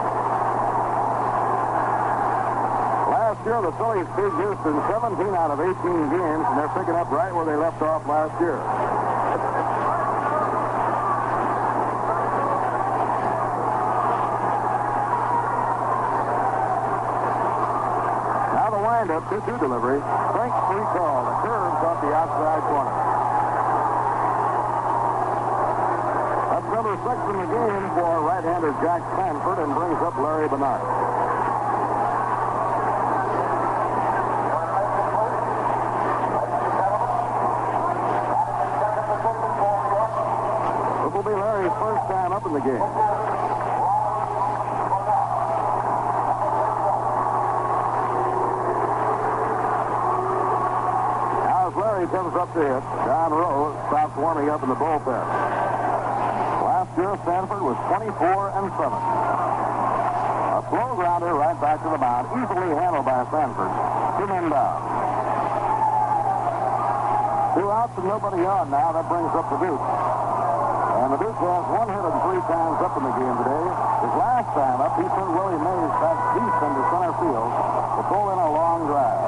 Last year, the Phillies beat Houston 17 out of 18 games, and they're picking up right where they left off last year. Up 2-2 delivery. Frank's free call. The curves off the outside corner. That's number 6 in the game for right-hander Jack Sanford and brings up Larry Bernard. This will be Larry's first time up in the game. Comes up to hit. John Rowe stops warming up in the bullpen. Last year, Sanford was 24-7. A slow grounder right back to the mound, easily handled by Sanford. 2 men down. 2 outs and nobody on now. That brings up the Duke. And the Duke has 1 hit and 3 times up in the game today. His last time up, he sent Willie Mays back deep into center field to pull in a long drive.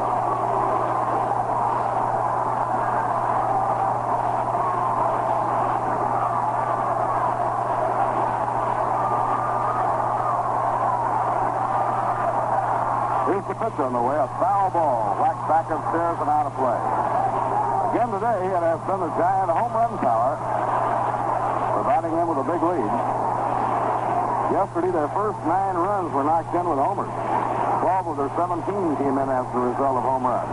Here's the pitch on the way, a foul ball, whacked back upstairs and out of play. Again today, it has been the Giant home run power, providing them with a big lead. Yesterday, their first 9 runs were knocked in with homers. 12 of their 17 came in as the result of home runs.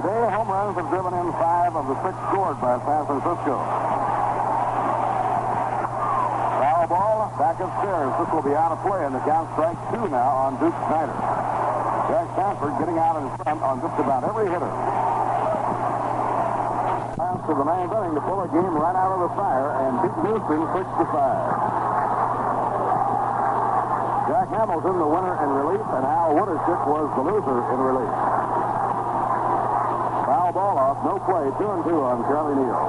Today, home runs have driven in 5 of the 6 scored by San Francisco. Foul ball, back upstairs. This will be out of play, and the count strikes 2 now on Duke Snyder. Jack Sanford getting out in front on just about every hitter. Pass to the 9th inning to pull a game right out of the fire and beat Houston 6-5. Jack Hamilton, the winner in relief, and Al Woodishick was the loser in relief. Foul ball off, no play, 2-2 on Charlie Neal.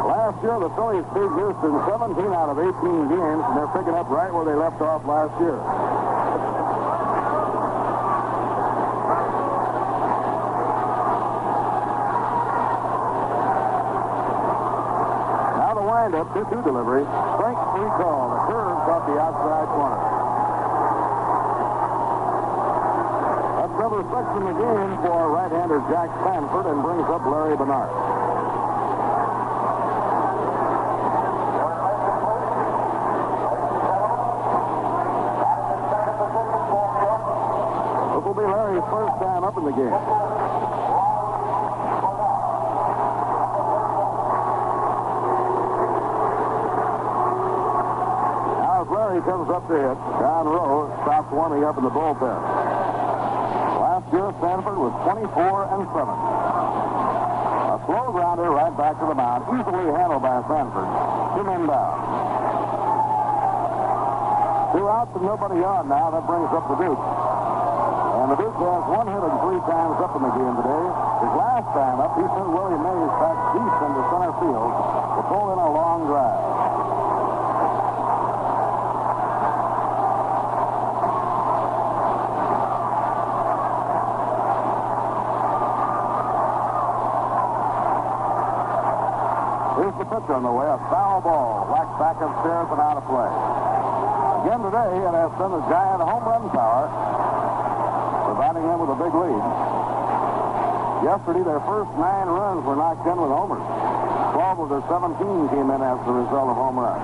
Last year, the Phillies beat Houston 17 out of 18 games, and they're picking up right where they left off last year. Now the windup, 2-2 delivery. Frank's free call. The curves off the outside corner. That's number 6 in the game for right-hander Jack Sanford and brings up Larry Bernard. This will be Larry's first time up in the game. Now as Larry comes up to hit, John Rowe stops warming up in the bullpen. Last year, Sanford was 24-7. A slow grounder right back to the mound, easily handled by Sanford. 2 men down. 2 outs and nobody on now. That brings up the Duke. And the Duke has 1 hit and 3 times up in the game today. His last time up, he sent Willie Mays back deep into center field to pull in a long drive. Here's the pitch on the way, a foul ball, whacked back upstairs and out of play. Again today, it has been the Giant home run power, providing them with a big lead. Yesterday, their first 9 runs were knocked in with homers. 12 of their 17 came in as the result of home runs.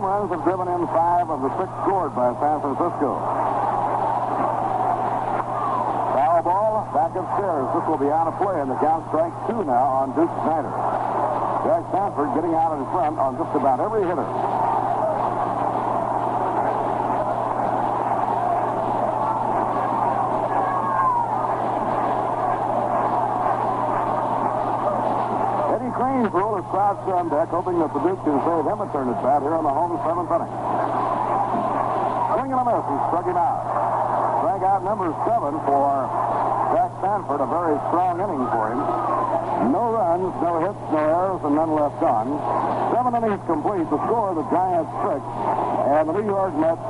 home runs have driven in 5 of the 6 scored by San Francisco. Foul ball, back upstairs. This will be out of play, and the count strikes 2 now on Duke Snyder. Jack Sanford getting out in front on just about every hitter. Cranes roll his crouched on deck, hoping that the Duke can save him a turn at bat here in the home 7th inning. Swing and a miss. He struck him out. Strikeout number 7 for Jack Sanford. A very strong inning for him. No runs, no hits, no errors, and none left on. 7 innings complete. The score, the Giants 6, and the New York Mets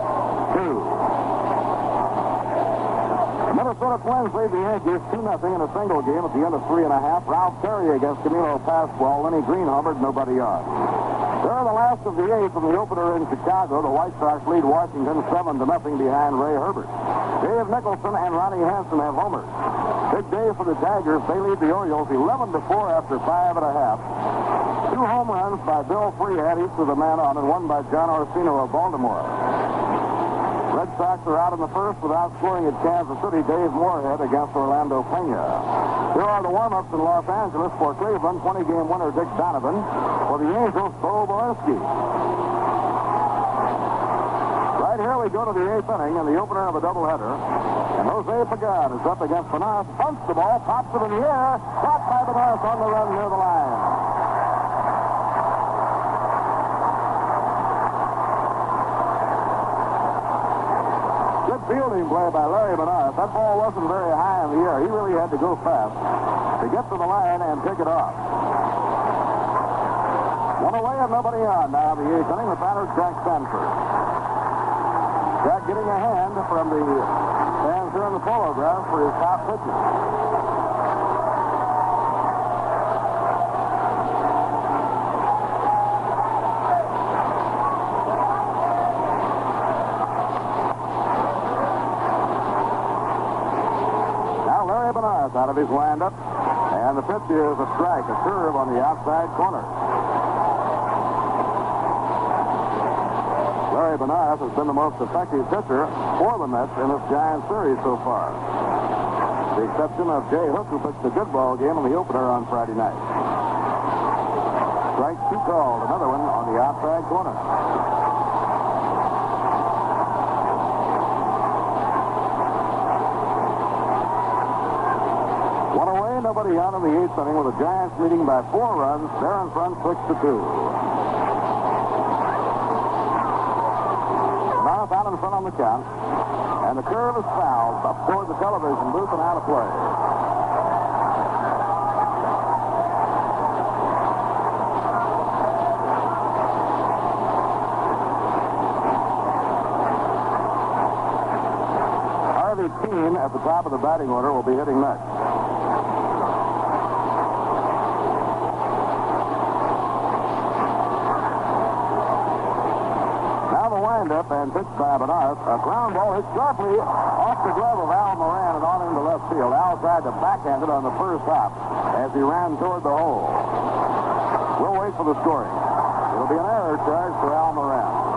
2. Minnesota Twins lead the Yankees 2-0 in a single game at the end of 3.5. Ralph Terry against Camilo Pascual. Lenny Green homered, nobody on. They're the last of the 8th in the opener in Chicago. The White Sox lead Washington 7-0 behind Ray Herbert. Dave Nicholson and Ronnie Hansen have homers. Big day for the Tigers. They lead the Orioles 11-4 after 5.5. 2 home runs by Bill Freehead, each with a man on, and 1 by John Orsino of Baltimore. Red Sox are out in the first without scoring at Kansas City. Dave Moorhead against Orlando Pena. Here are the warm-ups in Los Angeles for Cleveland. 20-game winner Dick Donovan. For the Angels, Bo Borski. Right here we go to the 8th inning and the opener of a doubleheader. And Jose Pagan is up against Benas. Bunts the ball, pops it in the air. Caught by Benas on the run near the line. Fielding play by Larry Benas. That ball wasn't very high in the air. He really had to go fast to get to the line and pick it off. 1 away and nobody on. Now the 8th inning, the batter Jack Sanford. Jack getting a hand from the fans here in the Polo Grounds for his top pitcher. Out of his windup, and the pitch is a strike, a curve on the outside corner. Larry Benas has been the most effective pitcher for the Mets in this Giants series so far. The exception of Jay Hook, who pitched a good ball game in the opener on Friday night. Strike 2 called, another one on the outside corner. Nobody on in the 8th inning with the Giants leading by 4 runs. They're in front 6-2. Benas out in front on the count. And the curve is fouled up toward the television booth and out of play. Harvey Keene at the top of the batting order will be hitting next. Up and pitched by Benas. A ground ball hit sharply off the glove of Al Moran and on into left field. Al tried to backhand it on the first hop as he ran toward the hole. We'll wait for the scoring. It'll be an error charge for Al Moran.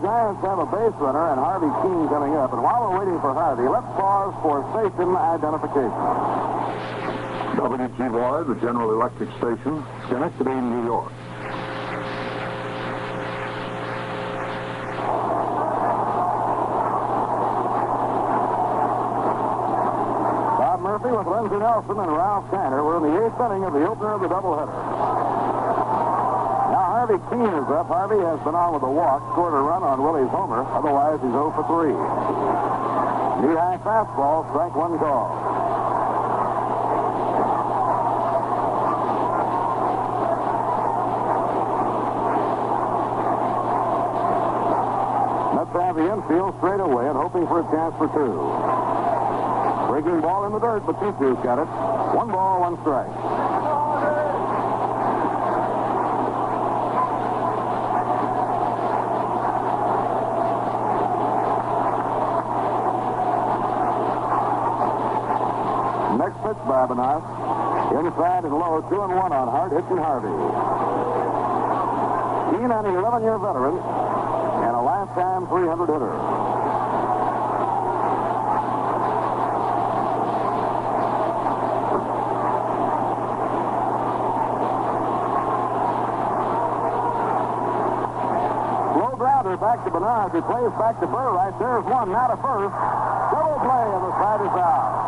Giants have a base runner and Harvey Keene coming up. And while we're waiting for Harvey, let's pause for station identification. WGY, the General Electric Station, Schenectady, New York. Bob Murphy with Lindsey Nelson and Ralph Kiner. We're in the 8th inning of the opener of the doubleheader. Harvey Keene is up. Harvey has been on with a walk, scored a run on Willie's homer. Otherwise, he's 0 for 3. Knee-high fastball, strike 1 call. Mets have the infield straight away and hoping for a chance for 2. Breaking ball in the dirt, but 2-2's got it. 1 ball, 1 strike. pitch by Benas. Inside and low, 2-1 on Hart, hitting Harvey. Keene, an 11-year veteran, and a last-time 300 hitter. Low grounder back to Benas. He plays back to Burr right. There's one, now to first. Double play, and the side is out.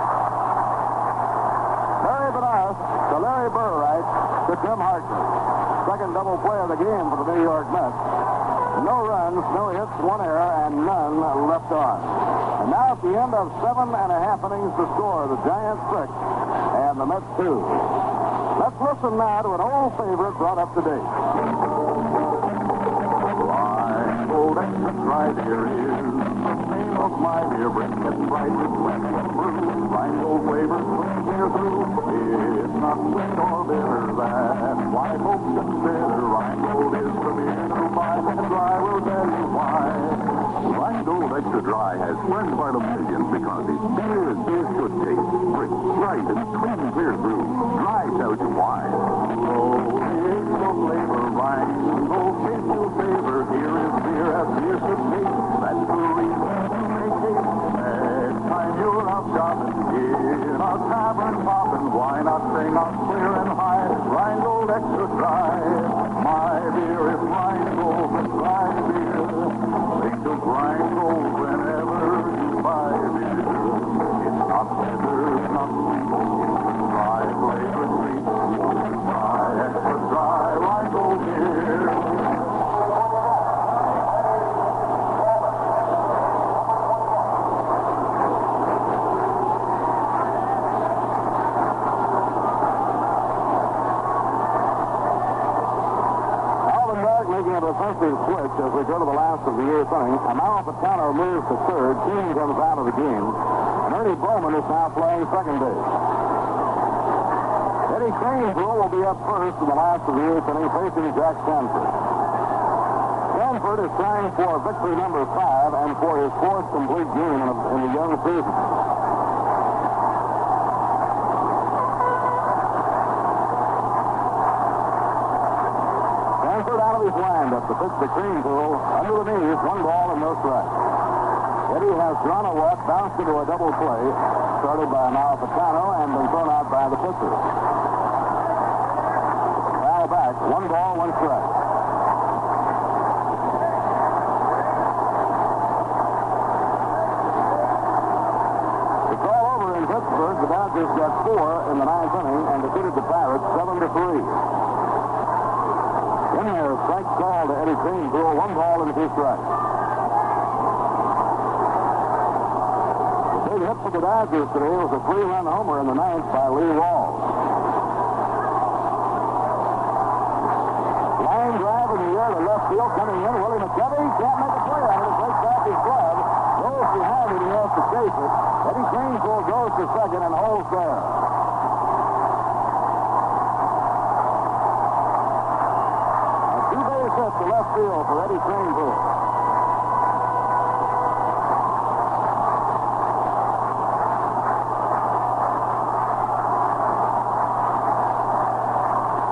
Larry Benas to Larry Burr to Tim Hartman. Second double play of the game for the New York Mets. No runs, no hits, one error, and none left on. And now at the end of 7.5 innings to score, the Giants 6 and the Mets 2. Let's listen now to an old favorite brought up to date. Old extra right here is the name of my beer. Bring it bright with plenty of brew. Rheingold flavor swing clear through. It's not sweet or bitter. That's why folks consider Rheingold is the beer to buy. And I will tell you why. Rheingold Extra Dry has friends by the millions because its beer is beer should taste. Rich, bright, and clean clear through. Dry tells you why. Oh, it's the flavor Rheingold taste will savor. Here is beer as beer should taste. That's the reason to make it. Next time you're out shopping, in a tavern popping, why not sing out clear and high? Rheingold Extra Dry. My beer is Rheingold, the dry beer. Think of Rheingold whenever you buy beer. It's not bitter, it's not sweet. It's dry flavor sweet. Dry, extra dry, Rheingold beer. Defensive switch as we go to the last of the eighth inning. Amalfitano moves to third. Keene comes out of the game. And Ernie Bowman is now playing second base. Eddie Cranesville will be up first in the last of the eighth inning, facing Jack Sanford. Sanford is trying for victory number 5 and for his 4th complete game in the young season. Out of his windup, the pitch to Cranesville, under the knees, 1 ball and no strike. Eddie has drawn a walk, bounced into a double play, started by Amalfitano and been thrown out by the pitcher. Foul back, 1 ball, 1 strike. It's all over in Pittsburgh. The Dodgers got 4 in the 9th inning and defeated the Pirates 7-3. In there, strike call to Eddie Cranesville, 1 ball and 2 strikes. The big hit for the Dodgers today was a 3-run homer in the 9th by Lee Walls. Line drive in the air to left field, coming in. Willie McKevy can't make a play on it. It breaks off his glove, goes behind it, he has to chase it. Eddie Cranesville goes to second and holds there. To left field for Eddie Cranesville.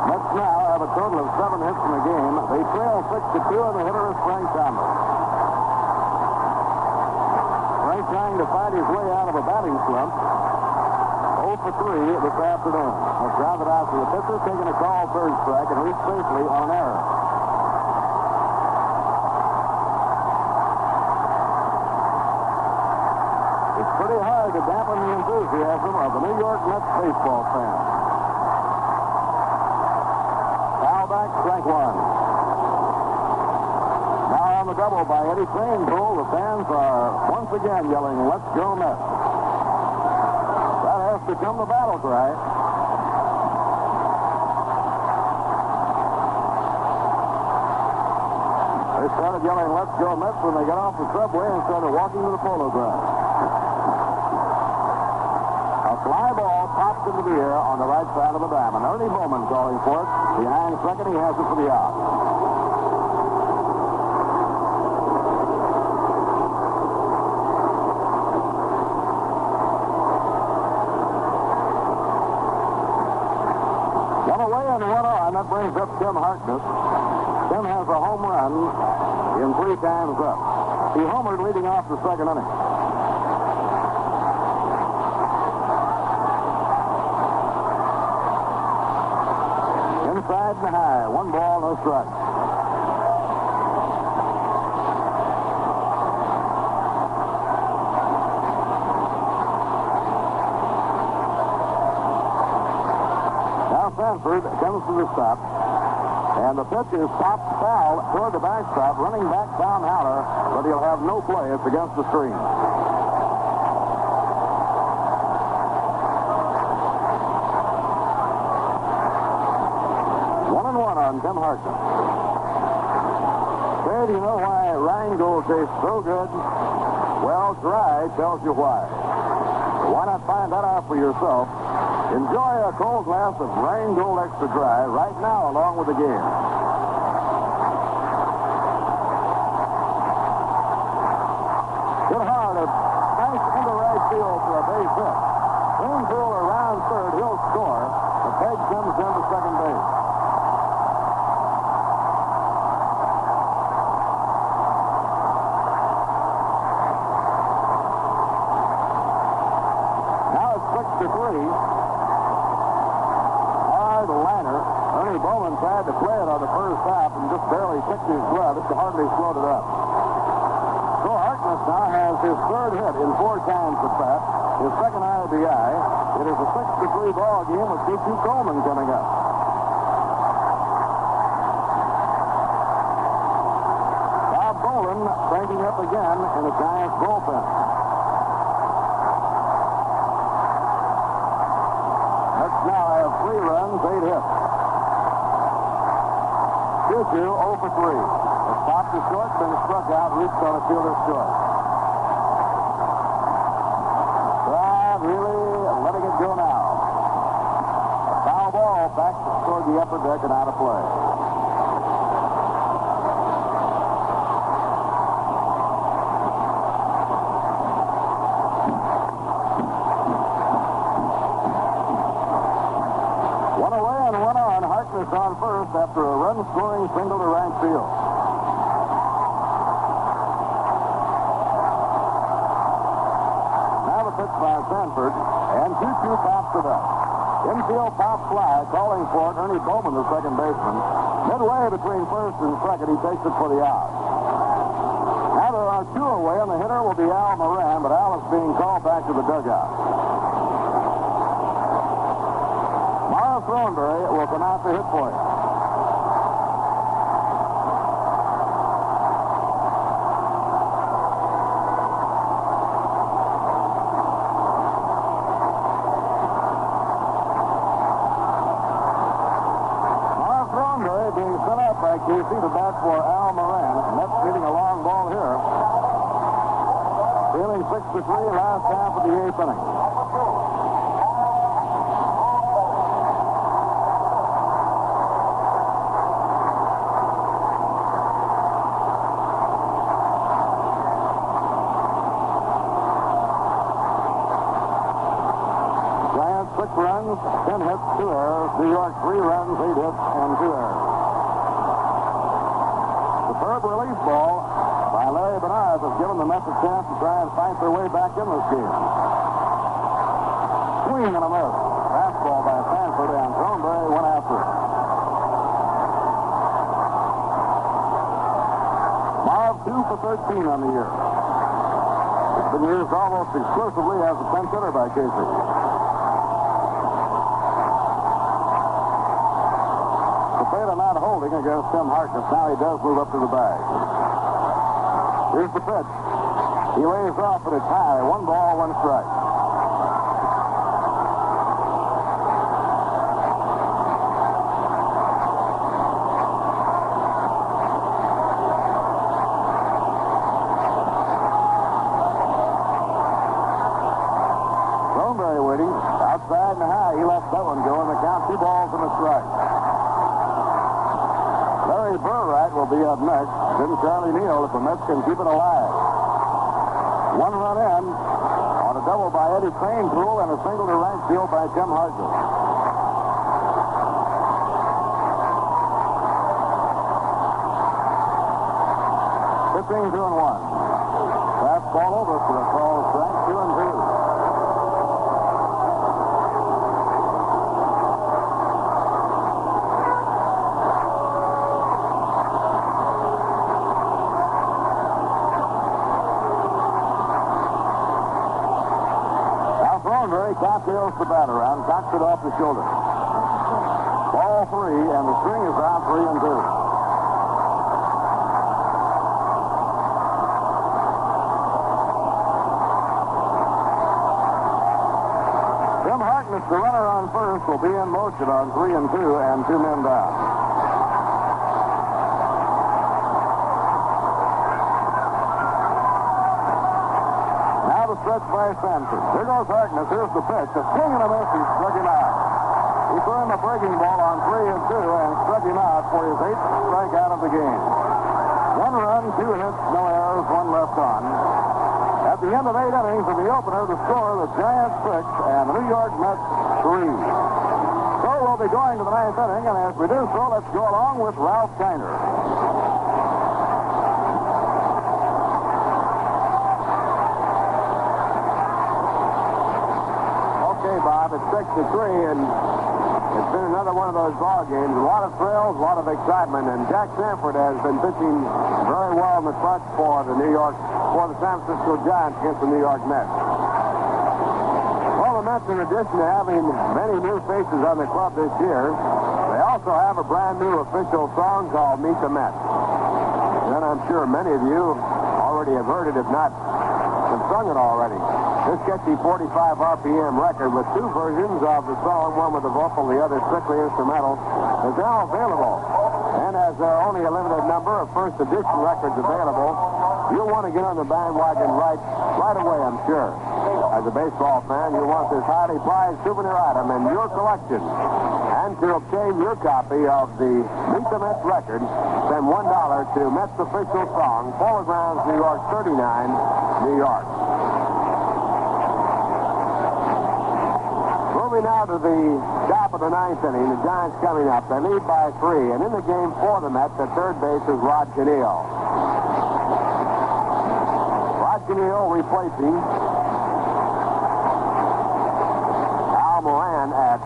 Mets now have a total of 7 hits in the game. They trail 6-2, and the hitter is Frank Thomas. Frank trying to fight his way out of a batting slump. 0 for 3 this afternoon. Has grounded out to the pitcher, taking a call third strike, and reached safely on an error. Pretty hard to dampen the enthusiasm of the New York Mets baseball fans. Foul back, strike 1. Now on the double by Eddie Cranesville, the fans are once again yelling, "Let's go Mets." That has become the battle cry. They started yelling, "Let's go Mets," when they got off the subway and started walking to the Polo ground. Fly ball popped into the air on the right side of the diamond. Ernie Bowman calling for it. Behind second, he has it for the out. And that brings up Tim Harkness. Tim has a home run in 3 times up. He homered leading off the second inning. Inside and high. 1 ball, no strike. Now Sanford comes to the stop. And the pitch is popped foul toward the backstop, running back down Haller, but he'll have no play. It's against the screen. 1-1 on Tim Harkness. Say, do you know why Rheingold tastes so good? Well, dry tells you why. So why not find that out for yourself? Enjoy a cold glass of Rheingold Extra Dry right now along with the game. Hit hard, a nice into right field for a base hit. Greenfield around third, he'll score. The peg comes into second base. Now it's 6-3. Bowman tried to play it on the first half and just barely kicked his glove. It hardly slowed it up. So Harkness now has his 3rd hit in 4 times at bat, his 2nd RBI. It is a 6-3 ball game with T.Q. Coleman coming up. Bob Bolin cranking up again in the Giants bullpen. Let's now have 3 runs, 8 hits. 2-0 for 3. It's popped to short, been struck out, reached on a fielder's short. Drive really letting it go now. A foul ball back toward the upper deck and out of play. On first after a run-scoring single to right field. Now the pitch by Sanford, and 2-2 pops it up. Infield pop fly, calling for it, Ernie Bowman, the second baseman. Midway between first and second, he takes it for the out. Now there are 2 away, and the hitter will be Al Moran, but Al is being called back to the dugout. Thornberry will come out to hit for him. Marv Thornberry being sent up by Casey to bat for Al Moran. And that's hitting a long ball here. Feeling 6-3 last half of the 8th inning. Runs, 10 hits, 2 errors. New York, 3 runs, 8 hits, and 2 errors. Superb relief ball by Larry Bernard has given the Mets a chance to try and fight their way back in this game. Swing and a miss. Fastball by Sanford, and Thornberry went after it. Marv 2 for 13 on the year. It's been used almost exclusively as a pinch hitter by Casey. Not holding against Tim Harkness. Now he does move up to the bag. Here's the pitch. He lays off, but it's high. 1 ball, 1 strike. Thornberry waiting. Outside and high. He left that one go in the count. 2 balls and a strike. Larry Burright will be up next. Then Charlie Neal if the Mets can keep it alive. 1 run in on a double by Eddie Cranepool and a single to right field by Tim Harkness. Pitching 2-1. Fastball over for a call strike, 2-2. Cocktails the bat around, cocks it off the shoulder. Ball 3, and the string is down 3-2. Tim Harkness, the runner on first, will be in motion on 3-2 and 2 men down. Stretch by Sanford. Here goes Harkness. Here's the pitch. A swing and a miss. He struck him out. He threw in the breaking ball on 3-2 and struck him out for his 8th strikeout of the game. 1 run, 2 hits, no errors, 1 left on. At the end of 8 innings in the opener, the score, the Giants 6 and the New York Mets 3. So we'll be going to the 9th inning, and as we do so, let's go along with Ralph Kiner. Bob, it's 6-3, and it's been another one of those ball games. A lot of thrills, a lot of excitement, and Jack Sanford has been pitching very well in the clutch for the San Francisco Giants against the New York Mets. Well, the Mets, in addition to having many new faces on the club this year, they also have a brand new official song called Meet the Mets. And I'm sure many of you already have heard it, if not, have sung it already. This catchy 45 RPM record with 2 versions of the song, one with the vocal, the other strictly instrumental, is now available. And as there are only a limited number of first edition records available, you'll want to get on the bandwagon right away, I'm sure. As a baseball fan, you want this highly prized souvenir item in your collection. And to obtain your copy of the Meet the Mets record, send $1 to Mets official song, Polo Grounds, New York 39, New York. Moving now to the top of the 9th inning, the Giants coming up. They lead by 3, and in the game for the Mets at third base is Rod Canneel. Rod Canneel replacing Al Moran at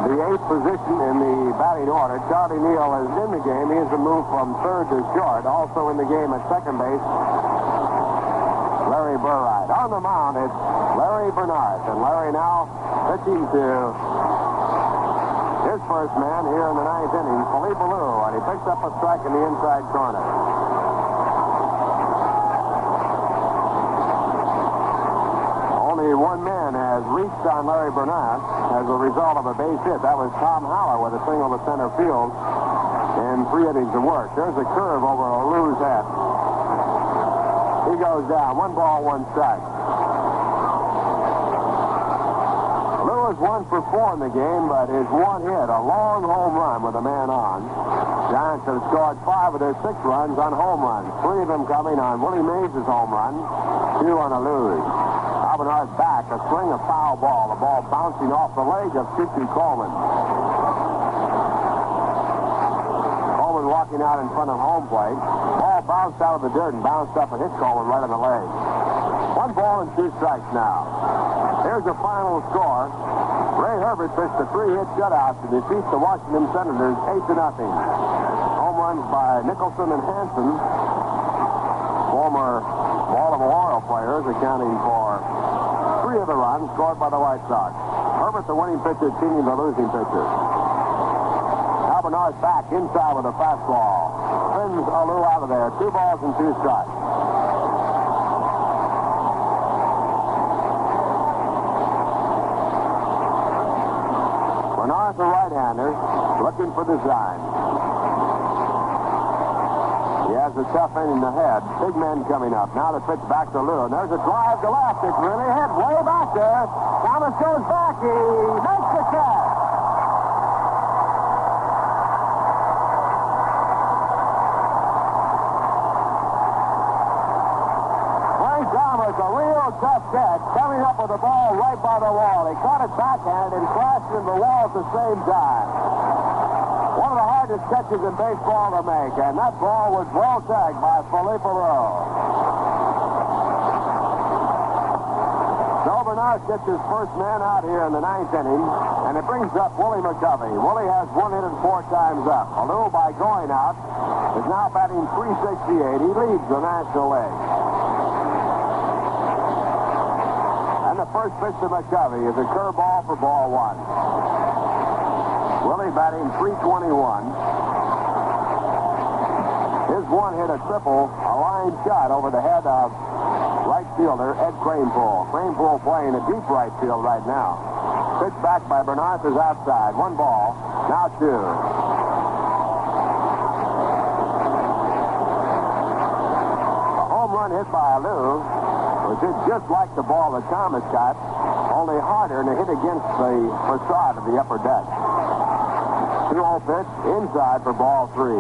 the 8th position in the batting order. Charlie Neal is in the game. He has been moved from third to short. Also in the game at second base, Larry Burride. On the mound, it's Larry Bernard. And Larry now pitching to his first man here in the 9th inning, Philippe Alou, and he picks up a strike in the inside corner. Only one man has reached on Larry Bernard as a result of a base hit. That was Tom Haller with a single to center field in 3 innings of work. There's a curve over Alou's head. He goes down. 1 ball, 1 strike. Alou is 1 for 4 in the game, but his 1 hit, a long home run with a man on. Giants have scored 5 of their 6 runs on home runs. 3 of them coming on Willie Mays' home run, 2 on Alou's. Bernard's back, a swing, a foul ball. The ball bouncing off the leg of Chichu Coleman. Coleman walking out in front of home plate. Ball bounced out of the dirt and bounced up and hit Coleman right on the leg. 1 ball and 2 strikes now. Here's the final score. Ray Herbert pitched a 3-hit shutout to defeat the Washington Senators 8-0. Home runs by Nicholson and Hansen, former Baltimore Oriole players, accounting for 3 of the runs scored by the White Sox. Herbert, the winning pitcher, teaming the losing pitcher. Now Bernard's back inside with a fastball. Spins Alou out of there. 2 balls and 2 strikes. Bernard's a right-hander, looking for design. He has a tough end in the head. Big men coming up. Now the pitch back to Lou. And there's a drive to left. It's really hit way back there. Thomas goes back. He makes the catch. Frank Thomas, a real tough catch, coming up with the ball right by the wall. He caught it backhanded and crashed into the wall at the same time. One of the hardest catches in baseball to make, and that ball was well tagged by Polo. So Bernard gets his first man out here in the ninth inning, and it brings up Willie McCovey. Willie has 1 hit and 4 times up. Although by going out, is now batting .368. He leads the National League. And the first pitch to McCovey is a curveball for ball 1. Willie batting .321. His one hit a triple, a line shot over the head of right fielder Ed Cranepool. Cranepool playing a deep right field right now. Pitch back by Bernard is outside. 1 ball, now 2. A home run hit by Lou was hit just like the ball that Thomas got, only harder, and it hit against the facade of the upper deck. 2-0 pitch inside for ball 3.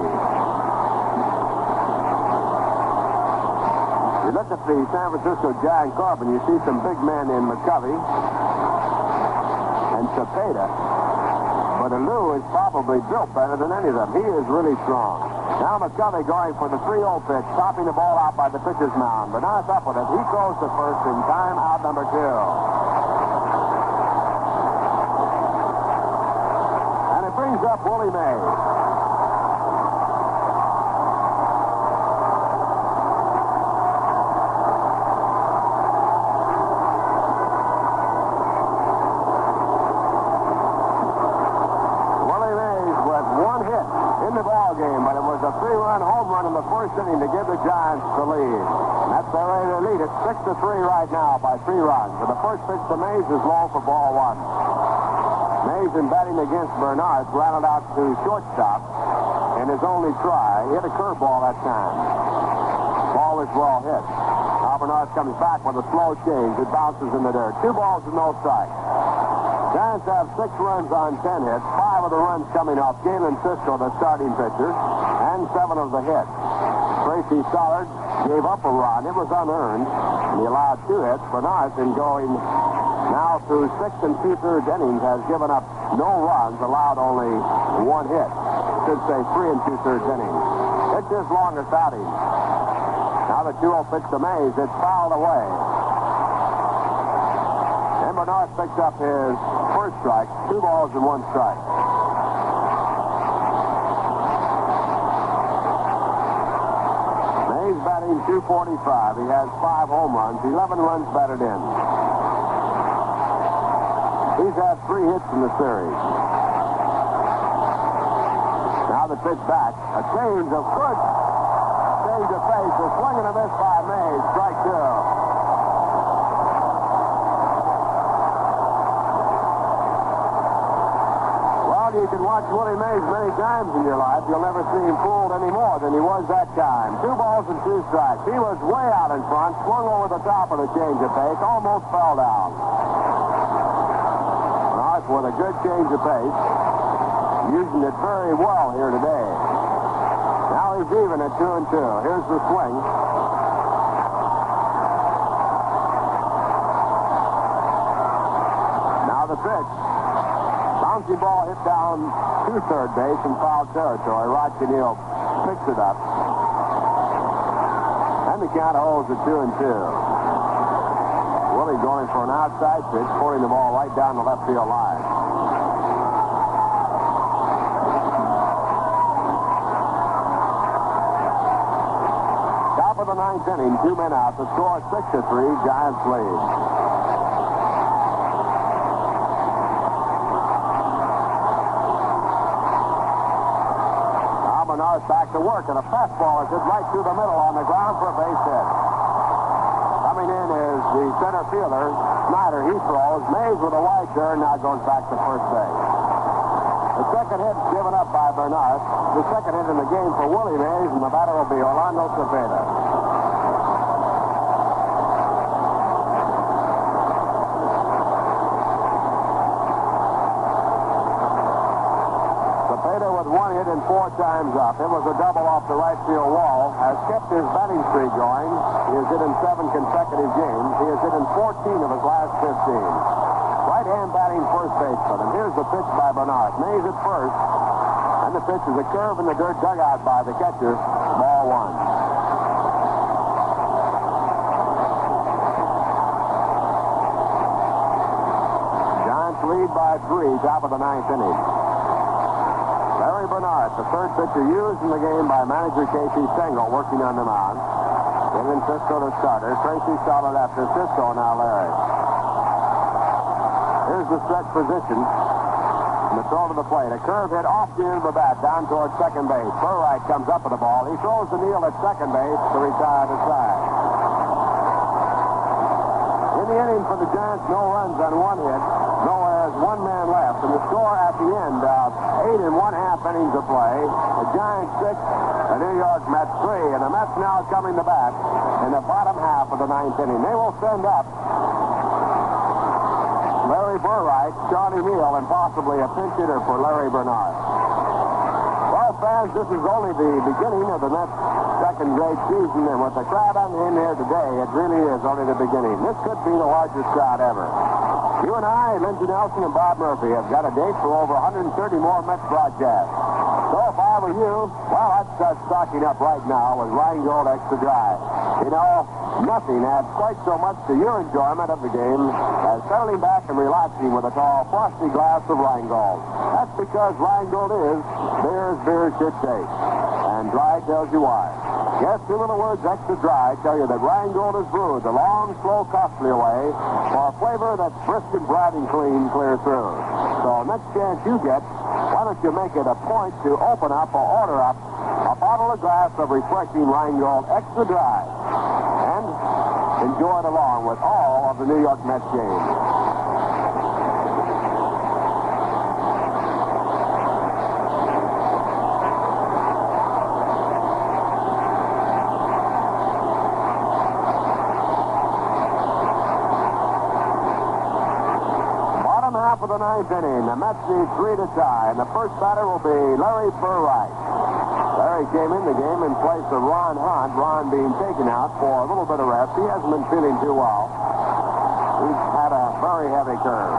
You look at the San Francisco Giant club and you see some big men in McCovey and Cepeda. But Lou is probably built better than any of them. He is really strong. Now McCovey going for the 3-0 pitch, topping the ball out by the pitcher's mound. Bernard's up with it. He throws to first in time, out number 2. Brings up Willie Mays. Willie Mays with 1 hit in the ball game, but it was a 3-run home run in the first inning to give the Giants the lead. And that's their way to lead it. 6-3 right now by 3 runs. But the first pitch to Mays is low for ball 1. Mays, in batting against Bernard, grounded out to shortstop in his only try. He hit a curveball that time. Ball is well hit. Now Bernard comes back with a slow change. It bounces in the dirt. 2 balls and no strikes. Giants have 6 runs on 10 hits. 5 of the runs coming off Galen Cisco, the starting pitcher, and 7 of the hits. Tracy Stollard gave up a run. It was unearned. And he allowed 2 hits. Bernard, in going now through 6 2/3 innings, has given up no runs, allowed only 1 hit. Should say 3 2/3 innings. It's his longest outing. Now the 2-0 pitch to Mays. It's fouled away. And Bernard picks up his first strike. 2 balls and 1 strike. Mays batting .245. He has 5 home runs, 11 runs batted in. He's had 3 hits in the series. Now the pitch back. A change of foot. Change of pace. A swing and a miss by Mays. Strike 2. Well, you can watch Willie Mays many times in your life. You'll never see him fooled any more than he was that time. 2 balls and 2 strikes. He was way out in front. Swung over the top of the change of pace. Almost fell down. With a good change of pace. Using it very well here today. Now he's even at 2-2. Here's the swing. Now the pitch. Bouncy ball hit down to third base in foul territory. Rod Cannell picks it up. And the count holds at 2-2. Willie going for an outside pitch, pouring the ball right down the left field line. Top of the 9th inning, 2 men out. The score 6-3, Giants lead. Now Bernard's back to work, and a fastball is hit right through the middle on the ground for a base hit. Coming in is the center fielder, Snyder. He throws. Mays with a wide turn now goes back to first base. The second hit given up by Bernard. The second hit in the game for Willie Mays, and the batter will be Orlando Cepeda. Cepeda with 1 hit and 4 times up. It was a double off the right field wall. Has kept his batting streak going. He has hit in 7 consecutive games. He has hit in 14 of his last 15. Right-hand batting first baseman. And here's the pitch by Bernard. Mays at first. And And the pitch is a curve in the dirt dug out by the catcher. Ball one. Giants lead by 3, top of the 9th inning. Larry Bernard, the third pitcher used in the game by manager Casey Stengel, working on the mound. Giving Cisco the starter. Tracy solid after Cisco, now Larry. Here's the stretch position. And the throw to the plate. A curve hit off the end of the bat down towards second base. Burright comes up with the ball. He throws to Neal at second base to retire the side. In the inning for the Giants, no runs on one hit. Nowhere is one man left. And the score at the end of 8 1/2 innings of play. The Giants 6, the New York Mets 3. And the Mets now coming to bat in the bottom half of the 9th inning. They will send up Larry Burright, Johnny Neal, and possibly a pinch hitter for Larry Bernard. Well, fans, this is only the beginning of the Mets' second great season, and with the crowd on in here today, it really is only the beginning. This could be the largest crowd ever. You and I, Lindsey Nelson and Bob Murphy, have got a date for over 130 more Mets broadcasts. So if I were you, well, I'd start stocking up right now with Rheingold Extra Dry. You know, nothing adds quite so much to your enjoyment of the game as settling back and relaxing with a tall, frosty glass of Rheingold. That's because Rheingold is beer should taste. And dry tells you why. Yes, 2 little words, extra dry, tell you that Rheingold is brewed the long, slow, costly way for a flavor that's brisk and bright and clean clear through. So next chance you get, why don't you make it a point to open up or order up a bottle or glass of refreshing Rheingold Extra Dry and enjoy it along with all of the New York Mets games. Of the 9th inning, the Mets need 3 to tie, and the first batter will be Larry Burright. Larry came in the game in place of Ron Hunt, Ron being taken out for a little bit of rest. He hasn't been feeling too well. He's had a very heavy curve.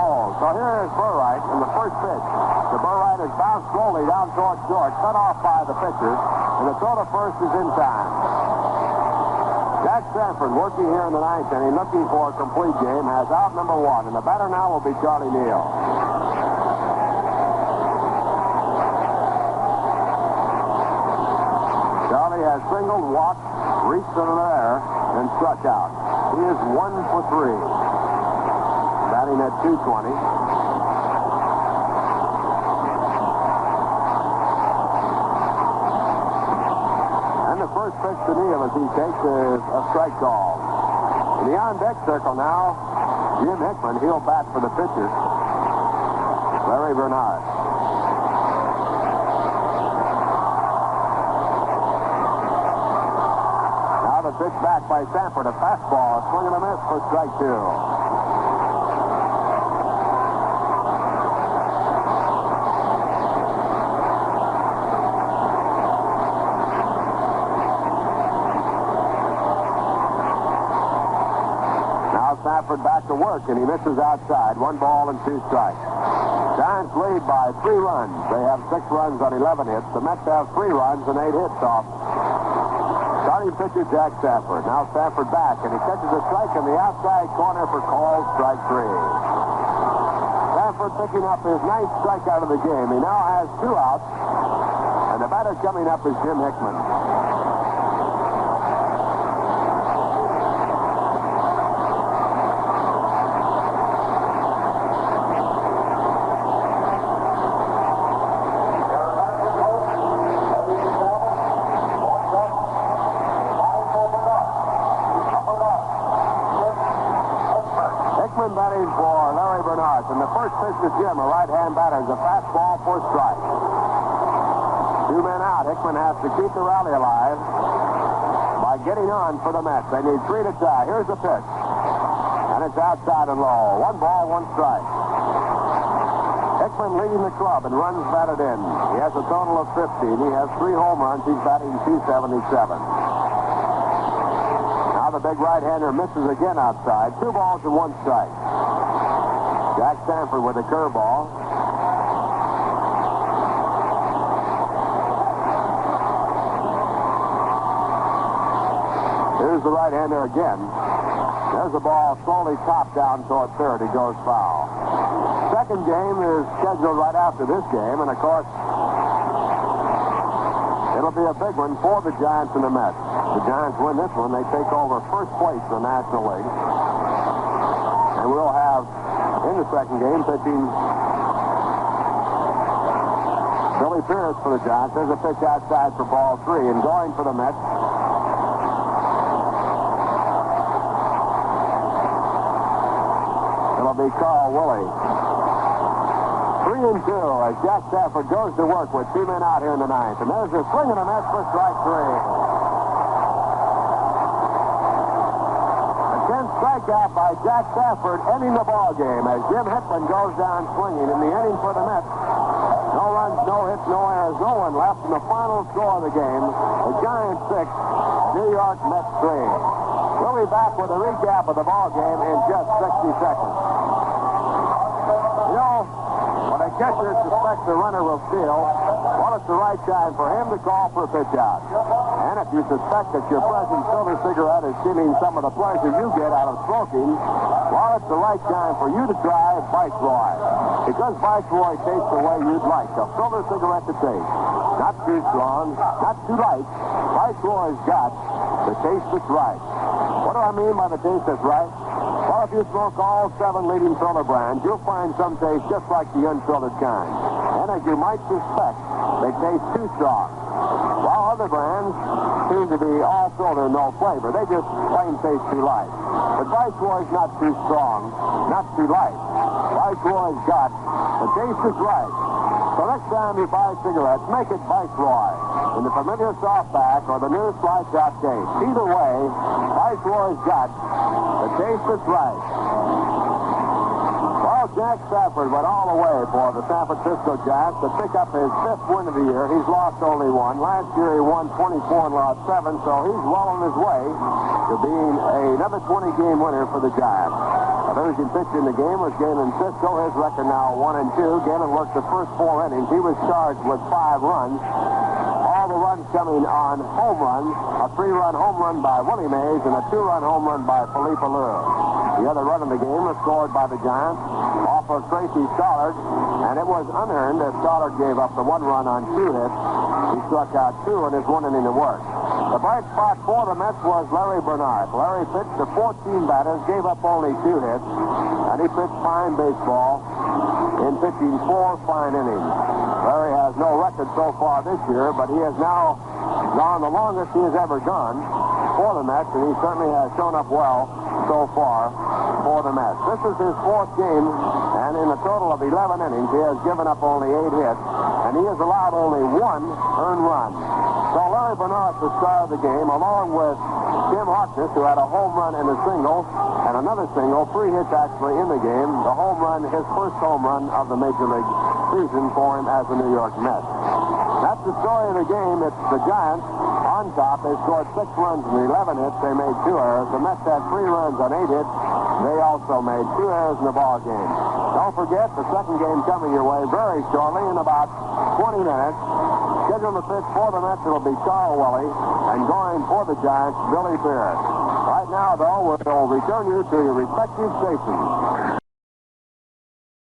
Oh, so here is Burright in the first pitch. The Burright is bounced slowly down towards short, cut off by the pitcher, and the throw to first is in time. Jack Sanford, working here in the 9th inning, looking for a complete game, has out number 1, and the batter now will be Charlie Neal. Charlie has singled, walked, reached into the air, and struck out. He is 1 for 3, batting at .220. The first pitch to Neal as he takes is a strike call. In the on-deck circle now, Jim Hickman, he'll bat for the pitcher, Larry Bernard. Now the pitch back by Sanford, a fastball, a swing and a miss for strike 2. Sanford back to work, and he misses outside. 1 ball and 2 strikes. Giants lead by 3 runs. They have 6 runs on 11 hits. The Mets have 3 runs and 8 hits off. Starting pitcher Jack Sanford. Now Sanford back, and he catches a strike in the outside corner for called strike 3. Sanford picking up his 9th strikeout of the game. He now has 2 outs, and the batter coming up is Jim Hickman. Batting for Larry Bernard. And the first pitch to Jim, a right-hand batter, is a fastball for a strike. 2 men out. Hickman has to keep the rally alive by getting on for the Mets. They need 3 to tie. Here's the pitch. And it's outside and low. 1 ball, 1 strike. Hickman leading the club and runs batted in. He has a total of 15. He has 3 home runs. He's batting .277. The big right-hander misses again outside. 2 balls and 1 strike. Jack Sanford with a curveball. Here's the right-hander again. There's the ball slowly topped down toward third. He goes foul. Second game is scheduled right after this game, and of course, it'll be a big one for the Giants and the Mets. The Giants win this one, they take over first place in the National League. And we'll have, in the second game, pitching Billy Pierce for the Giants. There's a pitch outside for ball 3, and going for the Mets. It'll be Carl Willie. 3-2 as Jack Sanford goes to work with 2 men out here in the ninth. And there's a swing and a miss for strike 3. Again, strikeout by Jack Sanford ending the ball game as Jim Hickman goes down swinging in the inning for the Mets. No runs, no hits, no errors, no one left in the final score of the game. The Giants 6, New York Mets 3. We'll be back with a recap of the ball game in just 60 seconds. You know, when a catcher suspects the runner will steal, well, it's the right time for him to call for a pitch out. And if you suspect that your present silver cigarette is stealing some of the pleasure you get out of smoking, well, it's the right time for you to try Viceroy. Because Viceroy tastes the way you'd like a silver cigarette to taste. Not too strong, not too light. Viceroy's got the taste that's right. What do I mean by the taste that's right? Well, if you smoke all 7 leading filter brands, you'll find some taste just like the unfiltered kind. And as you might suspect, they taste too strong. While other brands seem to be all filter, no flavor. They just plain taste too light. But Viceroy's not too strong, not too light. Viceroy's got the taste is right. So next time you buy cigarettes, make it Viceroy in the familiar softback or the new sliced out case. Either way, Viceroy's got the taste that's right. Well, Jack Sanford went all the way for the San Francisco Giants to pick up his 5th win of the year. He's lost only 1. Last year he won 24 and lost 7, so he's well on his way to being another 20-game winner for the Giants. Those who pitched in the game was Galen Cisco. His record now 1-2. Galen worked the first 4 innings. He was charged with 5 runs. All the runs coming on home runs. A 3-run home run by Willie Mays and a 2-run home run by Polo. The other run in the game was scored by the Giants off of Tracy Stollard, and it was unearned as Stollard gave up the 1 run on 2 hits. He struck out 2 in his 1 inning of work. The bright spot for the Mets was Larry Bernard. Larry pitched to 14 batters, gave up only 2 hits, and he pitched fine baseball in pitching 4 fine innings. Larry has no record so far this year, but he has now gone the longest he has ever gone for the Mets, and he certainly has shown up well so far for the Mets. This is his 4th game, and in a total of 11 innings, he has given up only 8 hits, and he has allowed only 1 earned run. So Larry Bernard, the star of the game, along with Tim Harkness, who had a home run and a single, and another single, 3 hits actually in the game. The home run, his first home run of the Major League season for him as the New York Mets. That's the story of the game. It's the Giants on top. They scored 6 runs and 11 hits. They made 2 errors. The Mets had 3 runs on 8 hits. They also made 2 errors in the ball game. Don't forget, the second game coming your way very shortly in about 20 minutes. Scheduled to pitch for the Mets, it'll be Carl Willie, and going for the Giants, Billy Pierce. Right now, though, we'll return you to your respective stations.